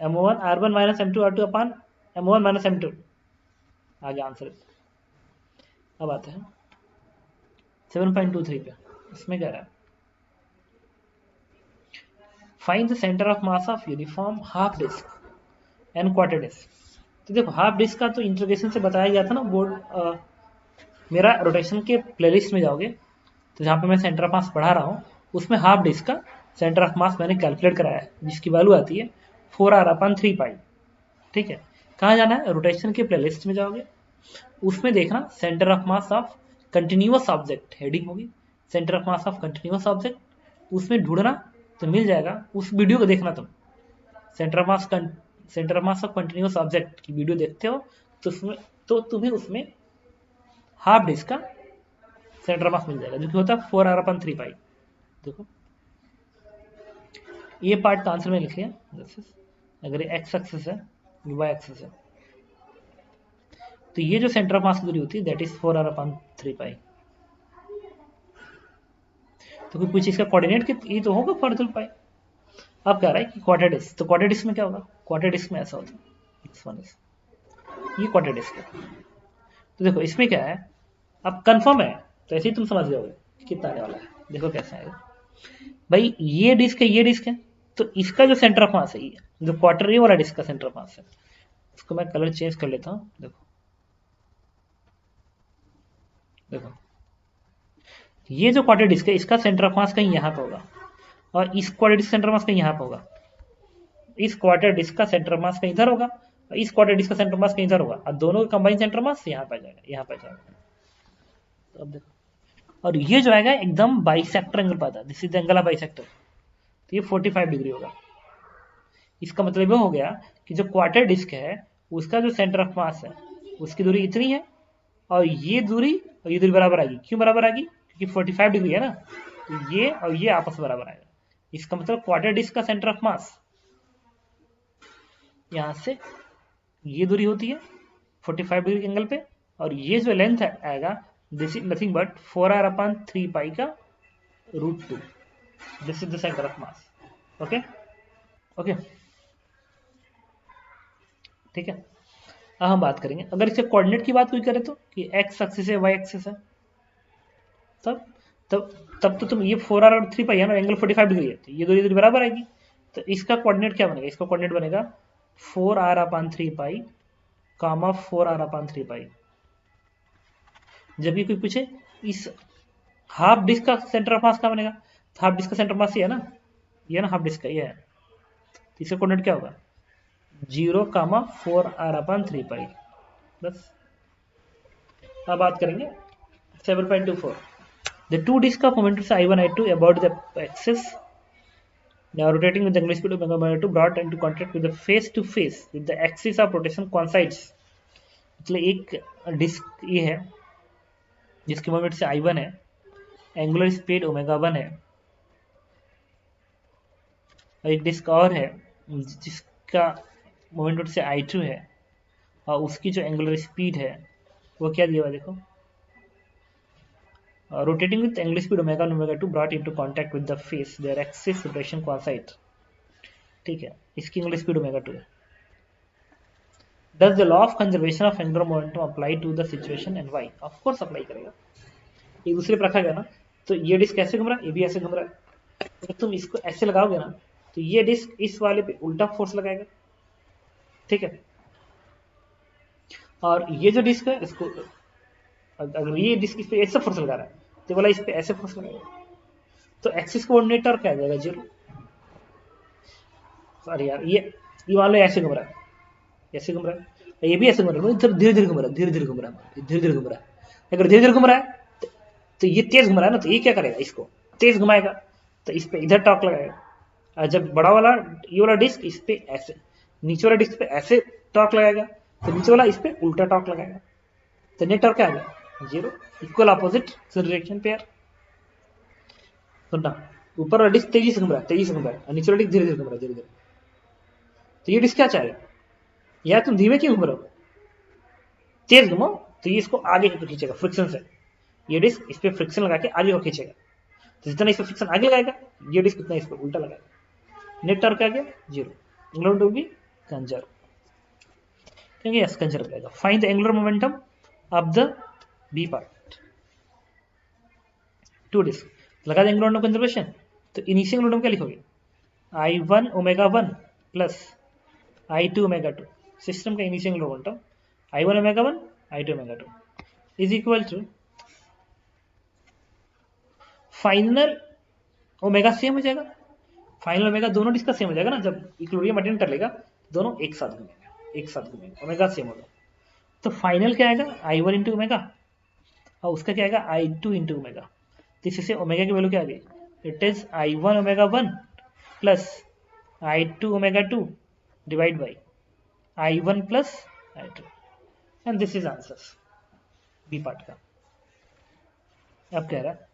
m1 r1 minus m2 r2 अपान m1 माइनस m2, आगे आंसर। अब आते हैं 7.23 पे, इसमें क्या रहा है? Find the centre of mass of uniform half disc and quarter disc. तो देखो हाफ डिस्क का तो इंट्रोगेशन से बताया गया था ना बोर्ड, मेरा रोटेशन के प्लेलिस्ट में जाओगे तो जहाँ पे मैं सेंटर ऑफ मास पढ़ा रहा हूँ उसमें हाफ डिस्क का सेंटर ऑफ मास मैंने कैलकुलेट कराया है, जिसकी वैल्यू आती है 4r/3π, ठीक है। कहाँ जाना है? रोटेशन के प्लेलिस्ट में जाओगे, उसमें देखना centre of mass of continuous object heading होगी, centre of mass of continuous object, उसमें ढूंढना तो मिल जाएगा, उस वीडियो को देखना तुम, centre of mass of continuous object की वीडियो देखते हो तो तुम्हें उसमें हाफ डिस्क का सेंटर मास मिल जाएगा, जो कि होता है 4r/3π। देखो ये पार्ट का आंसर में लिख लिया, अगर ये एक्स एक्सिस है, वाई एक्सिस है, तो ये जो सेंटर ऑफ मास की दूरी होती है दैट इज 4r/3π। तो कोई पूछे इसका कोऑर्डिनेट ये तो होगा 4/3π। अब कह रहा है कि क्वार्टर डिस्क, तो क्वार्टर डिस्क में क्या होगा? क्वार्टर डिस्क में ऐसा होता है x1 is ये क्वार्टर डिस्क है। तो देखो इसमें क्या है, अब कंफर्म है तो ऐसे ही तुम समझ जाओगे कि कितना आने वाला है। देखो कैसे आएगा भाई, ये डिस्क है, ये डिस्क है, तो इसका जो सेंटर ऑफ मास है, ये जो क्वार्टर ये वाला डिस्क का सेंटर ऑफ मास है, इसको मैं कलर चेंज कर लेता हूँ। देखो देखो, ये जो क्वार्टर डिस्क है इसका सेंटर ऑफ मास कहीं यहाँ पे होगा, और इस quarter disc centre of mass कहीं यहाँ पे होगा। इस क्वार्टर डिस्क का सेंटर मास कहीं इधर होगा, और इस क्वार्टर डिस्क का सेंटर मास कहीं इधर होगा, और दोनों का कंबाइन सेंटर मास यहाँ पे जाएगा, यहाँ पे जाएगा। तो अब देखो, और ये जो आएगा एकदम बाइसेक्टर एंगल पाता है, this is the angle of bisector, तो ये 45 डिग्री होगा। इसका मतलब ये हो गया कि जो क्वार्टर डिस्क है उसका जो सेंटर ऑफ मास है उसकी दूरी इतनी है, और ये दूरी बराबर आएगी। क्यों बराबर आएगी? क्योंकि 45 डिग्री है ना, तो ये और ये आपस में बराबर आएगा। इसका मतलब क्वार्टर डिस्क का सेंटर ऑफ मास यहां से ये दूरी होती है 45 डिग्री के एंगल पे, और ये जो लेंथ आएगा this is nothing but 4r/3 पाई का √2। This is the centre of mass. Okay okay, ठीक है। अब हम बात करेंगे अगर इसके कोऑर्डिनेट की बात कोई करे तो, कि एक्स एक्सिस है, वाई एक्सिस है, तब तब तब तो तुम ये 4r और 3 पाई है ना, एंगल 45 डिग्री है, तो ये दूरी दूरी बराबर आएगी। तो इसका कोऑर्डिनेट क्या बनेगा? इसका कोऑर्डिनेट बनेगा 4r/3 पाई कामा 4r/3 पाई। जब भी कोई पूछे इस हाफ डिस्क का सेंटर ऑफ मास क्या बनेगा, हाफ डिस्क का सेंटर मास ये है ना, ये ना हाफ डिस्क का, ये है, तो इसका कोऑर्डिनेट क्या होगा? 0 कामा 4r/3 पाई। बस। अब बात करेंगे 7.24, the two discs of momentum I1 I2 about the axis now rotating with the angular speed of omega by 2 brought into contact with the face to face with the axis of rotation coincides। मतलब एक डिस्क ये है जिसके मोमेंट से I1 है, एंगुलर स्पीड ω1 है, और एक डिस्क और है जिसका मोमेंट से I2 है, और उसकी जो एंगुलर स्पीड है वो क्या दिया हुआ देखो, rotating with angular speed omega and omega 2 brought into contact with the face their axis rotation coincide। ठीक है, इसकी एंगुलर स्पीड ओमेगा 2 है। Does the law of conservation of angular momentum apply to the situation and why? Of course apply करेगा। एक दूसरे पर रखा गया ना, तो ये डिस्क ऐसे घूम रहा है, ये भी ऐसे घूम रहा है, अगर तुम इसको ऐसे लगाओगे ना तो ये डिस्क इस वाले पे उल्टा फोर्स लगाएगा, ठीक है। और ये जो डिस्क है इसको, अगर ये डिस्क इस पे ऐसे फोर्स लगा रहा है तो वाला इस पे ऐसे फोर्स लगाएगा, तो एक्सिस कोऑर्डिनेटर क्या आ जाएगा? 0। सॉरी यार, ये मान लो ऐसे घूम रहा है, ऐसे घूम रहा है, ये भी ऐसे घूम रहा है, मतलब धीरे धीरे घूम रहा है, धीरे धीरे घूम रहा है, धीरे धीरे घूम रहा है। अगर धीरे धीरे घूम रहा है तो ये तेज घुमा रहा है ना, तो ये क्या करेगा? इसको तेज घुमाएगा, तो इस पे इधर टॉर्क लगाएगा। और जब बड़ा वाला ये वाला डिस्क इस पे ऐसे, नीचे वाला डिस्क पे ऐसे टॉर्क लगाएगा, तो नीचे वाला इस पे उल्टा टॉर्क लगाएगा, तो नेट टॉर्क क्या आ गया? 0। Equal opposite direction pair. सुनना, ऊपर वाला डिस्क तेजी से घूम रहा है, तेजी से घूम रहा है, और नीचे वाला डिस्क धीरे धीरे घूम रहा है, धीरे धीरे। तो ये डिस्क क्या चाहेगा? यार तुम धीमे क्यों घूम रहे हो, तेज घुमाओ, तो ये इसको आगे खींचेगा फ्रिक्शन से। ये डिस्क इस पे फ्रिक्शन लगा के आगे को खींचेगा, तो जितना इस पे फ्रिक्शन आगे लगाएगा ये डिस्क उतना इस पे उल्टा लगाएगा। नेट टॉर्क आ गया 0। एंगुलर टू बी कंजर्व, क्योंकि यस कंजर्व रहेगा। Find the angular momentum of the B part, two disc लगा देंगे एंगुलर कंजर्वेशन। तो इनिशियल मोमेंटम क्या लिखोगे? I1 ω1 प्लस I2 ω2, सिस्टम का initial momentum I1 ω1 I2 ω2 is equal to final omega same हो जाएगा। फाइनल ओमेगा दोनों डिस्क का सेम हो जाएगा ना, जब इक्विलिब्रियम अटेन कर लेगा दोनों एक साथ घूमेंगे, एक साथ घूमेंगे, ओमेगा सेम होगा। तो फाइनल क्या आएगा? I1 इंटू ओमेगा, और उसका क्या आएगा? I2 into omega. तो इससे ओमेगा की वैल्यू क्या आ गई? It is I1 ω1 plus I2 ω2 divide by I1 plus I2, and this is answer B part का। अब कह रहा है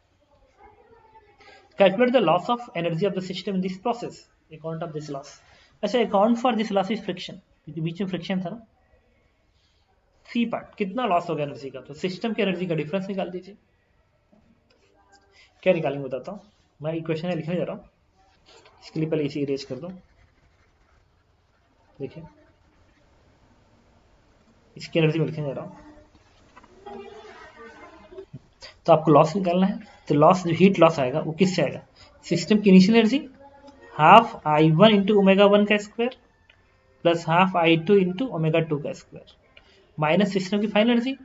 calculate the loss of energy of the system in this process account of this loss। अच्छा, account for this loss is friction, क्योंकि बीच में फ्रिक्शन था ना। सी पार्ट कितना लॉस होगा एनर्जी का, तो सिस्टम की एनर्जी का डिफरेंस निकाल दीजिए। क्या निकालेंगे बताता हूँ, मैं इक्वेशन लिखने जा रहा हूँ, इसके लिए पहले इसे इरेज कर दो। देखिए इसकी एनर्जी में लिखने जा रहा हूँ। तो आपको लॉस निकालना है, तो लॉस जो हीट लॉस आएगा वो किससे आएगा? सिस्टम की initial energy half I1 into omega 1 का square plus half I2 into omega 2 का स्क्वायर माइनस सिस्टम की final energy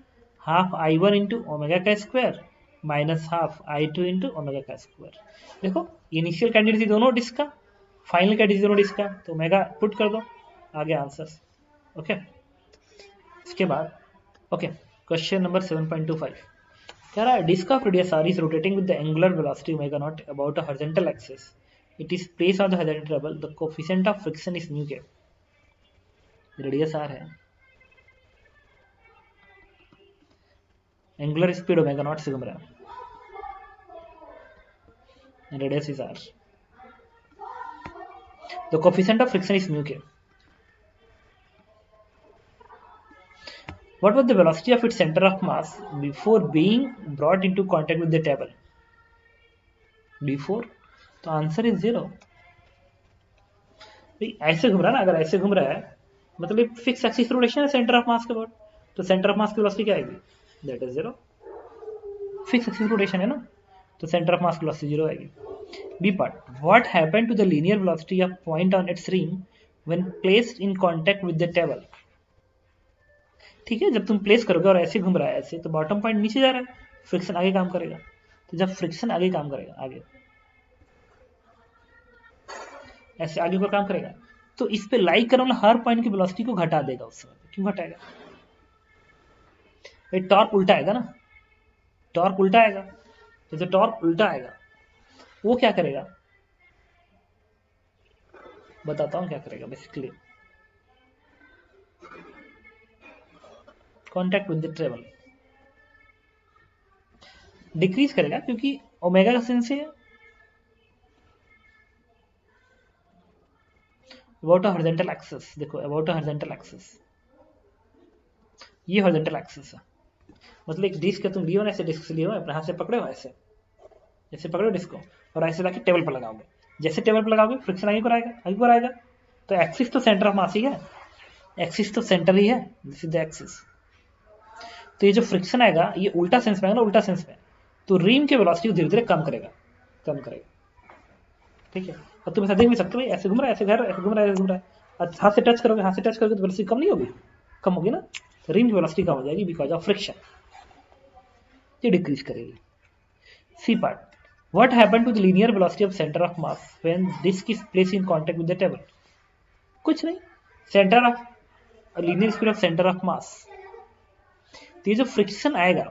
half I1 into omega का square minus half I2 into omega का स्क्वायर। देखो इनिशियल कैंडिडेट दोनों डिस्क का, फाइनल कैंडिडेट दोनों डिस्क का, तो ओमेगा पुट कर दो, आगे आंसर। ओके, इसके बाद ओके क्वेश्चन नंबर 7.25 कह रहा है disc of radius r is rotating with the angular velocity omega naught about a horizontal axis. It is placed on the horizontal table. The coefficient of friction is mu k. Radius r है, एंगुलर स्पीड ओमेगा नॉट से घूम रहा है, radius is r. The coefficient of friction is mu k. What was the velocity of its center of mass before being brought into contact with the table? Before, तो आंसर इज 0. ऐसे घूम रहा है ना, अगर ऐसे घूम रहा है मतलब फिक्स एक्सिस रोटेशन है सेंटर ऑफ मास के अबाउट, तो सेंटर ऑफ मास की वेलोसिटी क्या आएगी? That is 0. Fix axis rotation है ना, तो सेंटर ऑफ मास की वेलोसिटी 0 आएगी. B part, what happened to the linear velocity of point on its ring when placed in contact with the table? ठीक है, जब तुम प्लेस करोगे और ऐसे घूम रहा है ऐसे, तो बॉटम पॉइंट नीचे जा रहा है, फ्रिक्शन आगे काम करेगा. तो जब फ्रिक्शन आगे काम करेगा, आगे ऐसे आगे को काम करेगा, तो इस पे लाइक करने वाला हर पॉइंट की वेलोसिटी को घटा देगा उस समय. क्यों घटाएगा? ये टॉर्क उल्टा आएगा ना, टॉर्क उल्टा आएगा, तो जो टॉर्क उल्टा आएगा वो क्या करेगा? बताता हूं क्या करेगा. Basically contact with the table decrease करेगा, क्योंकि ओमेगा का सेंस है अबाउट अ हॉरिजॉन्टल एक्सिस. देखो अबाउट अ हॉरिजॉन्टल एक्सिस, ये हॉरिजॉन्टल एक्सिस है, मतलब एक डिस्क है, तुम लियो ना ऐसे, डिस्क से लियो अपने हाथ से पकड़े हो ऐसे, ऐसे पकड़ो डिस्क को और ऐसे लाके टेबल पर लगाओगे. जैसे टेबल पर लगाओगे फ्रिक्शन आगे को आएगा, आगे को आएगा. तो एक्सिस तो सेंटर ऑफ मास ही है, एक्सिस तो सेंटर ही है, दिस इज द एक्सिस. तो ये जो फ्रिक्शन आएगा ये उल्टा सेंस में आएगा ना, उल्टा सेंस में, तो रिम की वेलोसिटी धीरे धीरे कम करेगा, कम करेगा. ठीक है, और तुम ऐसा देख भी सकते हो, ऐसे घूम रहा है, ऐसे घर, ऐसे घूम रहा है, ऐसे घूम रहा है, हाथ से टच करोगे, हाथ से टच करोगे तो वेलोसिटी कम नहीं होगी? कम होगी ना, रिम की वेलोसिटी कम हो जाएगी बिकॉज ऑफ फ्रिक्शन, ये डिक्रीज करेगी. C part, what happened to the linear velocity of centre of mass when disc is placed in contact with the table? कुछ नहीं, centre of linear speed of centre of mass, तो ये जो फ्रिक्शन आएगा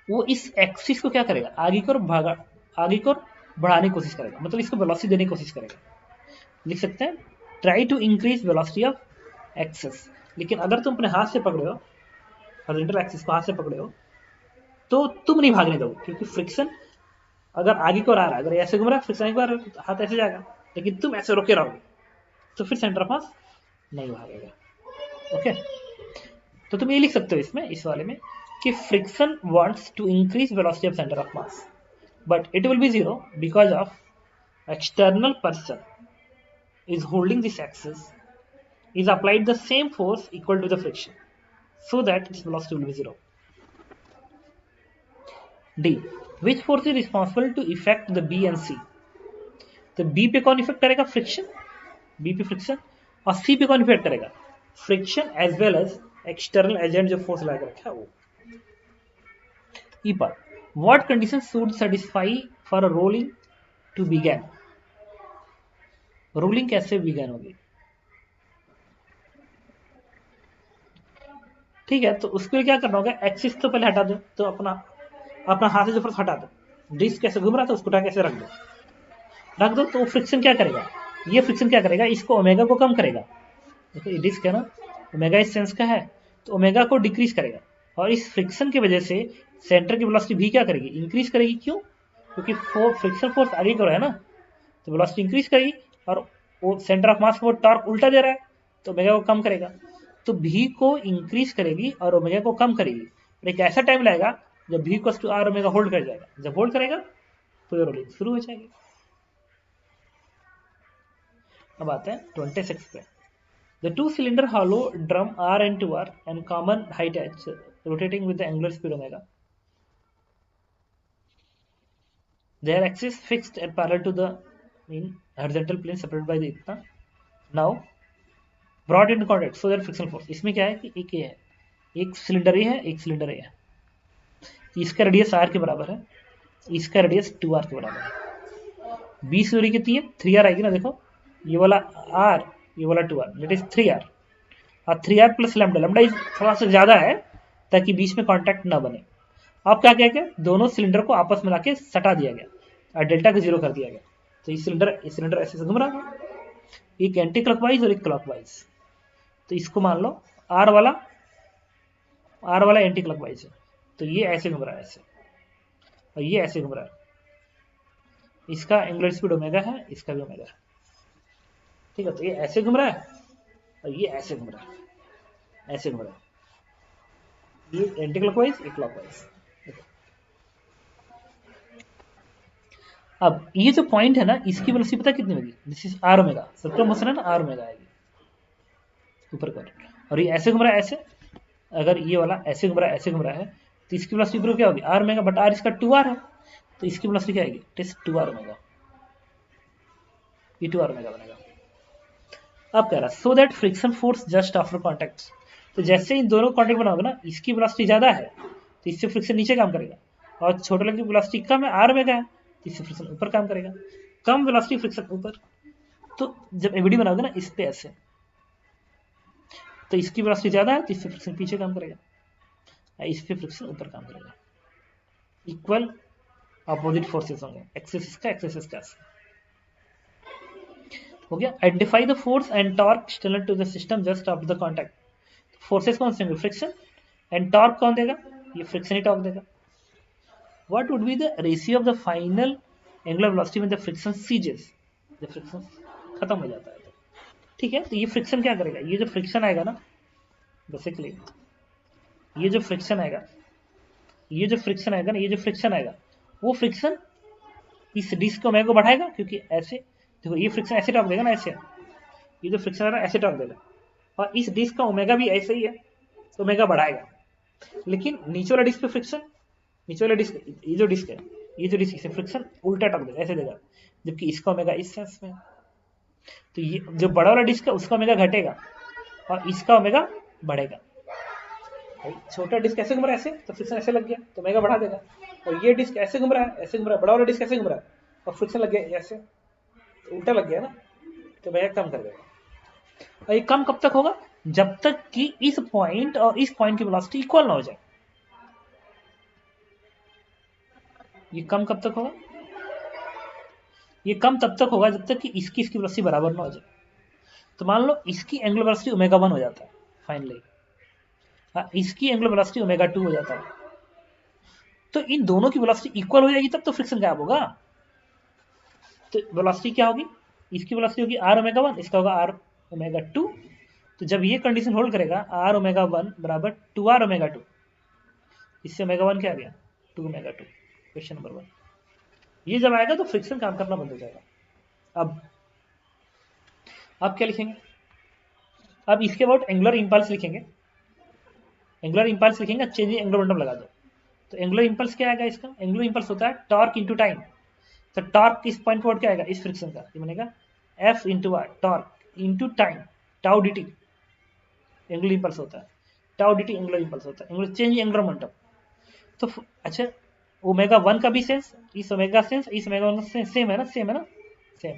वो इस एक्सिस को क्या करेगा? आगे की ओर भागा, आगे की ओर बढ़ाने की कोशिश करेगा, मतलब इसको वेलोसिटी देने की कोशिश करेगा. लिख सकते हैं try to increase velocity of axis. लेकिन अगर तुम अपने हाथ से पकड़े हो, हॉरिजॉन्टल एक्सिस को हाथ से पकड़े हो, तो तुम नहीं भागने दोगे, क्योंकि फ्रिक्शन अगर आगे को आ रहा है, अगर ऐसे घूम रहा है फ्रिक्शन एक बार हाथ ऐसे जाएगा, लेकिन तुम ऐसे रोके रहोगे तो फिर सेंटर ऑफ मास नहीं भागेगा. ओके, तो तुम ये लिख सकते हो इसमें, इस वाले में, कि friction wants to increase velocity of centre of mass but it will be 0 because of external person is holding this axis is applied the same force equal to the friction, so that its velocity will be 0. D, which force is responsible to effect the B and C? तो B पे कौन इफेक्ट करेगा? फ्रिक्शन. B पे फ्रिक्शन, और C पे कौन इफेक्ट करेगा? Friction as well as external agent जो फोर्स लगा रखा है वो. E पर what conditions should satisfy for a rolling to begin? Rolling कैसे begin होगी? ठीक है, तो उसके लिए क्या करना होगा? एक्सिस तो पहले हटा दो, तो अपना हाथ से जो फर्स्ट हटा दो, डिस्क कैसे घूम रहा था उसको उठा कैसे रख दो, तो फ्रिक्शन क्या करेगा? ये फ्रिक्शन क्या करेगा? इसको ओमेगा को कम करेगा. देखो ये डिस्क है ना, ओमेगा इस सेंस का है, तो ओमेगा को डिक्रीज करेगा, और इस फ्रिक्शन की वजह से सेंटर की वेलोसिटी भी क्या करेगी? इंक्रीज करेगी. क्यों? क्योंकि फ्रिक्शन फोर्स आगे कर रहा है ना, तो वेलोसिटी इंक्रीज करेगी, और वो सेंटर ऑफ मास को टॉर्क उल्टा दे रहा है, तो ओमेगा को कम करेगा. तो भी को इंक्रीज करेगी और ओमेगा को कम करेगी. एक ऐसा टाइम लगेगा जब भी को टू आर ओमेगा होल्ड कर जाएगा. जब होल्ड करेगा तो ये रोलिंग शुरू हो जाएगी. अब आते हैं 26 पे. The two-cylinder hollow drum R and 2R and common height h rotating with the angular speed omega. Their axis fixed and parallel to the horizontal plane separated by the इतना. Now brought into contact so that frictional force. इसमें क्या है कि एक ये है, एक सिलेंडर ये है, एक सिलेंडर ये है. इसका रेडियस r के बराबर है, इसका रेडियस 2r के बराबर है. 20 दूरी कितनी है? 3r आएगी ना. देखो ये वाला r, ये वाला 2r, दैट इज 3r. और 3r प्लस लैम्डा, लैम्डा थोड़ा सा ज्यादा है ताकि बीच में कांटेक्ट ना बने. अब क्या किया गया, दोनों सिलेंडर को आपस में लाके सटा दिया गया और डेल्टा को जीरो कर दिया गया. तो ये सिलेंडर ऐसे घूम रहा है, एक एंटी क्लॉकवाइज और एक क्लॉकवाइज. तो इसको मान लो आर वाला एंटी क्लॉकवाइज है, तो ये ऐसे घूम रहा है ऐसे, और ये ऐसे घूम रहा है. इसका एंगुलर स्पीड ओमेगा है, इसका भी ओमेगा है. ठीक है, तो ये ऐसे घूम रहा है और ये ऐसे घूम रहा है, ऐसे घूम रहा है. ये एंटी क्लॉकवाइज, ये क्लॉकवाइज. अब ये जो पॉइंट है ना, इसकी वेलोसिटी पता कितनी होगी? This is R omega. Circular motion है ना, आर ओमेगा आएगी ऊपर कर. और ये ऐसे घूम रहा है ऐसे, अगर ये वाला ऐसे घूम रहा है, ऐसे घूम रहा है, तो इसकी वेलोसिटी ऊपर क्या होगी? आर ओमेगा, बट आर इसका 2r है, तो इसकी वेलोसिटी क्या आएगी? It is 2r omega. ये 2r ओमेगा बनेगा. अब कह रहा so that friction force just after contact. तो जैसे इन दोनों कॉन्टैक्ट बनाओगे ना, इसकी वेलोसिटी ज्यादा है तो इससे फ्रिक्शन नीचे काम करेगा, और छोटे लगे वेलोसिटी कम है, आर ओमेगा है, तो इससे फ्रिक्शन ऊपर काम करेगा. कम वेलोसिटी फ्रिक्शन ऊपर. तो जब एबीडी बनाओगे ना इस पे ऐसे, तो इसकी वेलोसिटी ज्यादा है तो इससे फ्रिक्शन पीछे काम करेगा, इस पे फ्रिक्शन ऊपर काम करेगा. इक्वल अपोजिट फोर्सेस होंगे, एक्सिस इसका, एक्सिस इसका. हो गया. Identify the force and torque external to the system just after the contact. Forces कौन से होंगे? फ्रिक्शन. एंड टॉर्क कौन देगा? ये फ्रिक्शन ही टॉर्क देगा. What would be the ratio of the final angular velocity when the friction ceases? जब फ्रिक्शन खत्म हो जाता है तो. ठीक है, तो ये फ्रिक्शन क्या करेगा? ये जो फ्रिक्शन आएगा ना, बेसिकली ये जो फ्रिक्शन आएगा, ये जो फ्रिक्शन आएगा ना, ये जो फ्रिक्शन आएगा, वो फ्रिक्शन इस डिस्क ओमेगा को बढ़ाएगा, क्योंकि ऐसे देखो ये फ्रिक्शन ऐसे टॉर्क देगा ना, ऐसे ये जो फ्रिक्शन आ रहा है ऐसे टॉर्क देगा, और इस डिस्क का ओमेगा भी ऐसे ही है, तो ओमेगा बढ़ाएगा. लेकिन नीचे वाला डिस्क पे फ्रिक्शन, नीचे वाला डिस्क, ये जो डिस्क है, ये जो डिस्क से फ्रिक्शन उल्टा टॉर्क देगा, ऐसे देगा, जबकि इसका ओमेगा इस सेंस में. तो ये जो बड़ा वाला डिस्क है उसका ओमेगा घटेगा और इसका ओमेगा बढ़ेगा. छोटा डिस्क ऐसे घूम रहा है ऐसे, तो फ्रिक्शन ऐसे लग गया तो ओमेगा बढ़ा देगा. और ये डिस्क ऐसे घूम रहा है, ऐसे घूम रहा है, बड़ा वाला डिस्क ऐसे घूम रहा है और फ्रिक्शन लग गया ऐसे, तो उल्टा लग गया ना, तो ओमेगा कम कर देगा. और ये कम कब तक होगा? जब तक कि इस पॉइंट और इस पॉइंट की वेलोसिटी इक्वल ना हो जाए. ये कम कब तक होगा? ये कम तब तक होगा जब तक कि इसकी वेलोसिटी बराबर ना हो जाए. तो मान लो इसकी एंगुलर वेलोसिटी ओमेगा 1 हो जाता है फाइनली, इसकी एंगुलर वेलोसिटी ओमेगा 2 हो जाता है, तो इन दोनों की वेलोसिटी इक्वल हो जाएगी, तब तो फ्रिक्शन गायब होगा. तो वेलोसिटी क्या होगी? इसकी वेलोसिटी होगी आर ओमेगा 1, इसका होगा आर ओमेगा 2. तो जब ये कंडीशन होल्ड करेगा, आर ओमेगा 1 बराबर 2r ओमेगा 2, इससे ओमेगा 1 क्या आ गया? 2 ओमेगा 2. Question number 1. ये जब आएगा तो फ्रिक्शन काम करना बंद हो जाएगा. अब क्या लिखेंगे? अब इसके अबाउट एंगुलर इंपल्स लिखेंगे. एंगुलर इंपल्स लिखेंगे, चेंजिंग एंगुलर मोमेंटम लगा दो. तो एंगुलर इंपल्स क्या आएगा? इसका एंगुलर इंपल्स होता है टॉर्क इनटू टाइम. तो टॉर्क इस पॉइंट पर क्या आएगा? इस फ्रिक्शन का, ये बनेगा F into R, torque into time, tau dt angular impulse होता है, टाउ dt एंगुलर इंपल्स होता है, एंगुलर चेंज एंगुलर मोमेंटम. तो अच्छा, ओमेगा 1 का भी सेंस, इस ओमेगा सेंस, इस ओमेगा 1 सेंस सेम है ना, सेम है ना, सेम.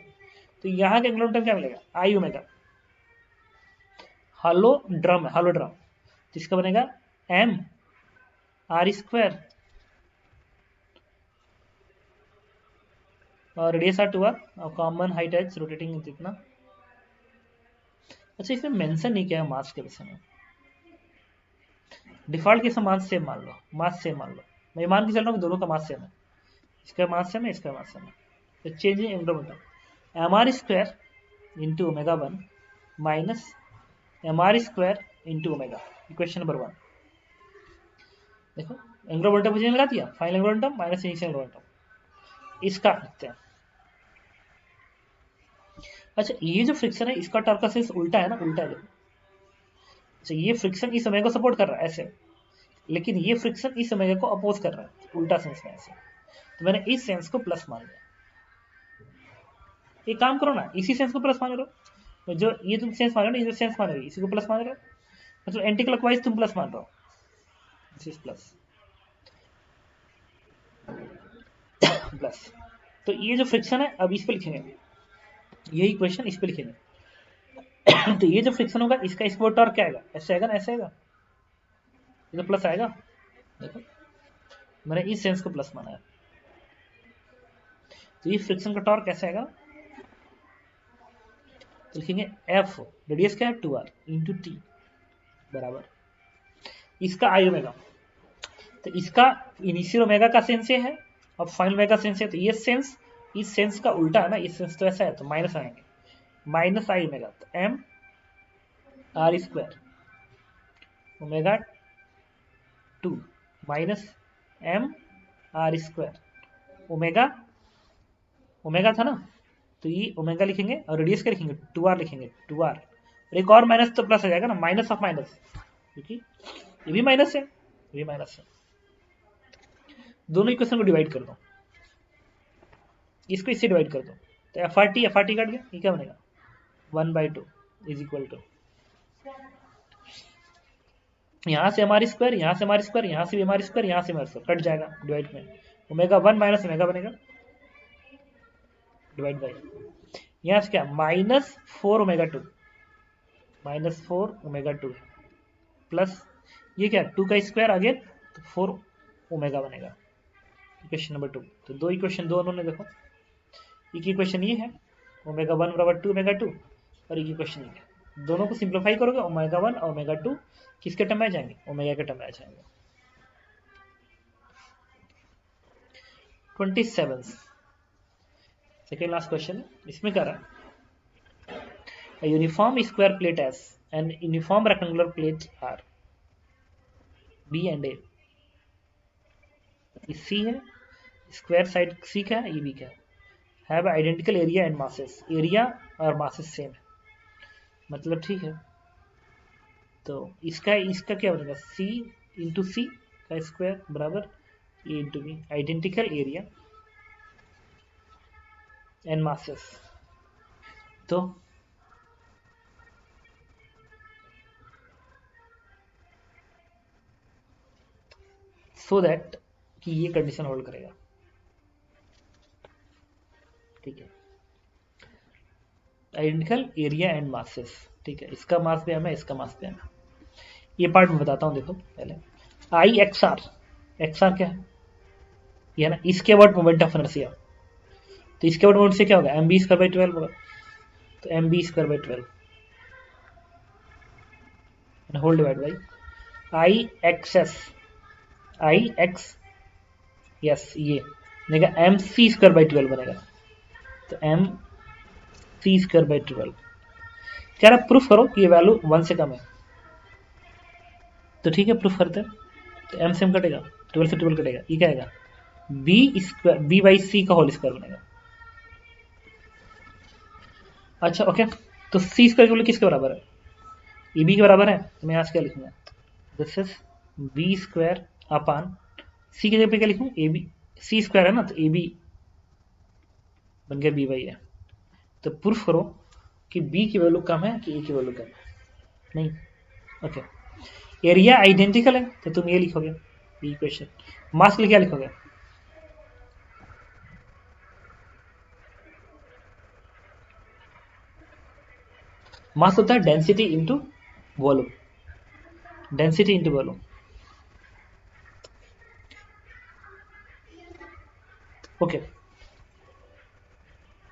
तो यहाँ का एंगुलर मोमेंटम क्या मिलेगा? आई ओमेगा. हॉलो ड्रम है, हॉलो ड्रम, तो इसका बनेगा m r स्क्वायर और रेडियस आर 2r और कॉमन हाइट h रोटेटिंग जितना. अच्छा, इसमें मेंशन नहीं किया है मास के विषय में. डिफॉल्ट के मास सेम मान लो, मास सेम मान लो. मैं मान के चल रहा हूँ दोनों का मास सेम है, इसका मास सेम है, इसका मास सेम है. तो change in angular momentum M R square into omega 1 minus M R square into omega. Equation number 1. देखो एंगुलर मोमेंटम मुझे लगा दिया, final angular momentum minus initial angular momentum. इसका लिखते हैं. अच्छा ये जो फ्रिक्शन है इसका टॉर्क का सेंस उल्टा है ना, उल्टा है देखो। अच्छा ये फ्रिक्शन इस ओमेगा को सपोर्ट कर रहा है ऐसे, लेकिन ये फ्रिक्शन इस ओमेगा को अपोज कर रहा है उल्टा सेंस में ऐसे, तो मैंने इस सेंस को प्लस मान लिया। एक काम करो ना, इसी सेंस को प्लस मान लो, जो ये तुम सेंस मान रहे हो ना, ये जो सेंस मान रहे हो इसी को प्लस मान रहे हो, मतलब एंटी क्लॉकवाइज तुम प्लस मान रहे हो, दिस इज प्लस प्लस। तो ये जो फ्रिक्शन है अब इस पे लिखेंगे, यही क्वेश्चन इस पे लिखेंगे। तो ये जो फ्रिक्शन होगा इसका इस पर टॉर्क क्या आएगा, ऐसे आएगा ना, ऐसे आएगा, ये तो प्लस आएगा। देखो मैंने इस सेंस को प्लस माना है, तो ये फ्रिक्शन का टॉर्क कैसे आएगा, तो लिखेंगे एफ, रेडियस क्या है 2r इंटू टी बराबर इसका आई ओमेगा। तो इसका इनिशियल ओमेगा का सेंस ये है और फाइनल ओमेगा सेंस है, तो ये सेंस इस सेंस का उल्टा है ना, इस सेंस तो ऐसा है, तो माइनस आएंगे, माइनस आई ओमेगा, तो M R square omega 2 minus M R square omega, omega था ना, तो ये ओमेगा लिखेंगे और रेडियस क्या लिखेंगे 2r लिखेंगे, 2r और एक और माइनस तो प्लस आ जाएगा ना, माइनस ऑफ माइनस, क्योंकि ये भी माइनस है, ये भी माइनस है। दोनों इक्वेशन को डिवाइड कर दो, इसको इससे डिवाइड कर दो, तो एफ आर टी कट गया, ये क्या बनेगा 1/2 इज इक्वल टू, यहाँ से हमारी स्क्वायर, यहाँ से हमारी स्क्वायर, यहाँ से भी हमारी स्क्वायर, यहाँ से हमारी स्क्वायर कट जाएगा डिवाइड में, ओमेगा 1 माइनस ओमेगा बनेगा डिवाइड बाई, यहाँ से क्या -4 ओमेगा 2, -4 ओमेगा 2 प्लस ये क्या 2 का स्क्वायर आगे तो 4 ओमेगा बनेगा, इक्वेशन नंबर 2। तो दो इक्वेशन दोनों ने देखो, एक इक्वेशन ये है ओमेगा 1 बराबर 2 ओमेगा 2 और एक इक्वेशन ये है, दोनों को सिंप्लीफाई करोगे ओमेगा 1 और ओमेगा 2 किसके टर्म में आ जाएंगे, ओमेगा के टर्म में आ जाएंगे। 27 सेकेंड लास्ट क्वेश्चन, इसमें क्या रहा, a uniform square plate S and uniform rectangular plates R B and A, C है स्क्वायर साइड, C क्या है, ये B क्या है, have identical area and masses, area और मासेस सेम है, मतलब ठीक है। तो इसका इसका क्या बनेगा C इंटू सी का स्क्वायर बराबर A into B, identical area and masses, तो सो दैट कि ये कंडीशन होल्ड करेगा, ठीक है, आइडेंटिकल एरिया एंड मासेस, ठीक है, इसका मास भी हमें, इसका मास भी हमें, ये पार्ट में बताता हूँ। देखो पहले आई एक्स आर क्या है, ये ना इसके अबाउट मोमेंट ऑफ इनर्शिया, तो इसके अबाउट मोमेंट से क्या होगा एम बी स्क्वायर बाई 12 होगा, तो M B square by 12 whole divide by I X yes ये बनेगा एम सी स्क्वायर बाई 12 बनेगा, तो एम सी स्क्वायर बाई 12 क्या रहा, प्रूफ करो कि ये वैल्यू 1 से कम है, तो ठीक है प्रूफ करते हैं, तो एम से एम कटेगा 12 से 12 कटेगा, ये क्या आएगा बी स्क्वायर बी बाई सी का होल स्क्वायर बनेगा। अच्छा ओके, तो सी स्क्वायर की किसके बराबर है, ए बी के बराबर है, तो मैं यहाँ से क्या लिखूंगा, this is B square upon C के जगह पे क्या लिखूँ, ए बी, सी स्क्वायर है ना, तो ए बी बन गया बी बाई है। तो प्रूफ करो कि बी की वैल्यू कम है कि ए की वैल्यू कम है, नहीं ओके, एरिया आइडेंटिकल है तो तुम ये लिखोगे बी इक्वेशन, मास के लिए क्या लिखोगे, मास होता है density into volume, density into volume, okay.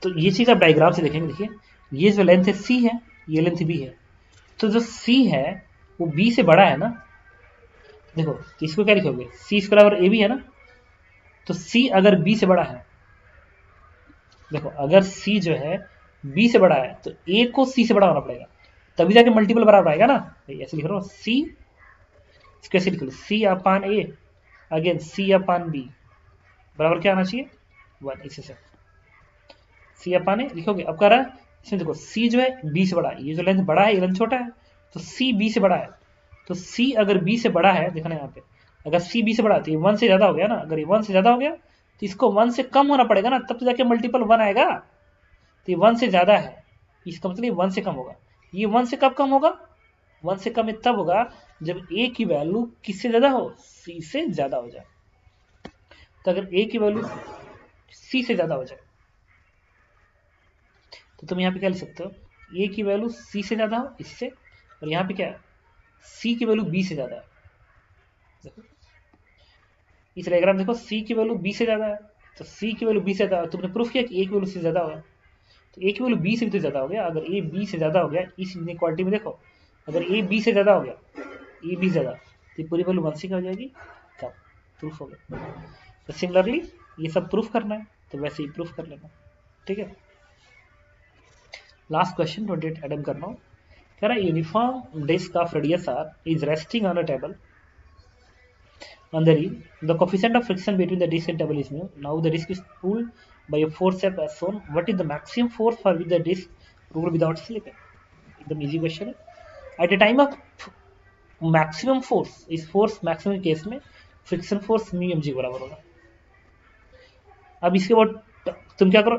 तो ये चीज आप डायग्राम से देखेंगे, देखिए ये जो लेंथ है सी है, ये लेंथ बी है, तो जो सी है वो बी से बड़ा है ना, देखो तो इसको क्या लिखोगे सी स्क्वायर बराबर ए बी है ना, तो सी अगर बी से बड़ा है, देखो अगर सी जो है बी से बड़ा है तो ए को सी से बड़ा होना पड़ेगा, तभी जाके मल्टीपल बराबर आएगा ना, ऐसे लिख रहा हूँ सी, कैसे लिख लो सी अपान ए अगेन सी अपान बी बराबर क्या आना चाहिए 1, इसी से सी अपान ए लिखोगे, अब कह रहा है इसमें देखो सी जो है बी से बड़ा है, ये जो लेंथ बड़ा है ये लेंथ छोटा है, तो सी बी से बड़ा है। तो सी अगर बी से बड़ा है, देखना यहाँ पे, अगर सी बी से बड़ा है तो ये 1 से ज्यादा हो गया ना। अगर ये 1 से ज्यादा हो गया तो इसको 1 से कम होना पड़ेगा ना, तब तो जाके मल्टीपल 1 आएगा। तो ये 1 से ज्यादा है, इसका मतलब ये 1 से कम होगा। ये 1 से कब कम होगा? 1 से कम तब होगा जब ए की वैल्यू किससे ज्यादा हो? सी से ज्यादा हो जाए। तो अगर ए की वैल्यू सी से ज्यादा हो जाए तो तुम यहाँ पे क्या लिख सकते हो? ए की वैल्यू सी से ज्यादा हो इससे, और यहाँ पे क्या है, सी की वैल्यू बी से ज्यादा है। देखो इस डायग्राम देखो, सी की वैल्यू बी से ज्यादा है, तो सी की वैल्यू बी से ज्यादा, तुमने प्रूफ किया कि ए की वैल्यू सी से ज्यादा होगा, तो ए की वैल्यू बी से भी तो ज्यादा हो गया। अगर ए बी से ज्यादा हो गया इस इनइक्वालिटी में, देखो अगर ए बी से ज्यादा हो गया, ए बी ज्यादा, तो ये पूरी वैल्यू 1 से क्या हो जाएगी? कम। प्रूफ हो गया। तो सिमिलरली ये सब प्रूफ करना है तो वैसे ही प्रूफ कर लेना, ठीक है। लास्ट क्वेश्चन 28 अटेम्प्ट करना हूँ। कह रहा है uniform disc of radius R is resting on a table on the ring. The coefficient of friction between the disc and table is mu. Now the disc is pulled by a force F as shown. What is the maximum force for which the disc roll without slipping? एकदम easy question है. At a time of maximum force, इस force maximum केस में friction force mu mg बराबर होगा. अब इसके बाद तुम क्या करो,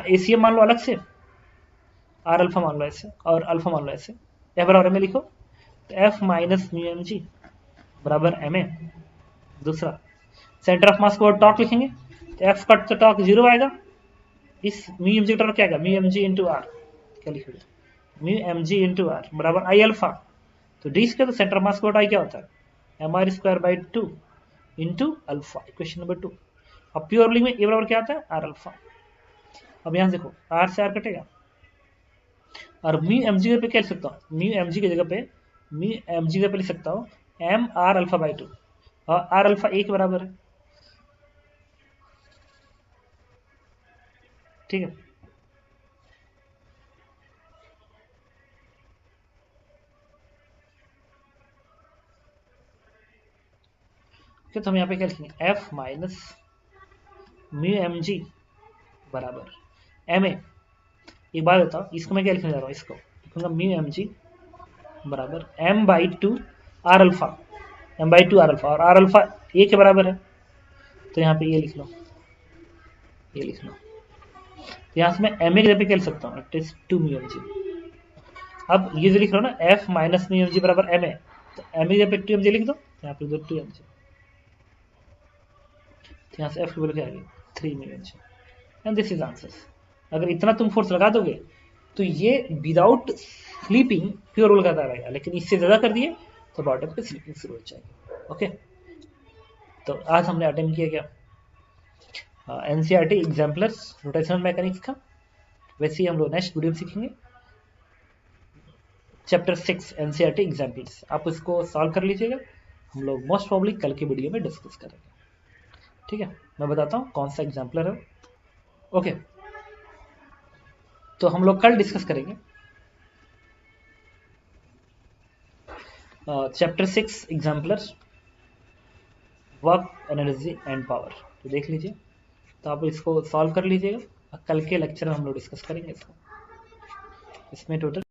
एसीएम मान लो अलग से, आर अल्फा मान लो ऐसे और अल्फा मान लो ऐसे, एफ बराबर में लिखो, तो F minus mu M G बराबर एम ए। दूसरा सेंटर ऑफ मास को टॉर्क लिखेंगे, तो एफ कट तो टॉर्क 0 आएगा, इस म्यू एम जी टॉर्क क्या आएगा? Mu M G into R, क्या लिखोगे? Mu M G into R बराबर आई अल्फा। तो डी का तो सेंटर ऑफ मास को आई क्या होता है? M R square by 2 into alpha, equation number 2। अब प्योरली में ए बराबर क्या आता है? R alpha. अब यहां देखो आर से आर कटेगा, और म्यू एम जी पे क्या लिख सकता हूँ? म्यू एम जी की जगह पे, म्यू एम जी पे लिख सकता हूँ एम आर अल्फा बाई 2, और आर अल्फा ए के बराबर है, ठीक है। तो हम यहाँ पे क्या लिखेंगे? F minus mu M G बराबर एम ए। एक बात बताओ, इसको मैं क्या लिखने जा रहा हूँ? इसको लिखूंगा म्यू एम जी बराबर M by 2 R alpha, M by 2 R alpha, और आर अल्फा ए के बराबर है, तो यहाँ पे ये लिख लो, ये लिख लो। तो यहाँ से मैं एम ए की जगह पे क्या लिख सकता हूँ? It is 2 mu M G. अब ये जो लिख रहा हूँ ना, F minus mu M G बराबर एम ए, तो एम ए की जगह पे 2 एम जी लिख दो, यहाँ पे 2 एम जी, तो यहाँ से एफ की वैल्यू क्या आ गई? 3 mu M G, and this is answer. अगर इतना तुम फोर्स लगा दोगे तो ये विदाउट स्लीपिंग प्योर रोल करता रहेगा, लेकिन इससे ज्यादा कर दिए तो बॉटम पे स्लीपिंग शुरू हो जाएगी। ओके, तो आज हमने अटेम्प्ट किया क्या? एनसीईआरटी एग्जाम्पलर्स रोटेशनल मैकेनिक्स का। वैसे ही हम लोग नेक्स्ट वीडियो में सीखेंगे चैप्टर 6 एनसीईआरटी एग्जाम्पल्स। आप इसको सॉल्व कर लीजिएगा, हम लोग मोस्ट प्रॉब्ली कल की वीडियो में डिस्कस करेंगे, ठीक है। मैं बताता हूँ कौन सा एग्जाम्पलर है। ओके, तो हम लोग कल डिस्कस करेंगे chapter 6 exemplar work energy and power. तो देख लीजिए, तो आप इसको सॉल्व कर लीजिएगा, कल के लेक्चर में हम लोग डिस्कस करेंगे इसको। इसमें टोटल